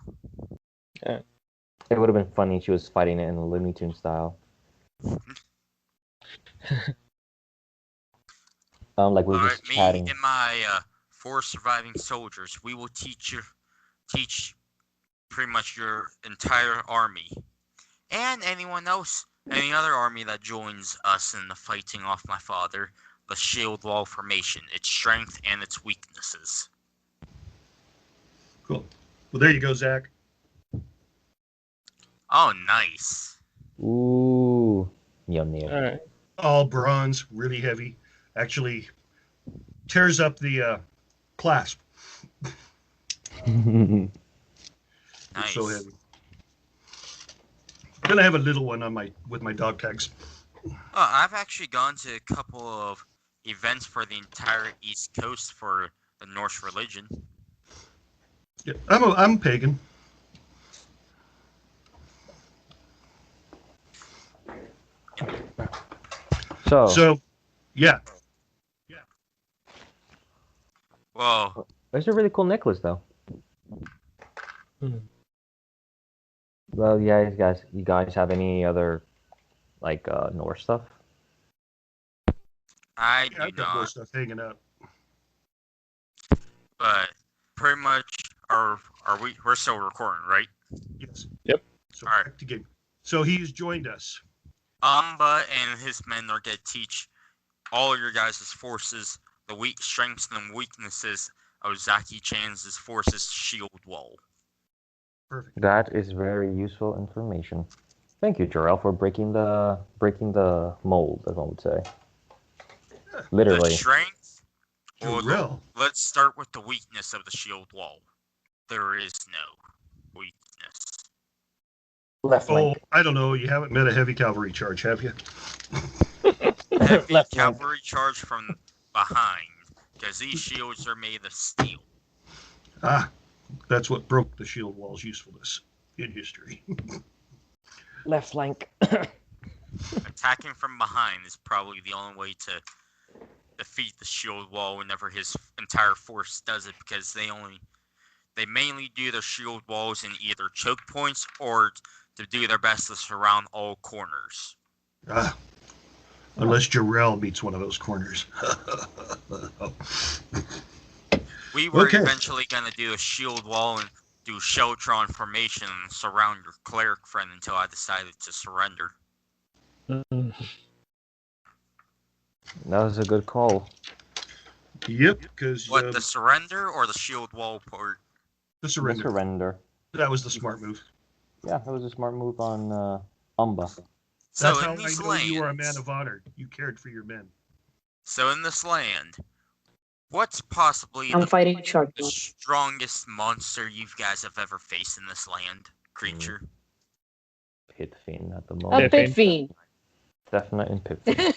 It would have been funny if she was fighting it in the Looney Tunes style. Like we were All right, just me chatting. and my 4 surviving soldiers, we will teach pretty much your entire army, and anyone else, any other army that joins us in the fighting off my father, the shield wall formation, its strength and its weaknesses. Cool. Well, there you go, Zach. Oh, nice. Ooh, Mjolnir. All right. All bronze, really heavy. Actually, tears up the clasp. Nice. It's so heavy. Then I have a little one on with my dog tags. Oh, I've actually gone to a couple of events for the entire East Coast for the Norse religion. Yeah, I'm pagan. So, yeah. Well, It's a really cool necklace, though. Hmm. Well, yeah, you guys have any other like Norse stuff? I Yeah, do I've got more not, stuff hanging out. but pretty much we're still recording, right? Yes. Yep. So All right. back to game. So he's joined us. Amba and his men are going to teach all your guys' forces the weak strengths and weaknesses of Zaki Chan's forces shield wall. Perfect. That is very useful information. Thank you, Jarrell, for breaking the mold, as one would say. The Literally. strength? Jarrell. Let's start with the weakness of the shield wall. There is no weakness. Left Oh, flank. I don't know. You haven't met a heavy cavalry charge, have you? Heavy Left flank. cavalry charge from behind, because these shields are made of steel. Ah, that's what broke the shield wall's usefulness in history. Left flank. Attacking from behind is probably the only way to defeat the shield wall whenever his entire force does it, because they mainly do their shield walls in either choke points or to do their best to surround all corners. Unless Jarrell meets one of those corners. We were Okay. eventually going to do a shield wall and do Sheltron formation and surround your cleric friend until I decided to surrender. Mm. That was a good call. Yep, because What, the surrender or the shield wall part? the The surrender. surrender. That was the smart move. Yeah, that was a smart move on Umba. So That's how in I these know you are a man lands, of honor. You cared for your men. so in this land, what's possibly I'm fighting shark. the strongest monster you guys have ever faced in this land? Creature? Hitfilm at the A moment. pit fiend. Definitely in Hitfilm.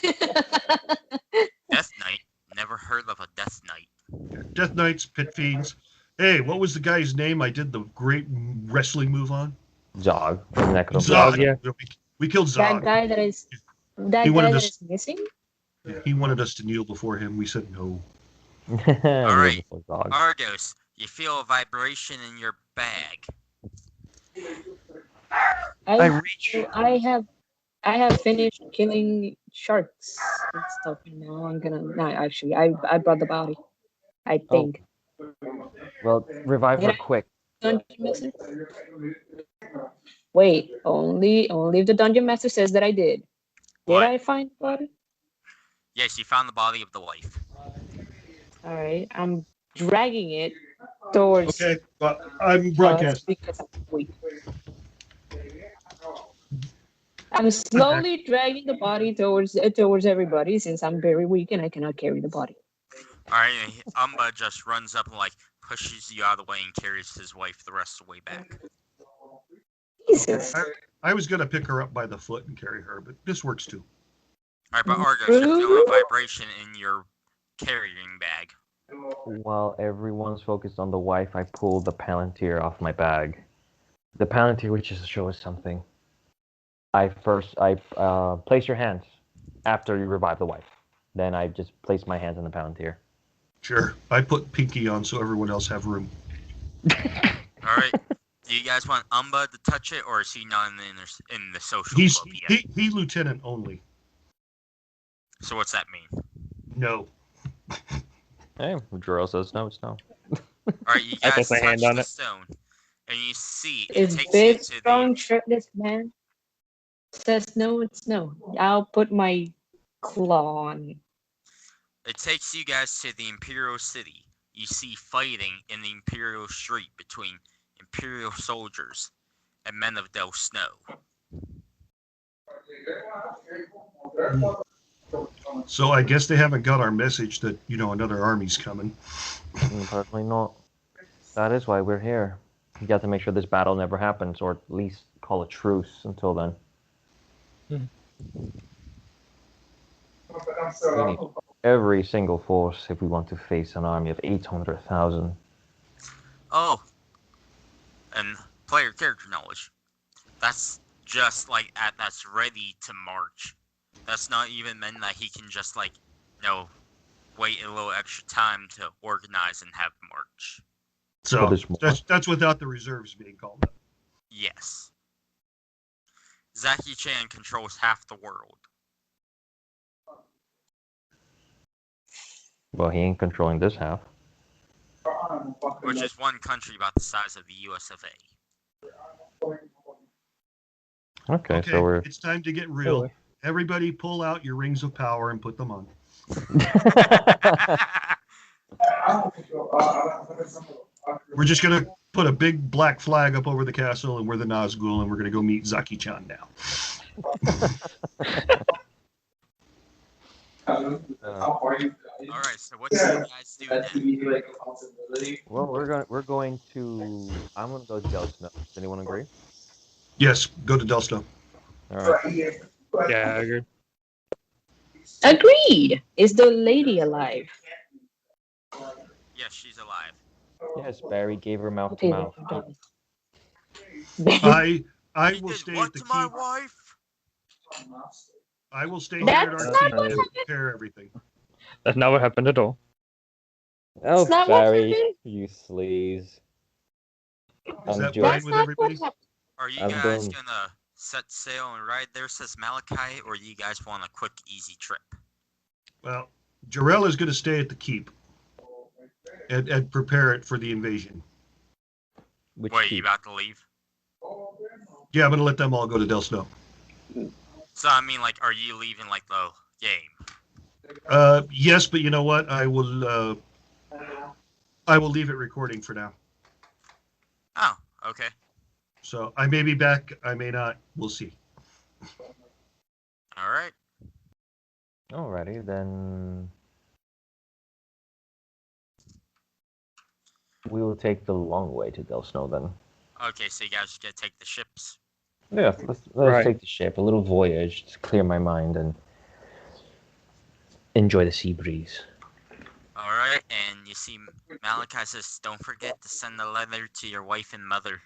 Death Knight? Never heard of a Death Knight. Death Knights, Pit Fiends. Hey, what was the guy's name I did the great wrestling move on? Zog. Necro. Zog. yeah. We killed That Zog. guy that is missing. He wanted us to kneel before him. We said no. Alright. Zog. Argos, you feel a vibration in your bag. I have finished killing sharks and stuff, and now I'm gonna. No, actually, I brought the body. I think. Well, revive her Did I- quick. Dungeon Master? Wait, only if the dungeon master says that I did. What? Did I find the body? Yes, you found the body of the wife. All right, I'm dragging it towards Okay, but I'm us broadcasting. because I'm weak. I'm slowly dragging the body towards everybody since I'm very weak and I cannot carry the body. Alright, Umba just runs up and pushes you out of the way and carries his wife the rest of the way back. Jesus. I was going to pick her up by the foot and carry her, but this works too. Alright, but Argos, you're feeling a vibration in your carrying bag. While everyone's focused on the wife, I pull the Palantir off my bag. The Palantir wishes to show us something. I place your hands after you revive the wife. Then I just place my hands on the Palantir. Sure. I put Pinky on so everyone else have room. Alright, do you guys want Umba to touch it, or is he not in the social club yet? He lieutenant only. So what's that mean? No. Hey, Jarrell says no, it's no. Alright, you I guys put my touch hand on the it. stone, and you see it If takes you this to strong shirtless man says no, it's no. I'll put my claw on it. It takes you guys to the Imperial City. You see fighting in the Imperial Street between Imperial soldiers and men of Del Snow. So I guess they haven't got our message that, another army's coming. Probably not. That is why we're here. You got to make sure this battle never happens, or at least call a truce until then. We need every single force if we want to face an army of 800,000. Oh, and player character knowledge. That's just that's ready to march. That's not even meant that he can just wait a little extra time to organize and have march. So there's more. that's without the reserves being called up. Yes. Zaki Chan controls half the world. Well, he ain't controlling this half. Which is one country about the size of the US of A. Okay, so it's time to get real. Everybody pull out your rings of power and put them on. We're just going to put a big black flag up over the castle, and we're the Nazgul, and we're going to go meet Zaki-chan now. Alright, so what do you guys do now? Well, we're going to. I'm gonna go to Del Snow. Does anyone agree? Yes, go to Delsto. All right. Yeah, I agree. Agreed. Is the lady alive? Yes, she's alive. Yes, Barry gave her mouth to Okay, mouth. I He will did stay what at the to my keep. wife? I will stay here That's at our not keep what and happened. prepare everything. That's not what happened at all. Oh, It's not what Barry, happened. you sleaze. Is I'm that just, fine That's with not what everybody? happened. Are you I'm guys going. gonna set sail and ride there, says Malachi, or you guys want a quick, easy trip? Well, Jarell is going to stay at the keep and prepare it for the invasion. Which Wait, you keep? about to leave? Yeah, I'm going to let them all go to Del Snow. So I mean, like, are you leaving like the game? Yes, but you know what? I will leave it recording for now. Oh, okay. So I may be back. I may not. We'll see. All right. Alrighty, then we will take the long way to Del Snow then. Okay, so you guys get to take the ships. Yeah, let's Right. take the ship, a little voyage to clear my mind and enjoy the sea breeze. All right, and you see Malachi says, "Don't forget to send a letter to your wife and mother."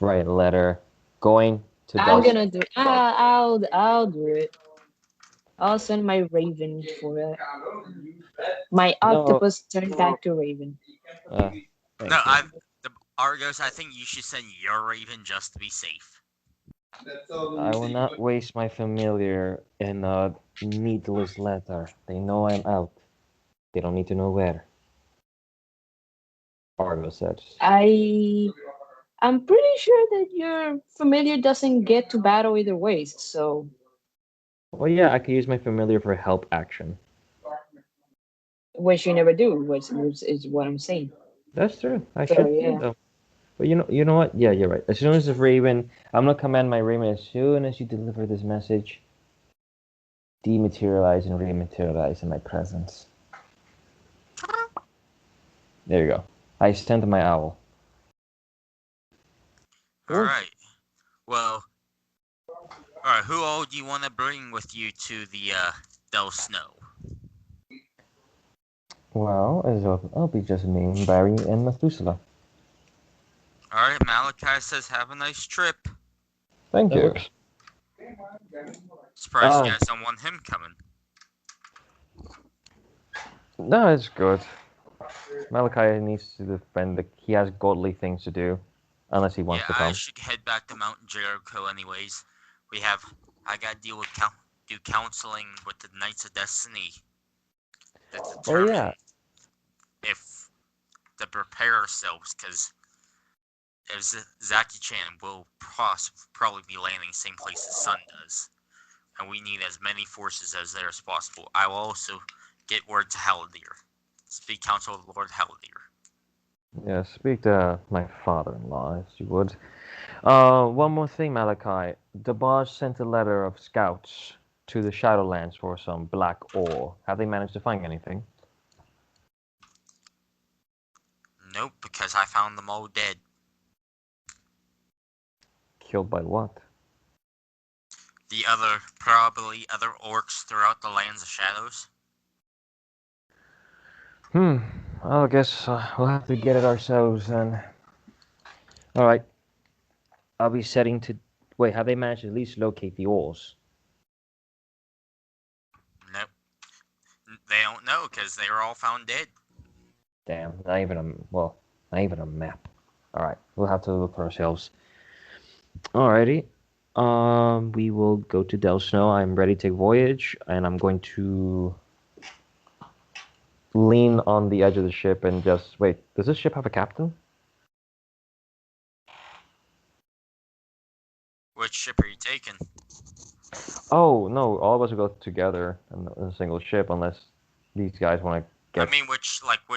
Write a letter. Going to I'm Del. gonna do. I'll do it. I'll send my raven for it. My No. octopus turned back to raven. Thank No, you. the Argos. I think you should send your raven just to be safe. I will not waste my familiar in a needless letter. They know I'm out. They don't need to know where. Argo said. I'm pretty sure that your familiar doesn't get to battle either ways. So Well, yeah, I could use my familiar for help action. which you never do, which is what I'm saying. That's true. I So should do yeah. though. But you know what? Yeah, you're right. As soon as the Raven, I'm gonna command my Raven. As soon as you deliver this message, dematerialize and rematerialize in my presence. There you go. I sent my owl. All right. Well, all right. Who all do you want to bring with you to the Del Snow? Well, I'll be just me, Barry, and Methuselah. All right. Malachi says, "Have a nice trip." Thank That you. works. Surprised you guys don't want him coming. No, it's good. Malachi needs to defend. He has godly things to do, unless he wants Yeah, to I come. should head back to Mount Jericho anyways. I gotta deal with do counseling with the Knights of Destiny to Oh determine yeah, if to prepare ourselves, because if Zaki Chan will probably be landing the same place the sun does, and we need as many forces as there as possible. I will also get word to Haldir. Speak counsel of Lord Haldir. yeah. Speak to my father-in-law, as you would. One more thing, Malachi. The boss sent a letter of scouts to the Shadowlands for some black ore. Have they managed to find anything? Nope, because I found them all dead. Killed by what? Probably other orcs throughout the lands of shadows. Well, I guess we'll have to get it ourselves then. All right. I'll be setting to. Wait, have they managed to at least locate the ores? Nope. They don't know because they were all found dead. Damn, not even a map. All right, we'll have to look for ourselves. Alrighty. We will go to Del Snow. I'm ready to take voyage, and I'm going to lean on the edge of the ship and just wait. Does this ship have a captain? Which ship are you taking? Oh no, all of us will go together in a single ship, unless these guys want to get. I mean, which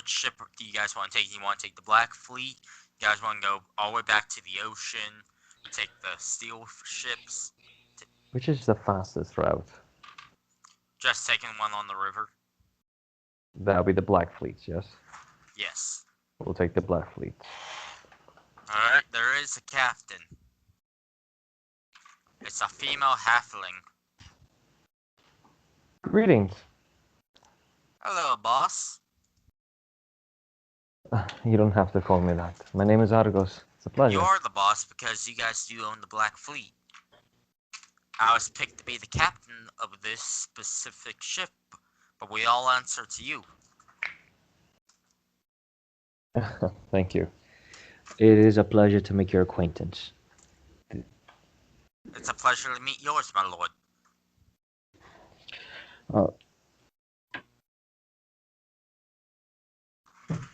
ship do you guys want to take? You want to take the Black Fleet? You guys want to go all the way back to the ocean? Take the steel ships? Which is the fastest route? Just taking one on the river? That'll be the Black Fleets, yes. Yes. We'll take the Black Fleet. Alright, there is a captain. It's a female halfling. Greetings. Hello, boss. You don't have to call me that. My name is Argos. It's a pleasure. You are the boss because you guys do own the Black Fleet. I was picked to be the captain of this specific ship, but we all answer to you. Thank you. It is a pleasure to make your acquaintance. It's a pleasure to meet yours, my lord.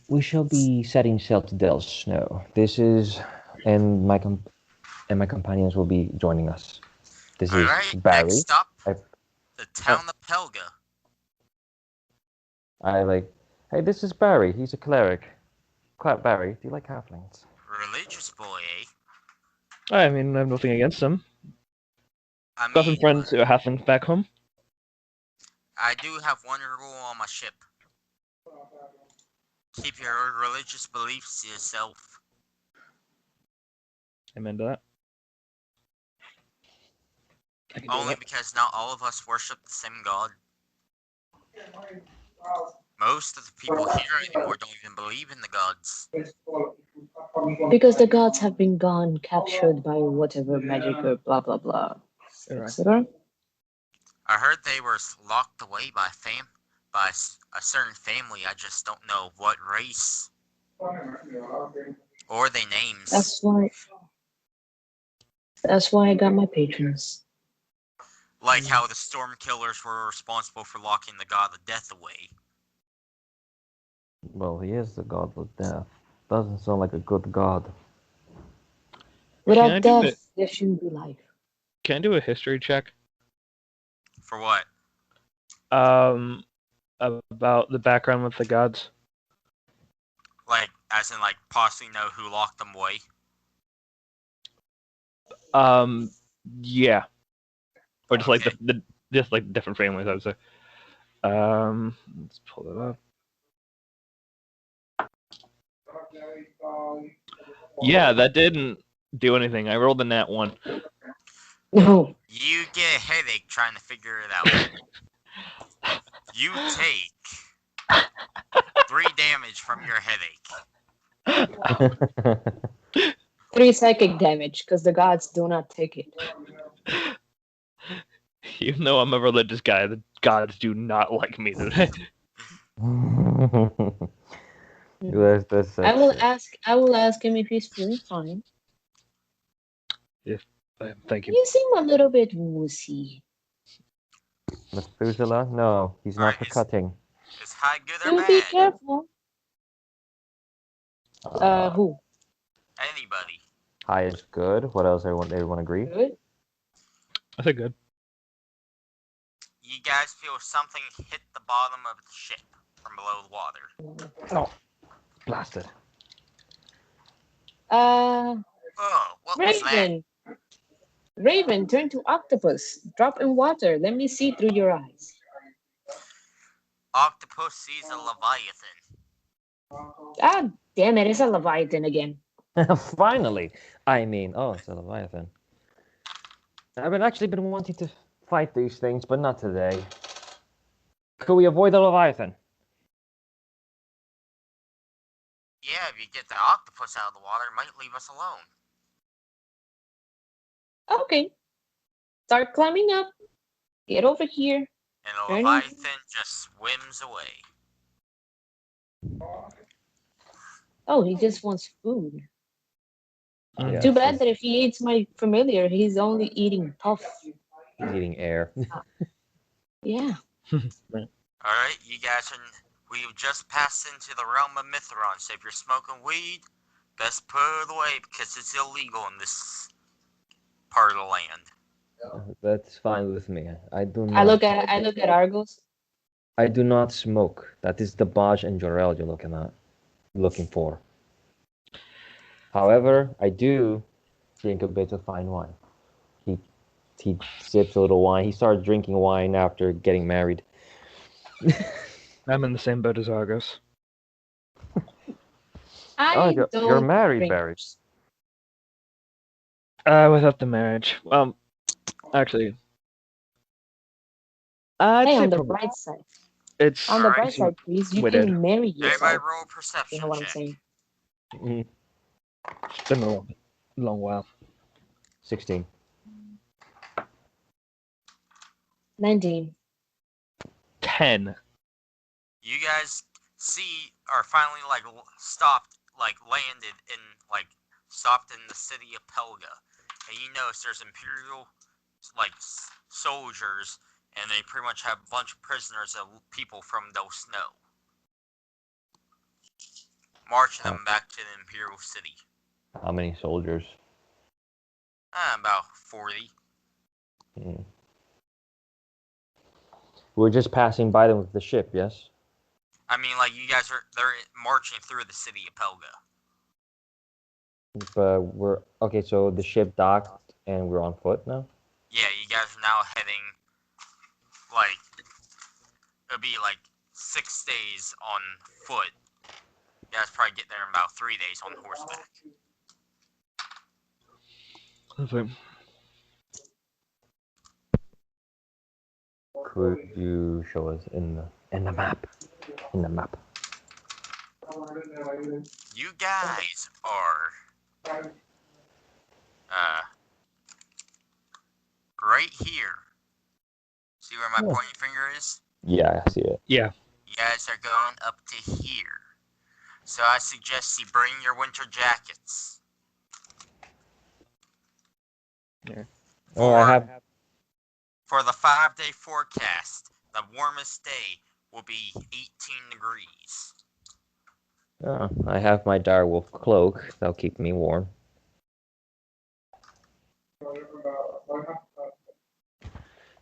We shall be setting sail to Del's Snow. This is, and my companions will be joining us. This is Alright, Barry. next stop, I- the town of Pelga. Hey, this is Barry. He's a cleric. Barry, do you like halflings? Religious boy, eh? I mean, I have nothing against them. I Got some mean, friends who are halflings back home. I do have one rule on my ship. Keep your religious beliefs to yourself. Amen to that. I can do Only that. because not all of us worship the same god. Most of the people here anymore don't even believe in the gods. Because the gods have been gone, captured by whatever magic or blah blah blah, Alright. etc. I heard they were locked away by a certain family. I just don't know what race or their names. That's why I got my patrons. Like how the storm killers were responsible for locking the god of death away. Well, he is the god of death. Doesn't sound like a good god. Can I Without do death, there shouldn't be life. Can I do a history check? For what? About the background with the gods. Like, as in, like, possibly know who locked them away? Yeah. Or just Okay. like the just like different families, I would say. Let's pull it up. Yeah, that didn't do anything. I rolled a nat 1. No. You get a headache trying to figure it out. You take 3 damage from your headache. 3 psychic damage, because the gods do not take it. Even though I'm a religious guy, the gods do not like me today. That's I will it. ask him if he's feeling fine. Thank you. You seem a little bit woozy. Methuselah? No, he's not Alright, for cutting. Is high good or Do be bad? careful. Who? Anybody. High is good. What else? Everyone agree? Good. I said good. You guys feel something hit the bottom of the ship from below the water. Oh, blasted. Oh, what was that? Raven. Raven, turn to octopus. Drop in water. Let me see through your eyes. Octopus sees a leviathan. Ah, damn it! It's a leviathan again. Finally! I mean, oh, it's a Leviathan. I've actually been wanting to fight these things, but not today. Could we avoid the Leviathan? Yeah, if you get the octopus out of the water, it might leave us alone. Okay. Start climbing up. Get over here. And the Turn leviathan just swims away. Oh, he just wants food. Yeah, Too bad that if he eats my familiar, he's only eating puff. He's eating air. Yeah. Alright, you guys we've just passed into the realm of Mithron, so if you're smoking weed, best put it away because it's illegal in this part of the land. That's fine with me. I do not. I look at Argos. I do not smoke. That is the Baj and Jorel you're looking for. However, I do drink a bit of fine wine. He sips a little wine. He started drinking wine after getting married. I'm in the same boat as Argos. You're married, drink. Barry. Without the marriage. Actually, I'd Hey, say on the probably bright side. it's On the Alright. bright side, please, you Widowed. can marry Everybody yourself. roll a You perception know what I'm check. saying? It's been a long while. 16. 19. 10. You guys are finally stopped, landed in stopped in the city of Pelga, and you notice there's Imperial soldiers, and they pretty much have a bunch of prisoners of people from Del Snow, marching them back to the Imperial city. How many soldiers? About 40. We're just passing by them with the ship, yes? I mean, they're marching through the city of Pelga. But okay, so the ship docked and we're on foot now? Yeah, you guys are now heading, it'll be 6 days on foot. You guys probably get there in about 3 days on horseback. Could you show us in the map? In the map. You guys are right here. See where my pointing finger is? Yeah, I see it. Yeah. You guys are going up to here. So I suggest you bring your winter jackets. Yeah. Oh, I have. For the 5-day forecast, the warmest day will be 18 degrees. Oh, I have my direwolf cloak. That'll keep me warm.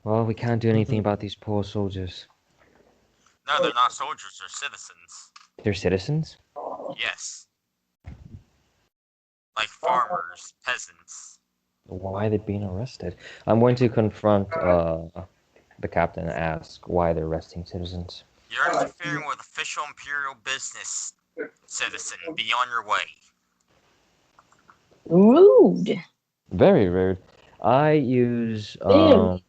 Well, we can't do anything about these poor soldiers. No, they're not soldiers, they're citizens. They're citizens? Yes. Like farmers, peasants. Why are they being arrested? I'm going to confront the captain and ask why they're arresting citizens. You're interfering with official Imperial business, citizen. Be on your way. Rude. Very rude. I use I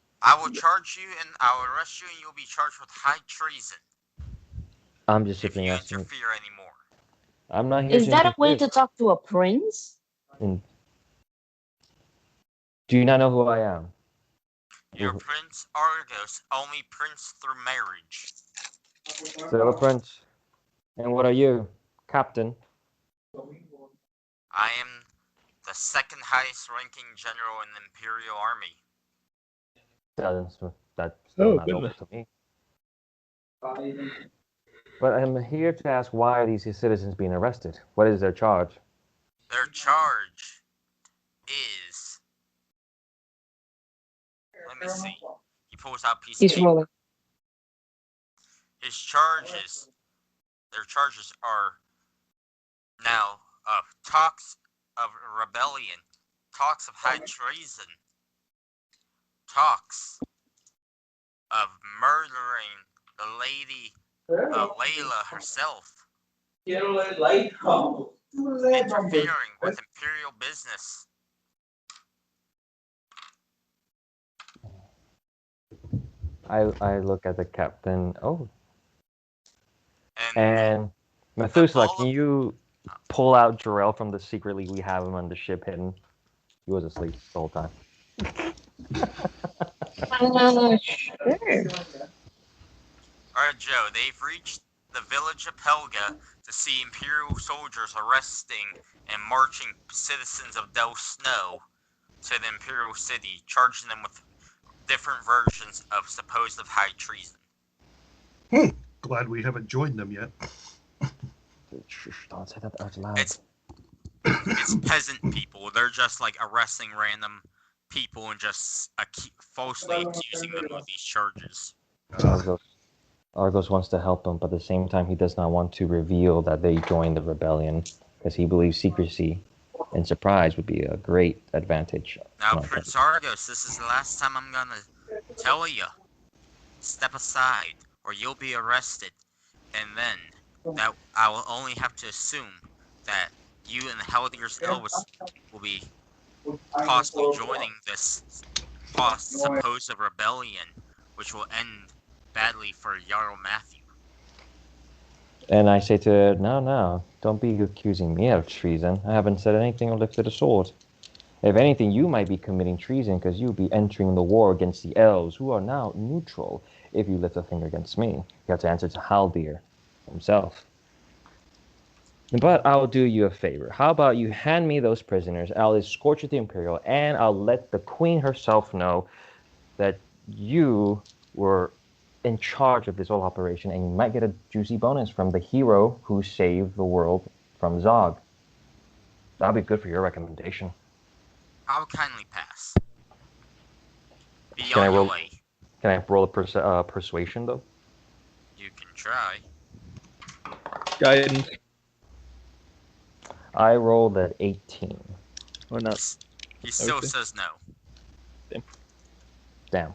will charge you and I will arrest you and you'll be charged with high treason. I'm just if you asking. interfere anymore. I'm not here Is to that a way interfere. to talk to a prince? Do you not know who I am? You're Prince Argos, only prince through marriage. So, Prince. And what are you? Captain? I am the second highest ranking general in the Imperial Army. That's still not open to me. But I'm here to ask why are these citizens being arrested? What is their charge? Their charge is... Let me see. He pulls out a piece of He's paper. rolling. His charges... Their charges are now talks of rebellion, talks of high treason, talks of murdering the lady Layla herself, interfering with Imperial business. I look at the captain. Oh. And And Methuselah, can you pull out Jarrell from the secretly we have him on the ship hidden? He was asleep the whole time. Sure. Alright, Joe, they've reached the village of Pelga to see Imperial soldiers arresting and marching citizens of Del Snow to the Imperial city, charging them with different versions of supposed high treason. Glad we haven't joined them yet. Don't say that out loud. It's peasant people. They're just arresting random people and just falsely accusing them of these charges. Argos wants to help them, but at the same time he does not want to reveal that they joined the rebellion because he believes secrecy and surprise would be a great advantage. Now, Prince Argos, this is the last time I'm gonna tell you. Step aside, or you'll be arrested, and then that I will only have to assume that you and Heldir's Elvis will be possibly joining this supposed rebellion, which will end badly for Jarl Matthew. And I say to no, don't be accusing me of treason. I haven't said anything or lifted a sword. If anything, you might be committing treason because you'll be entering the war against the elves, who are now neutral. If you lift a finger against me, you have to answer to Haldir himself. But I'll do you a favor. How about you hand me those prisoners? I'll escort you to the Imperial, and I'll let the Queen herself know that you were in charge of this whole operation, and you might get a juicy bonus from the hero who saved the world from Zog. That'll be good for your recommendation. I'll kindly pass. Be Can I on your roll- way. Can I roll a persuasion, though? You can try. Guidance. I rolled at 18. Or not. He still Okay. says no. Damn.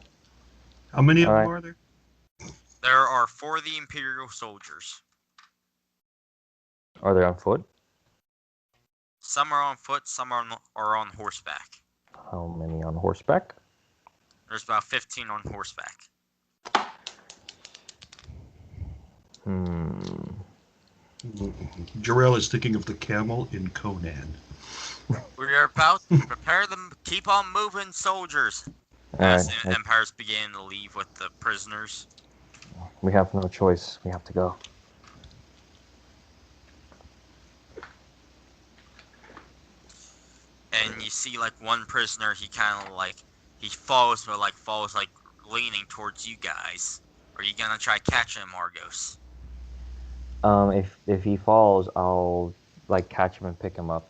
How many of All them right. are there? There are 4 the Imperial soldiers. Are they on foot? Some are on foot, some are on horseback. How many on horseback? There's about 15 on horseback. Jarrell is thinking of the camel in Conan. We are about to prepare them. Keep on moving, soldiers. As Alright, the empires begin to leave with the prisoners. we have no choice. We have to go. And you see, like, one prisoner, he kind of, like, he falls, but, like, falls, like, leaning towards you guys. Are you gonna try catching him, Argos? If he falls, I'll like catch him and pick him up.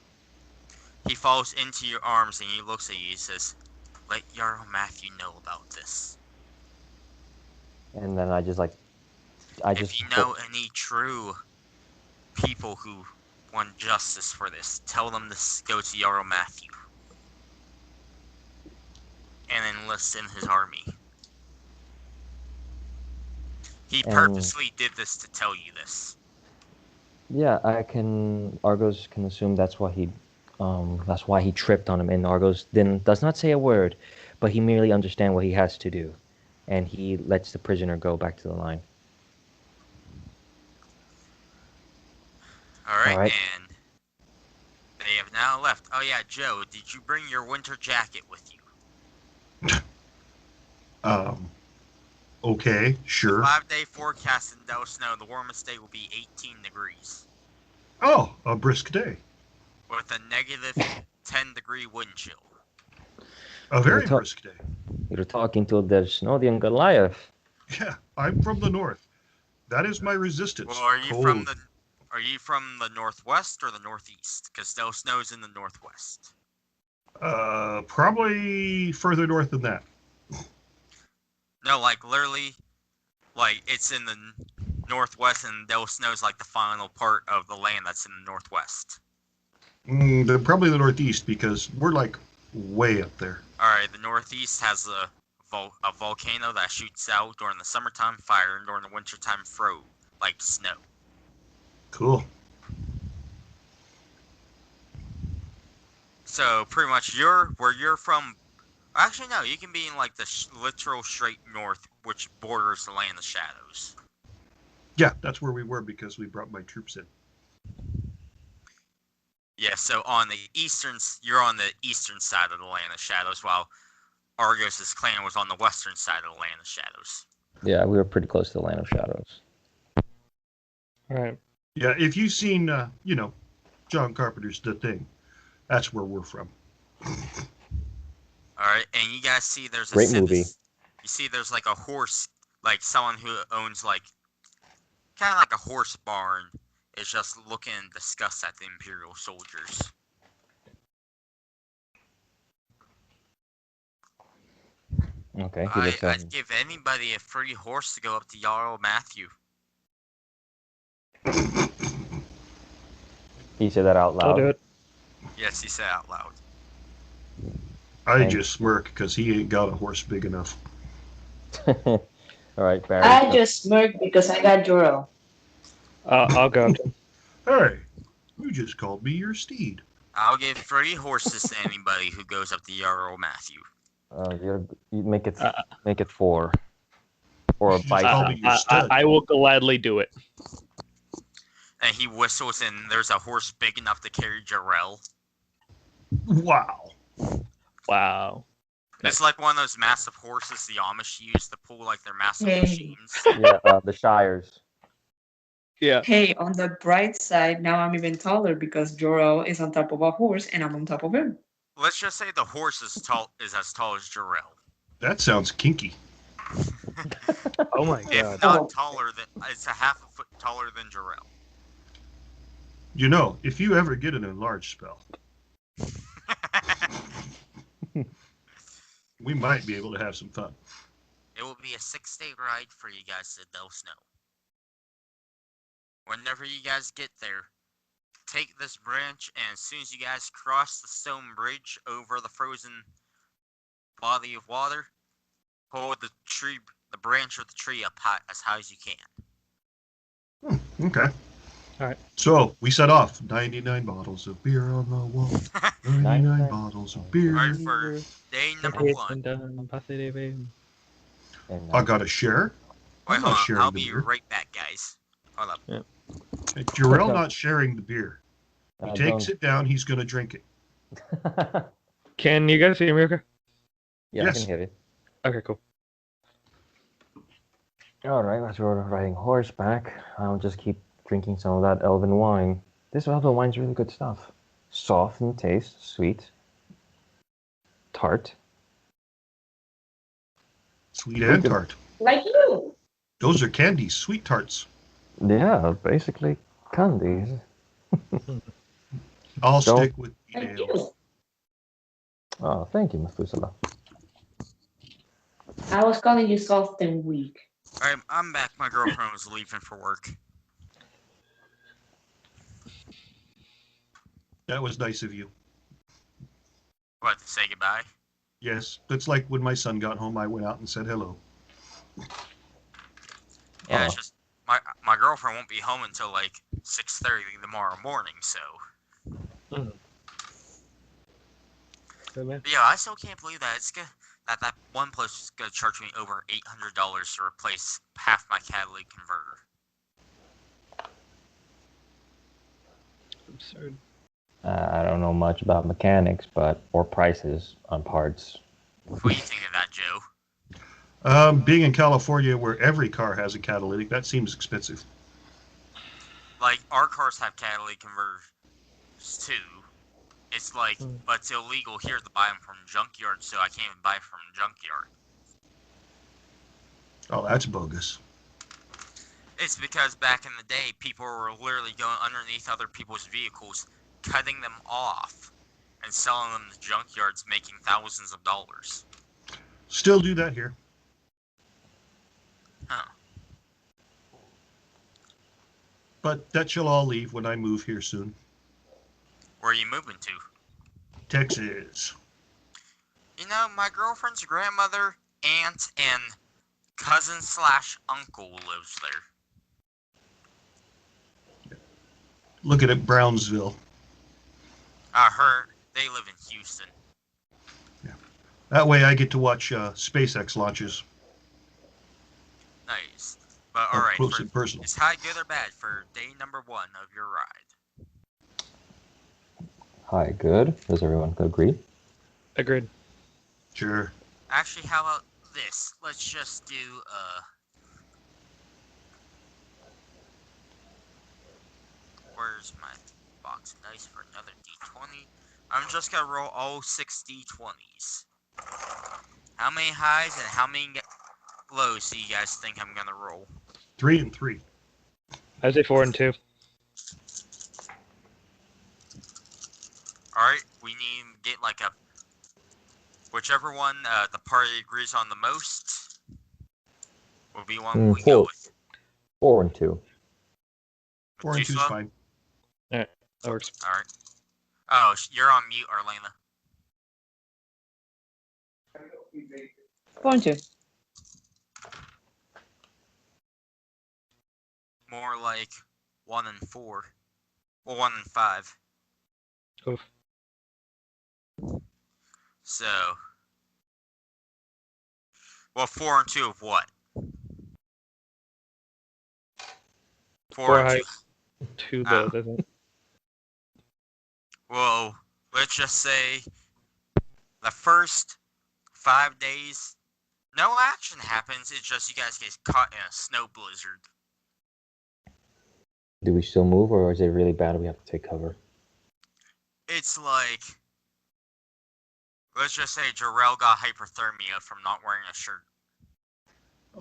He falls into your arms and he looks at you and says, "Let Jarl Matthew know about this. And then I just If you know any true people who want justice for this, tell them to go to Jarl Matthew and enlist in his army. He purposely did this to tell you this." Yeah, Argos can assume that's why he tripped on him, and Argos does not say a word, but he merely understands what he has to do, and he lets the prisoner go back to the line. Alright, and they have now left. Oh yeah, Joe, did you bring your winter jacket with you? Okay, sure. 5-day forecast in Del Snow, the warmest day will be 18 degrees. Oh, a brisk day. With a negative 10-degree wind chill. A very You're brisk day. You're talking to the Snowdian Goliath. Yeah, I'm from the north. That is my resistance. Well, are you Cold. from the northwest or the northeast? Because Del Snow's in the northwest. Probably further north than that. No, like literally, like it's in the northwest, and Del Snow's like the final part of the land that's in the northwest. Probably the northeast, because we're like way up there. Alright, the northeast has a volcano that shoots out during the summertime fire and during the wintertime froze, like snow. Cool. So pretty much where you're from. Actually, no, you can be in like the literal straight north, which borders the land of shadows. Yeah, that's where we were because we brought my troops in. Yeah, so on the you're on the eastern side of the land of shadows, while Argos' clan was on the western side of the land of shadows. Yeah, we were pretty close to the land of shadows. All right. Yeah, if you've seen, John Carpenter's The Thing, that's where we're from. Alright, and you guys see there's a Great movie. You see there's like a horse, like someone who owns like, kind of like a horse barn, is just looking in disgust at the Imperial soldiers. Okay. I'd give anybody a free horse to go up to Jarl Matthew. He said that out loud. I'll do it. Yes, he said out loud. I just smirk because he ain't got a horse big enough. All right, Barry. I just smirked because I got Joro. I'll go up to him. Hey, you just called me your steed. I'll give free horses to anybody who goes up to Jarl Matthew. You make it 4, or a You bite. call me your stud. I will gladly do it. And he whistles, and there's a horse big enough to carry Jarrell. Wow. Wow. It's like one of those massive horses the Amish use to pull like their massive Hey. machines. Yeah, the Shires. Yeah. Hey, on the bright side, now I'm even taller because Jor-El is on top of a horse and I'm on top of him. Let's just say the horse is as tall as Jarrell. That sounds kinky. Oh my If god. not Oh. taller than, it's a half a foot taller than Jarrell. You know, if you ever get an enlarged spell, we might be able to have some fun. It will be a 6-day ride for you guys to Del Snow. Whenever you guys get there, take this branch, and as soon as you guys cross the stone bridge over the frozen body of water, hold the branch of the tree up high, as high as you can. Okay. All right. So we set off. 99 bottles of beer on the wall. 99 bottles of beer. Alright, for day number 1. And I got a share. Wait, I'm hold not on. sharing I'll the be beer. right back, guys. Hold up. Jarrell not sharing the beer. He takes don't- it down. He's going to drink it. Can you guys hear me okay? Yeah, I Yes. can hear it. Okay, cool. All right, as we're riding horseback, I'll just keep drinking some of that elven wine. This elven wine's really good stuff. Soft in taste, sweet, tart. Sweet and tart. Like you. Those are candies, sweet tarts. Yeah, basically candies. I'll Don't- stick with the Like ales. you. Oh, thank you, Methuselah. I was calling you soft and weak. Alright, I'm back. My girlfriend was leaving for work. That was nice of you. What, to say goodbye? Yes, that's like when my son got home, I went out and said hello. Yeah, it's Oh. just my girlfriend won't be home until like 6:30 tomorrow morning, so. But yeah, I still can't believe that that one place is gonna charge me over $800 to replace half my catalytic converter. Absurd. I don't know much about mechanics, or prices on parts. What do you think of that, Joe? Being in California where every car has a catalytic, that seems expensive. Like, our cars have catalytic converters too. It's like, but it's illegal here to buy them from junkyards, so I can't even buy from junkyard. Oh, that's bogus. It's because back in the day, people were literally going underneath other people's vehicles, cutting them off, and selling them to junkyards, making thousands of dollars. Still do that here. Huh. But that shall all leave when I move here soon. Where are you moving to? Texas. You know, my girlfriend's grandmother, aunt, and cousin/uncle lives there. Looking at Brownsville. They live in Houston. That way I get to watch SpaceX launches Nice. But up alright, close and personal. is high good or bad for day number 1 of your ride? Hi, good. Does everyone agree? Agreed. Sure. Actually, how about this? Let's just do, where's my box of dice for another D20? I'm just gonna roll all 6 D20s. How many highs and how many lows do you guys think I'm gonna roll? 3 and 3. I say 4 and 2. Alright, we need to get like a... Whichever one the party agrees on the most will be one we go 4. with. 4 and 2. 4 and 2 is Methuselah? fine. That works. Alright. Oh, you're on mute, Arlena. 4 and 2. More like 1 and 4. Well, 1 and 5. Oof. So... Well, 4 and 2 of what? 4 and 2. high, 2 lows, I think. Well, let's just say The first 5 days, no action happens. It's just you guys get caught in a snow blizzard. Do we still move, or is it really bad we have to take cover? It's like, let's just say Jarrell got hypothermia from not wearing a shirt.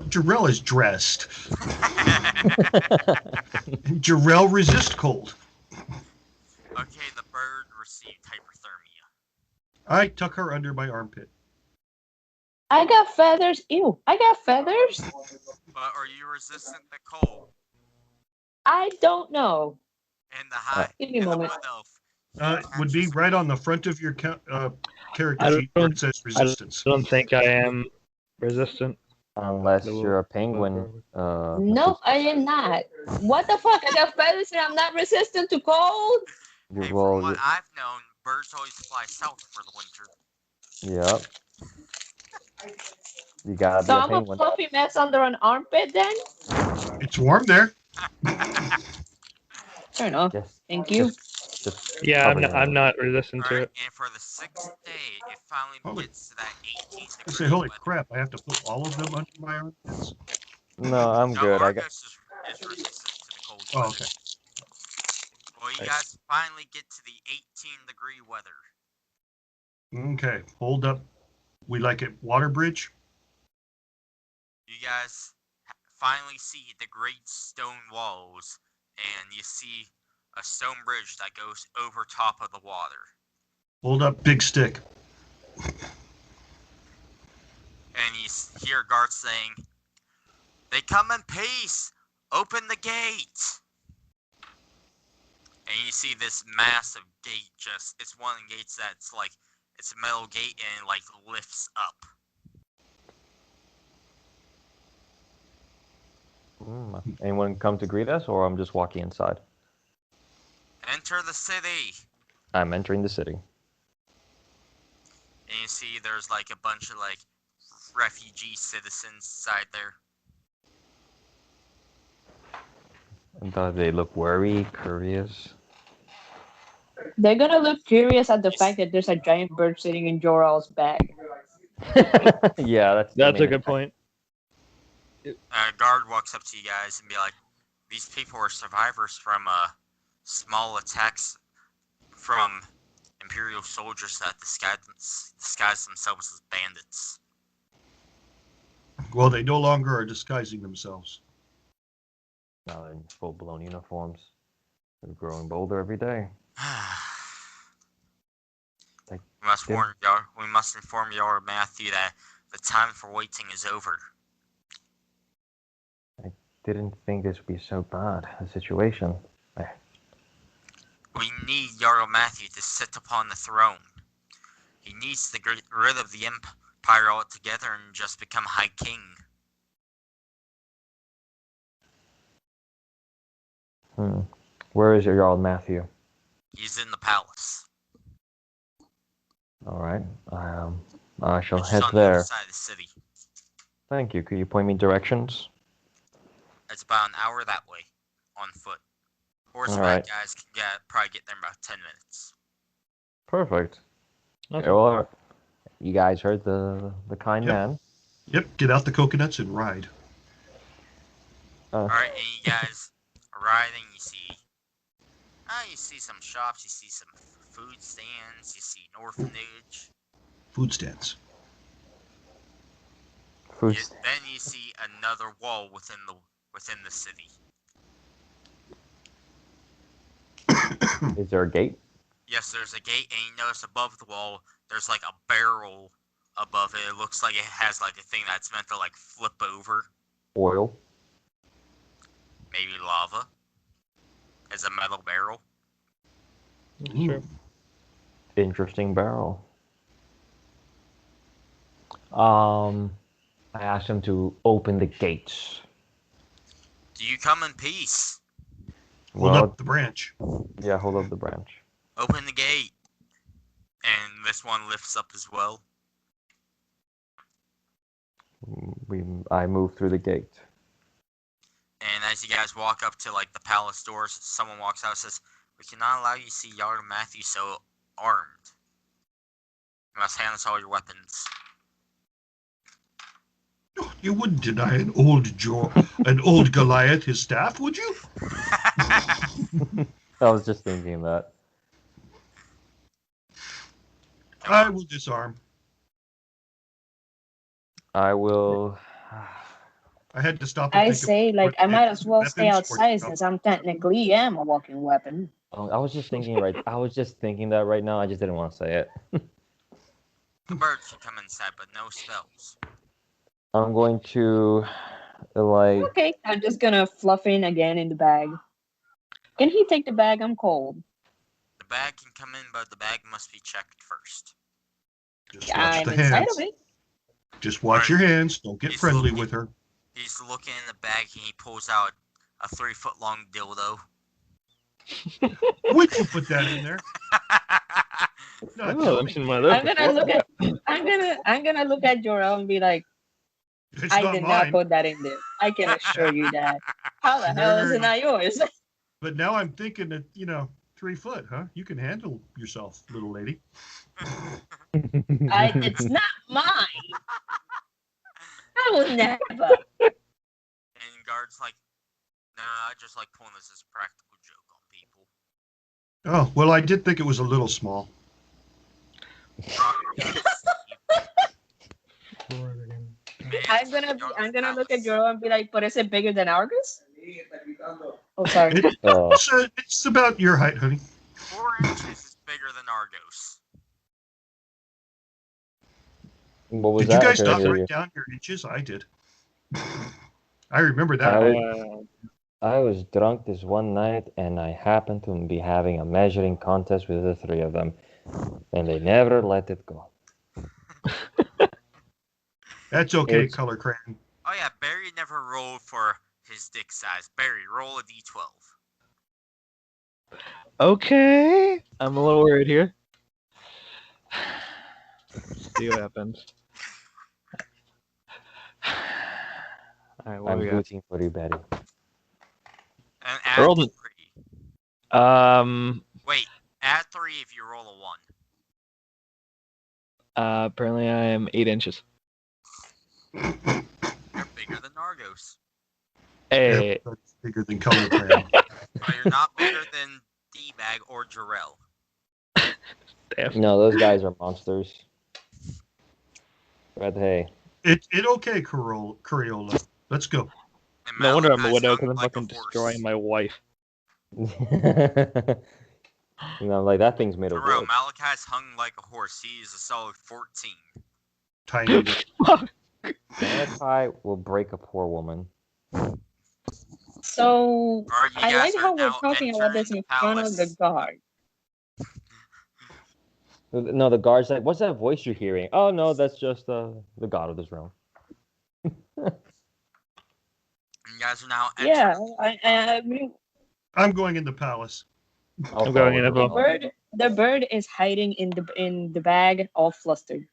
Jarrell is dressed. Jarrell resist cold. Okay, the bird received hypothermia. I tuck her under my armpit. I got feathers. Ew, I got feathers? But are you resistant to cold? I don't know. And the high, Give me a and the moment. wood elf. Would be right on the front of your character I sheet where don't- it says resistance. I don't think I am resistant. Unless The you're a wolf- penguin. Nope, I am not. What the fuck? I got feathers and I'm not resistant to cold? You Hey, roll. from what I've known, birds always fly south for the winter. Yep. You gotta So be a I'm a penguin. fluffy mess under an armpit then? It's warm there. Fair enough. Just, Thank you. just Yeah, cover your I'm eyes. not resistant to Alright, it. and for the 6th day, it finally Holy- gets to that 18 I degree say, holy weather. crap! I have to put all of them under my armpits. No, I'm No, good. I got. Argus is resistant to the cold Oh, weather. okay. Well, you Nice. guys finally get to the 18 degree weather. Okay, hold up. We like it. Water bridge. You guys finally see the great stone walls, and you see a stone bridge that goes over top of the water. Hold up. Big stick. And you hear guards saying, "They come in peace! Open the gate!" And you see this massive gate it's one of the gates that's like, it's a metal gate and it like lifts up. Anyone come to greet us, or I'm just walking inside? Enter the city! I'm entering the city. And you see there's like a bunch of like refugee citizens inside there. And they look worried, curious. They're gonna look curious at the fact that there's a giant bird sitting in Joral's bag. Yeah, that's the That's a main good point. A guard walks up to you guys and be like, "These people are survivors from small attacks from Imperial soldiers that disguise themselves as bandits." Well, they no longer are disguising themselves. Now they're in full-blown uniforms. They're growing bolder every day. Like, We must inform Yara Matthew that the time for waiting is over. didn't think this would be so bad a situation. We need Jarl Matthew to sit upon the throne. He needs to get rid of the Empire altogether and just become High King. Where is your Jarl Matthew? He's in the palace. All right. I shall Which is head on the other there. side of the city. Thank you. Could you point me directions? It's about an hour that way, on foot. Horseback Alright. guys can probably get there in about 10 minutes. Perfect. Okay. Yeah, well, you guys heard the kind Yep. man. Yep. Get out the coconuts and ride. Alright, and you guys are riding, you see some shops, you see some food stands, you see an orphanage. Food stands. Food. Then you see another wall within the city. Is there a gate? Yes, there's a gate, and you notice above the wall, there's like a barrel above it. It looks like it has like a thing that's meant to like flip over. Oil. Maybe lava. As a metal barrel. Sure. Interesting barrel. I asked him to open the gates. Do you come in peace? Hold Well, up the branch. yeah, hold up the branch. Open the gate. And this one lifts up as well. I moved through the gate. And as you guys walk up to like the palace doors, someone walks out and says, "We cannot allow you to see Jarl Matthew so armed. You must hand us all your weapons. Oh, you wouldn't deny an old Goliath his staff, would you? I was just thinking that. Come I on. will disarm. I will. I had to stop and I think say, about I might as well stay weapons or outside since I'm technically am a walking weapon. Oh, I was just thinking that right now. I just didn't want to say it. The bird can come inside, but no spells. I'm going to like. Okay, I'm just gonna fluff in again in the bag. Can he take the bag? I'm cold. The bag can come in, but the bag must be checked first. just watch I'm the inside hands. of it. Just watch your hands. Don't get friendly with her. He's looking in the bag and he pulls out a 3-foot long dildo. Would you put that in there? Not Oh, so. I'm seeing my there I'm gonna before. look at I'm gonna look at Jorel and be like, It's I not did mine. not put that in there. I can assure you that. How the hell is it not yours? But now I'm thinking that, 3 foot, huh? You can handle yourself, little lady. It's not mine. I will never. And guard's like, nah, I just like pulling this as a practical joke on people. Oh, well, I did think it was a little small. I'm gonna look at Jorel and be like, but is it bigger than Argus? Oh, sorry. It's about your height, honey. 4 inches is bigger than Argos. What was Did you that? I guys couldn't not hear write you. down your inches? I did. I remember that. I was drunk this one night, and I happened to be having a measuring contest with the 3 of them, and they never let it go. That's okay, It's- Color Crayon. Oh yeah, Barry never rolled for his dick size. Barry, roll a d12. Okay, I'm a little worried here. See what happens. Alright, what I'm do we got? rooting for you, Betty. And I add rolled 3. Wait, add 3 if you roll a 1. Apparently I am 8 inches. You're bigger than Argos. Hey, Everybody's bigger than Color Crayon. But you're not bigger than D-Bag or Jarrell. damn. No, those guys are monsters. But hey. It okay, Coriola. Let's go. And No wonder I'm a Malachi's widow hung because I'm like a fucking horse. destroying my wife. Like that thing's made of Jarrell, wood. Malachi's hung like a horse. He is a solid 14. Tiny. Malachi will break a poor woman. So Alright, you I guys like are how we're now talking about this entering in the front of the palace. guard. No, the guard's like, "What's that voice you're hearing?" Oh no, that's just the god of this realm. You guys are now entering. Yeah, I mean, I'm going in the palace. I'm going in as the well. bird is hiding in the bag, all flustered.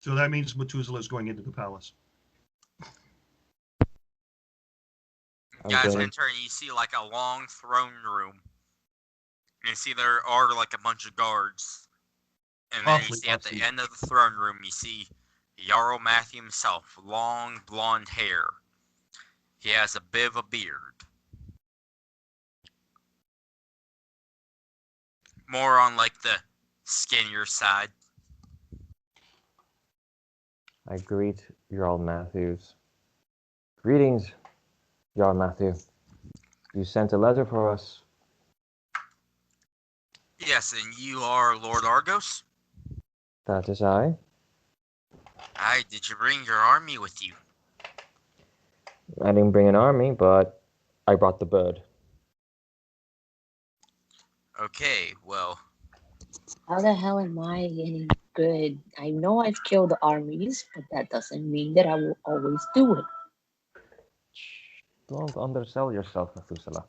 So that means Methuselah is going into the palace. You guys Okay. enter and you see like a long throne room. You see there are like a bunch of guards. And then you Awfully see at the awesome. end of the throne room, you see Jarl Matthew himself, long blonde hair. He has a bit of a beard. More on like the skinnier side. I greet Jarl Matthews. Greetings, Jarl Matthew. You sent a letter for us. Yes, and you are Lord Argos? That is I. Aye, did you bring your army with you? I didn't bring an army, but I brought the bird. Okay, well, How the hell am I any good? I know I've killed armies, but that doesn't mean that I will always do it. Don't undersell yourself, Methuselah.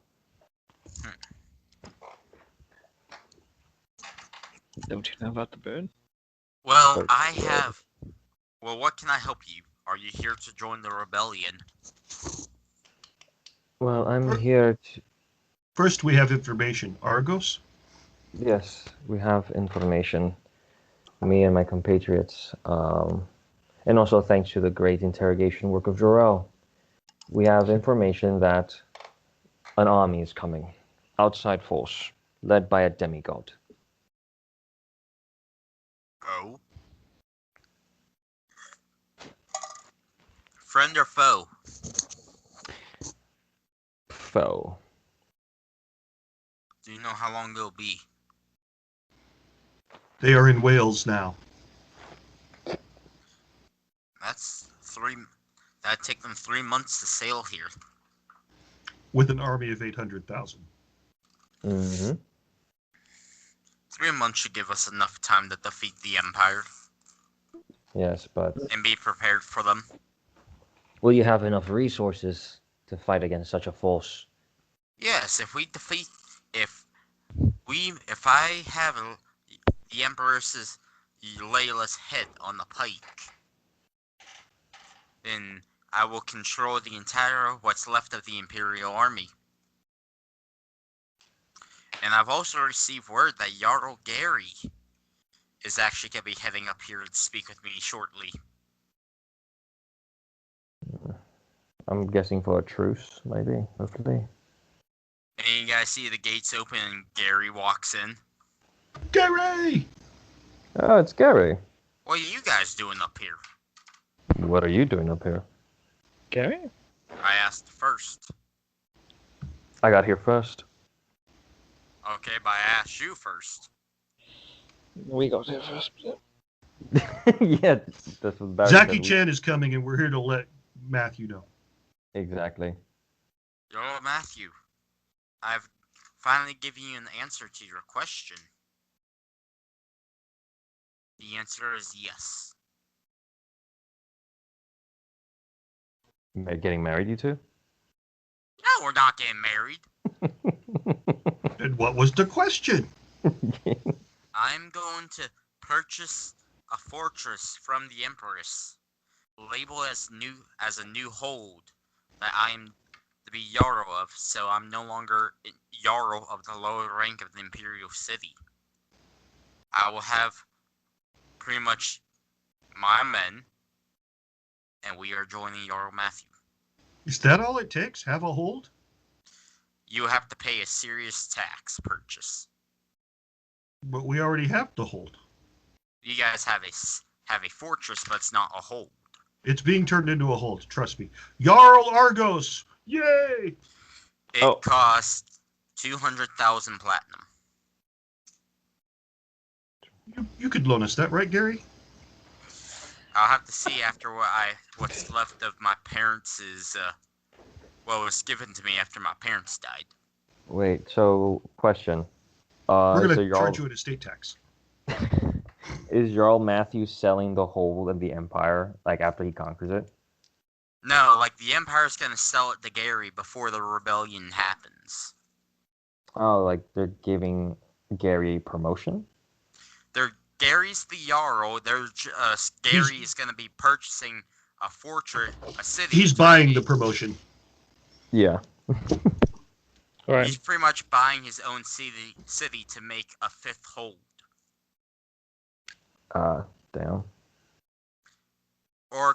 Don't you know about the bird? well, Bird. I have... Well, what can I help you? Are you here to join the rebellion? Well, I'm here to... First, we have information. Argos? Yes, we have information. me and my compatriots, and also thanks to the great interrogation work of Jor-El, we have information that an army is coming, outside force, led by a demigod. Oh. Friend or foe? Foe. Do you know how long they'll be? They are in Wales now. That'd take them 3 months to sail here. With an army of 800,000. Mm-hmm. 3 months should give us enough time to defeat the Empire Yes, but and be prepared for them. will you have enough resources to fight against such a force? Yes, if I have the Empress's Layla's head on the pike, then I will control the entire what's left of the Imperial Army. And I've also received word that Jarl Gary is actually going to be heading up here to speak with me shortly. I'm guessing for a truce, maybe, hopefully. And you guys see the gates open and Gary walks in. Gary! Oh, it's Gary. What are you guys doing up here? What are you doing up here? Gary? I asked first. I got here first. Okay, but I asked you first. We got here first. Yeah, that's what Barry Zachy said. Chan is coming, and we're here to let Matthew know. Exactly. Yo, Matthew, I've finally given you an answer to your question. The answer is yes. Getting married, you two? No, we're not getting married. And what was the question? I'm going to purchase a fortress from the Empress, labeled as a new hold that I am to be Jarl of, so I'm no longer Jarl of the lower rank of the Imperial City. I will have pretty much my men, and we are joining Jarl Matthew. Is that all it takes? Have a hold? You have to pay a serious tax purchase. But we already have the hold. You guys have a fortress, but it's not a hold. It's being turned into a hold, trust me. Jarl Argos! Yay! It costs 200,000 platinum. You could loan us that, right, Gary? I'll have to see after what's left of my parents' what was given to me after my parents died. Wait, so question. We're going so to charge you an estate tax. Is Jarl Matthew selling the whole of the Empire, like after he conquers it? No, like the Empire's gonna sell it to Gary before the rebellion happens. Oh, like they're giving Gary a promotion? Gary's the Jarl. Gary is gonna be purchasing a fortress, a city. He's buying the promotion. Yeah. Right. He's pretty much buying his own city to make a fifth hold. Damn. Or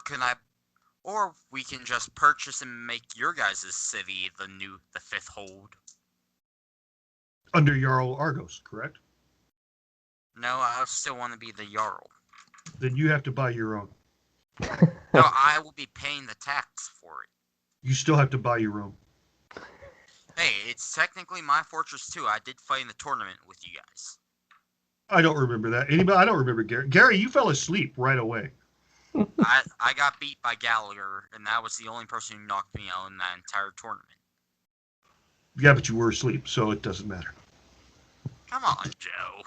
we can just purchase and make your guys' city the fifth hold. Under Jarl Argos, correct? No, I still want to be the Jarl. Then you have to buy your own. No, I will be paying the tax for it. You still have to buy your own. Hey, it's technically my fortress too. I did fight in the tournament with you guys. I don't remember that. Anybody? I don't remember Gary. Gary, you fell asleep right away. I got beat by Gallagher, and that was the only person who knocked me out in that entire tournament. Yeah, but you were asleep, so it doesn't matter. Come on, Joe.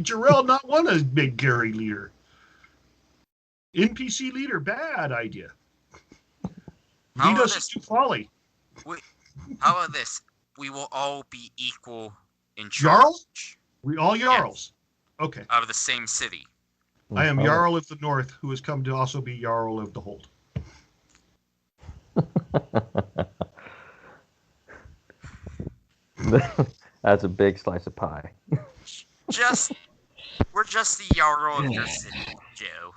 Jarrell not want to make Gary leader. NPC leader, bad idea. Lead us into folly. How about this? We will all be equal in charge. Jarls? We all Jarls. Yes. Okay. Of the same city. I am Jarl of the North, who has come to also be Jarl of the Hold. That's a big slice of pie. We're just the Jarl of your city, Joe.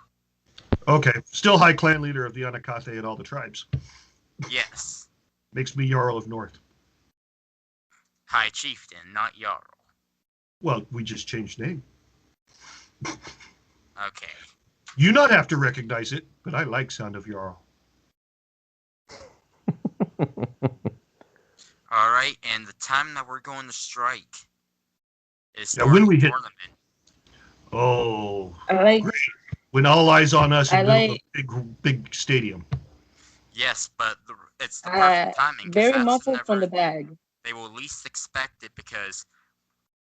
Okay. Still High Clan leader of the Anakate and all the tribes. Yes. Makes me Jarl of North. High Chieftain, not Jarl. Well, we just changed name. Okay. You not have to recognize it, but I like sound of Jarl. Alright, and the time that we're going to strike is Now, during when the we hit- tournament. Oh, I like. great. When all eyes on us I in the middle like- of a big stadium. Yes, but it's the perfect timing. 'Cause Very that's muffled from whenever the bag. they will least expect it, because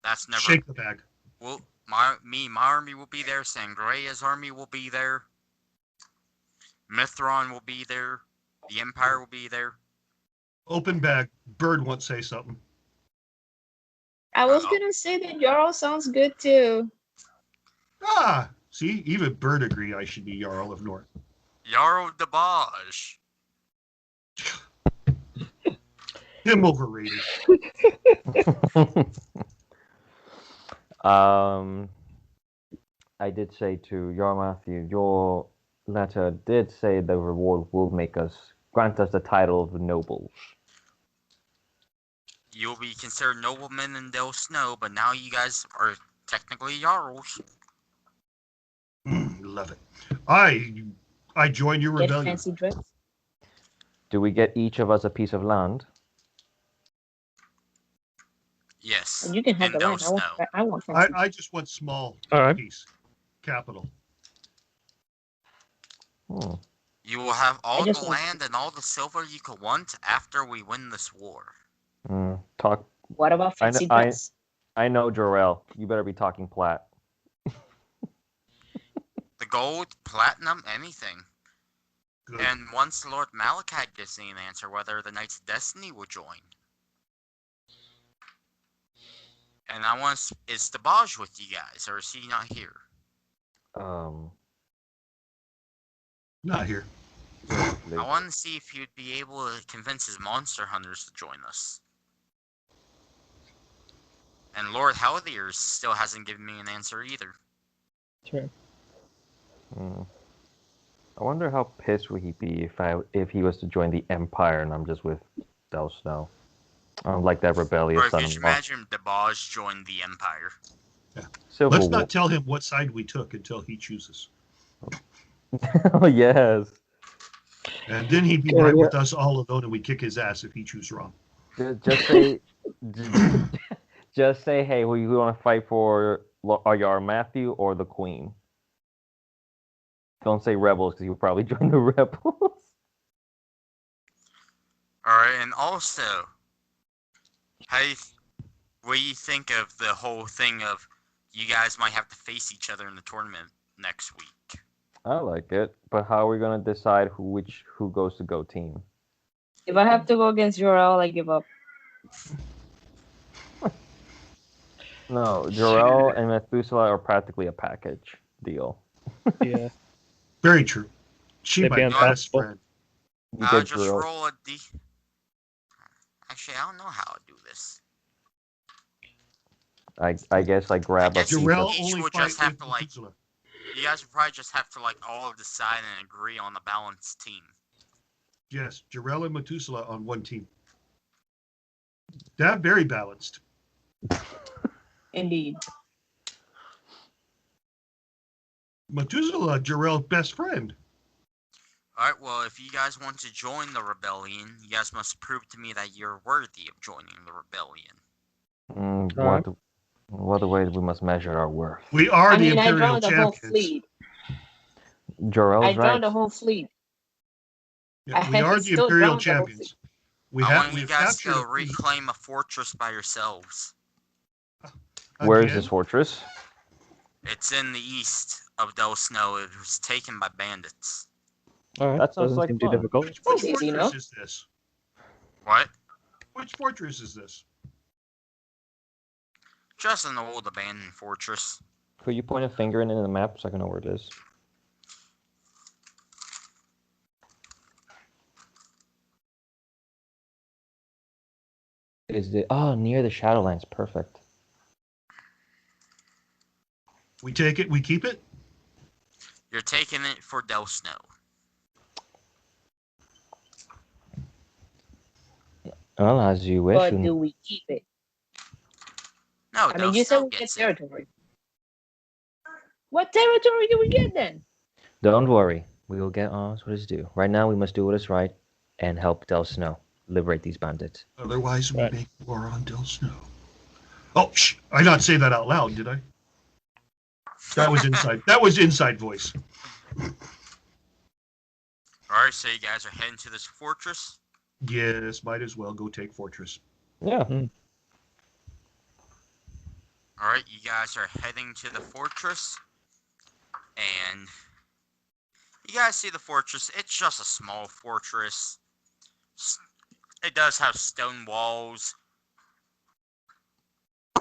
that's never. Shake the bag. Well, my army will be there. Sangrea's army will be there. Mithron will be there. The Empire will be there. Open bag. Bird won't say something. I was Uh-oh. gonna say that Jarl sounds good too. Ah, see, even Bird agree I should be Jarl of North. Jarl de Baj. Him overrated. I did say to your Matthew, your letter did say the reward will grant us the title of nobles. You'll be considered noblemen in Del Snow, but now you guys are technically Jarls. Love it. I join your Get rebellion. fancy dress. Do we get each of us a piece of land? Yes. And you can have in the Del land. Snow. I want fancy. I just want small All right. piece. Capital. Hmm. You will have all just the want- land and all the silver you could want after we win this war. Talk. What about I kn- fancy I- dress? I know, Jarrell. You better be talking plat. The gold, platinum, anything. Good. And once Lord Malachite gives me an answer whether the Knights of Destiny will join. And I want is Dabaj with you guys, or is he not here? Not here. I want to see if he'd be able to convince his monster hunters to join us. And Lord Halthiers still hasn't given me an answer either. Sure. I wonder how pissed would he be if he was to join the Empire and I'm just with Del Snow. Like that rebellious Or if you son-in-law. imagine Dabaj joined the Empire. Civil Let's War. not tell him what side we took until he chooses. Oh, yes. And then he'd be Yeah, right yeah. with us all alone and we kick his ass if he chooses wrong. Just say, just say, hey, we want to fight for our Matthew or the Queen. Don't say rebels because he'll probably join the rebels. Alright, and also, what do you think of the whole thing of you guys might have to face each other in the tournament next week? I like it, but how are we gonna decide who goes to go team? If I have to go against Jarl, I give up. No, Jarrell and Methuselah are practically a package deal. Yeah. Very true. She They'd my be best unstoppable. friend. You I'll get just Jarrell. roll a D. Actually, I don't know how to do this. I guess I grab a guess piece Jarrell of. Each only will fight just have with to, like- Methuselah. You guys would probably just have to all decide and agree on the balanced team. Yes, Jarrell and Methuselah on one team. They're very balanced. Indeed. Methuselah, Jarrell's best friend. Alright, well, if you guys want to join the rebellion, you guys must prove to me that you're worthy of joining the rebellion. What a way we must measure our worth. We are I the mean, I Imperial drowned the whole champions. fleet. Jarrell's I right. drowned the whole fleet. Yeah, we I are the still Imperial drowned the whole champions. I want you We've guys captured to a fleet. reclaim a fortress by yourselves. Where is Again? this fortress? It's in the east of Del Snow. It was taken by bandits. All right. That sounds Doesn't like seem too fun. difficult. Which That's easy fortress enough. is this? What? Which fortress is this? Just an old abandoned fortress. Could you point a finger in the map so I can know where it is? Is it near the Shadowlands? Perfect. We take it. We keep it. You're taking it for Del Snow. Well, as you wish. But do we keep it? No, I Del mean, you said Snow we get gets it. territory. What territory do we get then? Don't worry. We will get on what is due. Right now, we must do what is right and help Del Snow liberate these bandits. Otherwise, we Right. make war on Del Snow. Oh, shh! I not say that out loud, did I? That was inside. That was inside voice. Alright, so you guys are heading to this fortress. Yes, might as well go take fortress. Yeah. Alright, you guys are heading to the fortress. And you guys see the fortress. It's just a small fortress. It does have stone walls.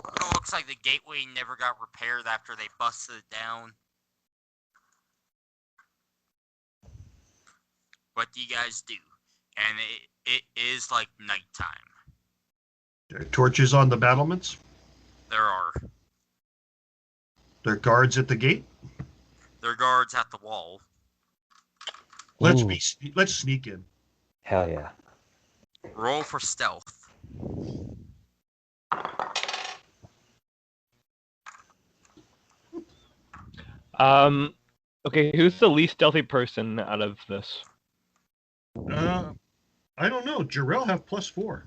It looks like the gateway never got repaired after they busted it down. What do you guys do? And it is like nighttime. There are torches on the battlements. There are Guards at the gate. guards at the wall. Let's Ooh. let's sneak in. Hell yeah. Roll for stealth. Okay, who's the least stealthy person out of this? I don't know. Jarrell have +4.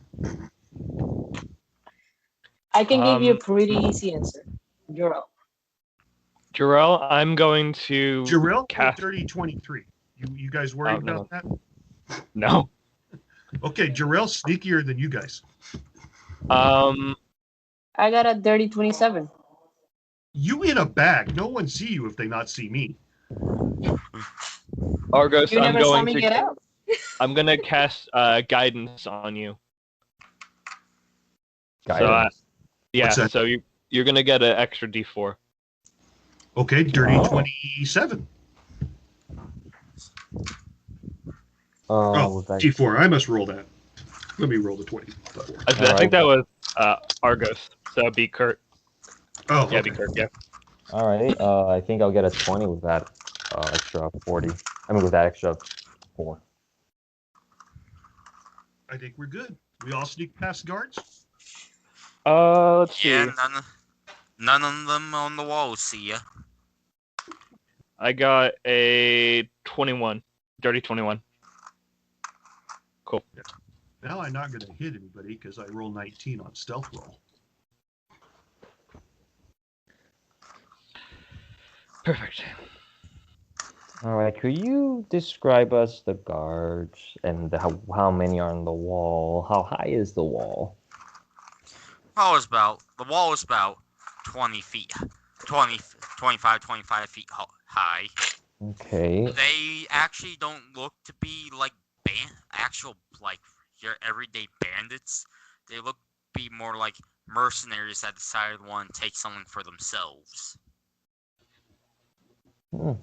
I can give you a Um, pretty easy answer. Juro. Jarrell, I'm going to Jarrell cast. 30-23. You guys worried no. about that? No. Okay, Jarrell's sneakier than you guys. I got a dirty 27. You in a bag. No one see you if they not see me. Argos, You I'm never saw going me to. get out. I'm gonna cast guidance on you. Guidance. Yeah, What's that? so you're gonna get an extra D4. Okay, dirty Oh. 27. Oh, that, T4. I must roll that. Let me roll the 20. I Alright. think that was Argos. So be Kurt. Oh, Yeah, okay. be Kurt. Yeah. Alright, I think I'll get a 20 with that extra 40. I mean, with that extra 4. I think we're good. We all sneak past guards. Let's see. Yeah, none of them on the wall see ya. I got a 21. Dirty 21. Cool. Now I'm not going to hit anybody because I roll 19 on stealth roll. Perfect. Alright, could you describe us the guards and how many are on the wall? How high is the wall? The wall is about 20 feet, 25 feet high. Okay. They actually don't look to be like actual like your everyday bandits. They look to be more like mercenaries that decided to want to take something for themselves.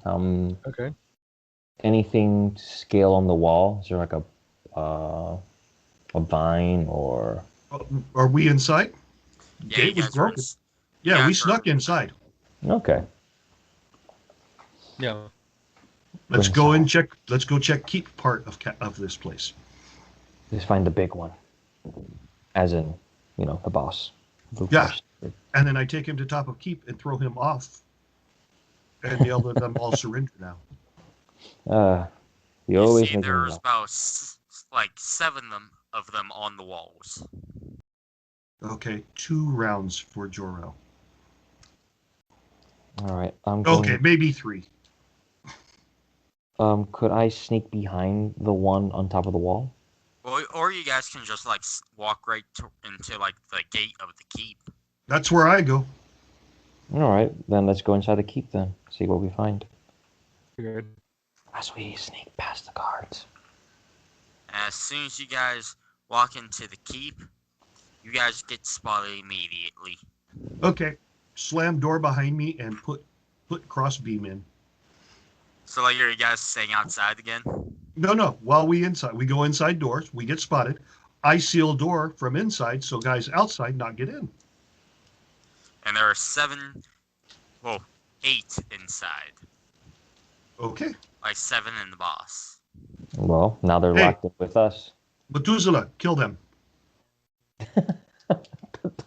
Okay. Anything to scale on the wall? Is there like a vine or? Are we inside? Yeah, Gate you was guys are. broken. Yeah, we guys are- snuck inside. Okay. Yeah. Let's Go go and inside. check. Let's go check keep part of this place. Just find the big one. As in, the boss. Yeah. And then I take him to top of keep and throw him off. And yell at them all surrender now. You You always see, make me there's laugh. about like 7 of them on the walls. Okay, 2 rounds for Jor-El. All right. I'm going. Okay, maybe 3. Could I sneak behind the one on top of the wall? Or you guys can just like walk right into like the gate of the keep. That's where I go. All right. Then let's go inside the keep then. See what we find. Good. As we sneak past the guards. As soon as you guys walk into the keep, you guys get spotted immediately. Okay, slam door behind me and put crossbeam in. So like, are you guys staying outside again? No. While we go inside doors. We get spotted. I seal door from inside so guys outside not get in. And there are 7. Well, 8 inside. Okay. Like 7 in the boss. Well, now they're Hey. locked in with us. Methuselah, kill them.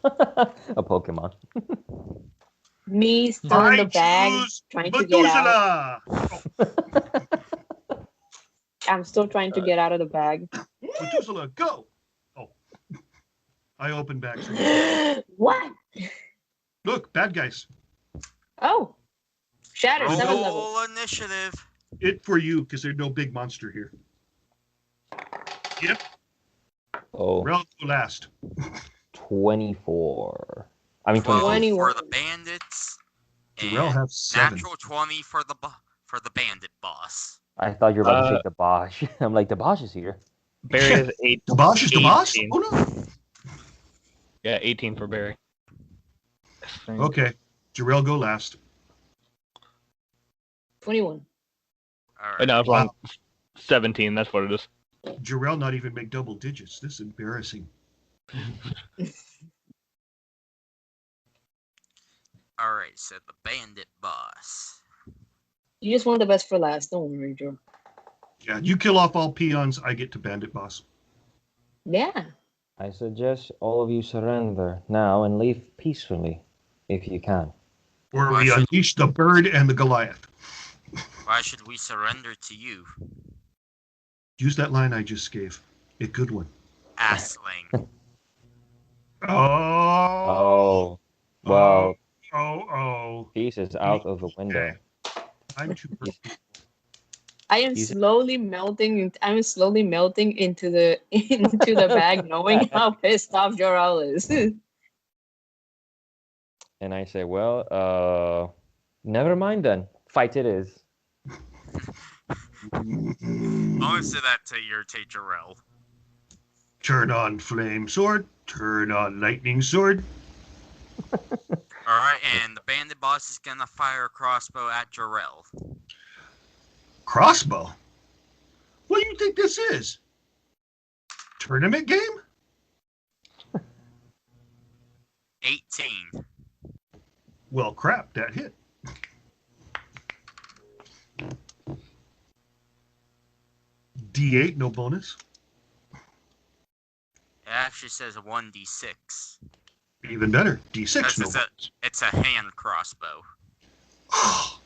A Pokemon. Me still in the bag, choose trying to get out. Methuselah. I'm still trying to get out of the bag. Methuselah, go. Oh. I open back. So What? look, bad guys. Oh, shatter, 7 level. Roll initiative. It for you, because there's no big monster here. Yep. Oh, Rel go last. 24. I mean, 12 22. for 21. the bandits. Jarrell And have 7. natural 20 for the bandit boss. I thought you were about to say the Bosch. I'm like, the Bosch is here. Barry is 8. The boss is the boss? 18. Oh, no. Yeah, 18 for Barry. Okay. Jarrell go last. 21. All Oh, right. no, I was wrong. 17, that's what it is. Jarrell not even make double digits. This is embarrassing. All right. So the bandit boss. You just want the best for last. Don't worry, Joe. Yeah, you kill off all peons, I get to bandit boss. Yeah. I suggest all of you surrender now and leave peacefully, if you can. Or Why we should- unleash the bird and the Goliath. Why should we surrender to you, Use that line I just gave. A good one. assling? Oh. Oh, well, Oh. peace is out of the window. I'm too perfect. I am He's- slowly melting. I'm slowly melting into the bag, knowing how pissed off Jorel is. And I say, well, never mind then. Fight it is. I'll say that to irritate Jarrell. Turn on flame sword. Turn on lightning sword. All right, and the bandit boss is gonna fire a crossbow at Jarrell. Crossbow? What do you think this is? Tournament game? 18. Well, crap, that hit. D8, no bonus. It actually says a 1d6. Even better, D6, Because no it's a, it's a hand crossbow. bonus.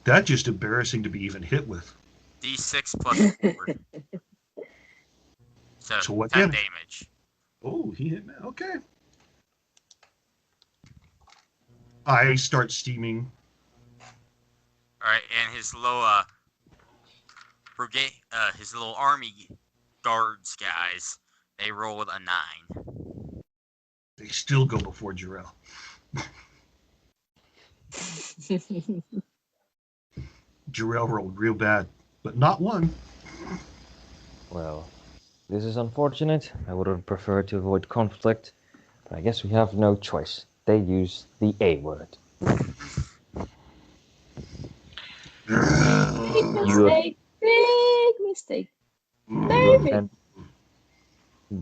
That's just embarrassing to be even hit with. D6 plus 4. So what 10 damage? damage. Oh, he hit me. Okay. I start steaming. All right, and his little brigade, his little army guards guys, they rolled a 9. They still go before Jarrell. Jarrell rolled real bad, but not one. Well, this is unfortunate. I would have preferred to avoid conflict, but I guess we have no choice. They use the A word. Big You- mistake. Big mistake. You Very big. offend...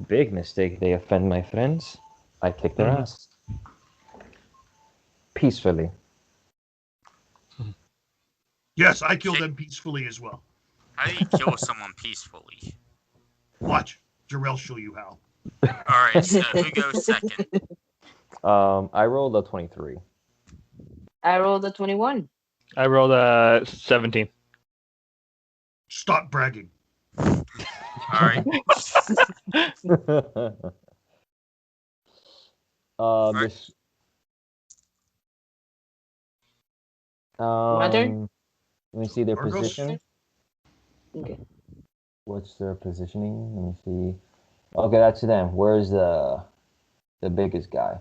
Big mistake. They offend my friends. I kick their ass. Peacefully. Yes, I killed them peacefully as well. How do you kill someone peacefully? Watch. Jarrell show you how. All right, so who goes second? I rolled a 23. I rolled a 21. I rolled a 17. Stop bragging. All right, This. My turn? Let me see their Argos? position. Okay. What's their positioning? Let me see. Okay, that's them. Where's the biggest guy?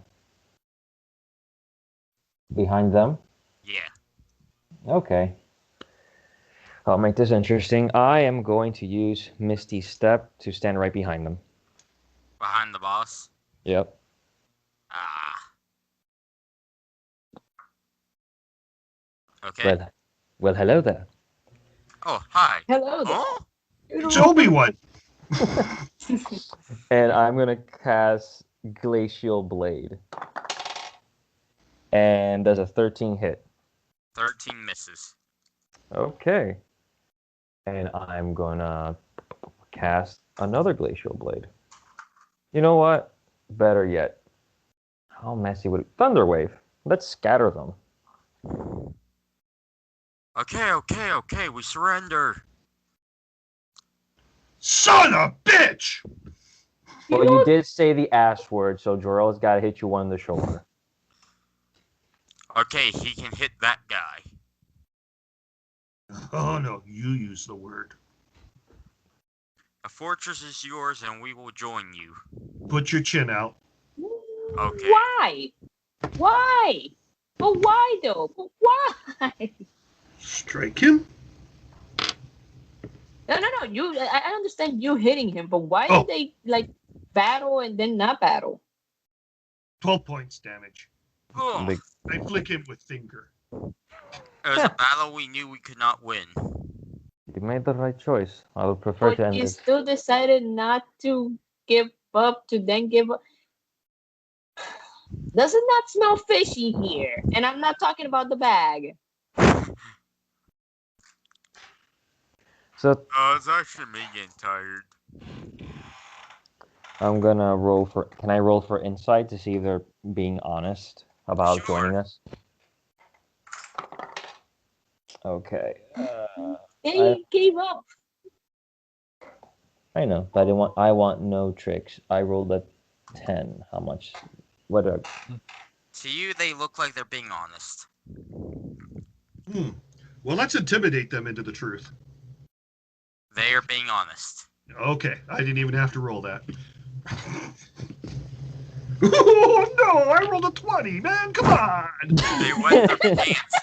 Behind them? yeah. Okay. I'll make this interesting. I am going to use Misty Step to stand right behind them. Behind the boss. Yep. Ah. Okay. Well, hello there. Oh, hi. Hello there. Oh, It's Obi-Wan. And I'm gonna cast Glacial Blade. And does a 13 hit. 13 misses. Okay. And I'm gonna cast another Glacial Blade. You know what? Better yet. How messy would it... Thunder Wave. Let's scatter them. Okay, we surrender. Son of a bitch! Well, you did say the ash word, so Jorel's got to hit you one in the shoulder. Okay, he can hit that guy. Oh no, you use the word. The fortress is yours and we will join you. Put your chin out. Okay. Why? Why? But why though? But why? Strike him? No. I understand you hitting him, but why Oh. did they like battle and then not battle? 12 points damage. Ugh. Big- I flick him with finger. It was a battle we knew we could not win. You made the right choice. I would prefer to But end you this. still decided not to give up to then give up. Does it not smell fishy here? And I'm not talking about the bag. So It's actually me getting tired. I'm gonna roll for... Can I roll for insight to see if they're being honest about Sure. joining us? Okay. They gave up. I know, but I want no tricks. I rolled a 10. How much? What a... To you, they look like they're being honest. Well, let's intimidate them into the truth. They are being honest. Okay, I didn't even have to roll that. Oh no, I rolled a 20, man, come on! They wet their pants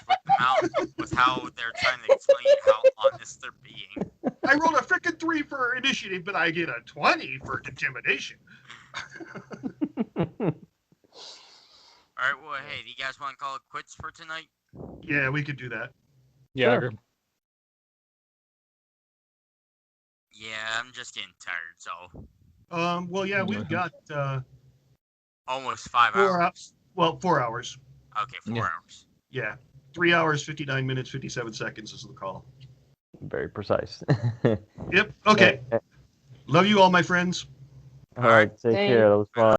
with how they're trying to explain how honest they're being. I rolled a frickin' 3 for initiative, but I get a 20 for intimidation. Alright, well, hey, do you guys want to call it quits for tonight? Yeah, we could do that. Yeah. Sure. Yeah, I'm just getting tired, so... Well, yeah, we've got Almost 5 4 hours. 4 hours. Okay, 4 Yeah. hours. Yeah, 3 hours, 59 minutes, 57 seconds is the call. Very precise. Yep, okay. Love you all, my friends. All right, take care. That was fun.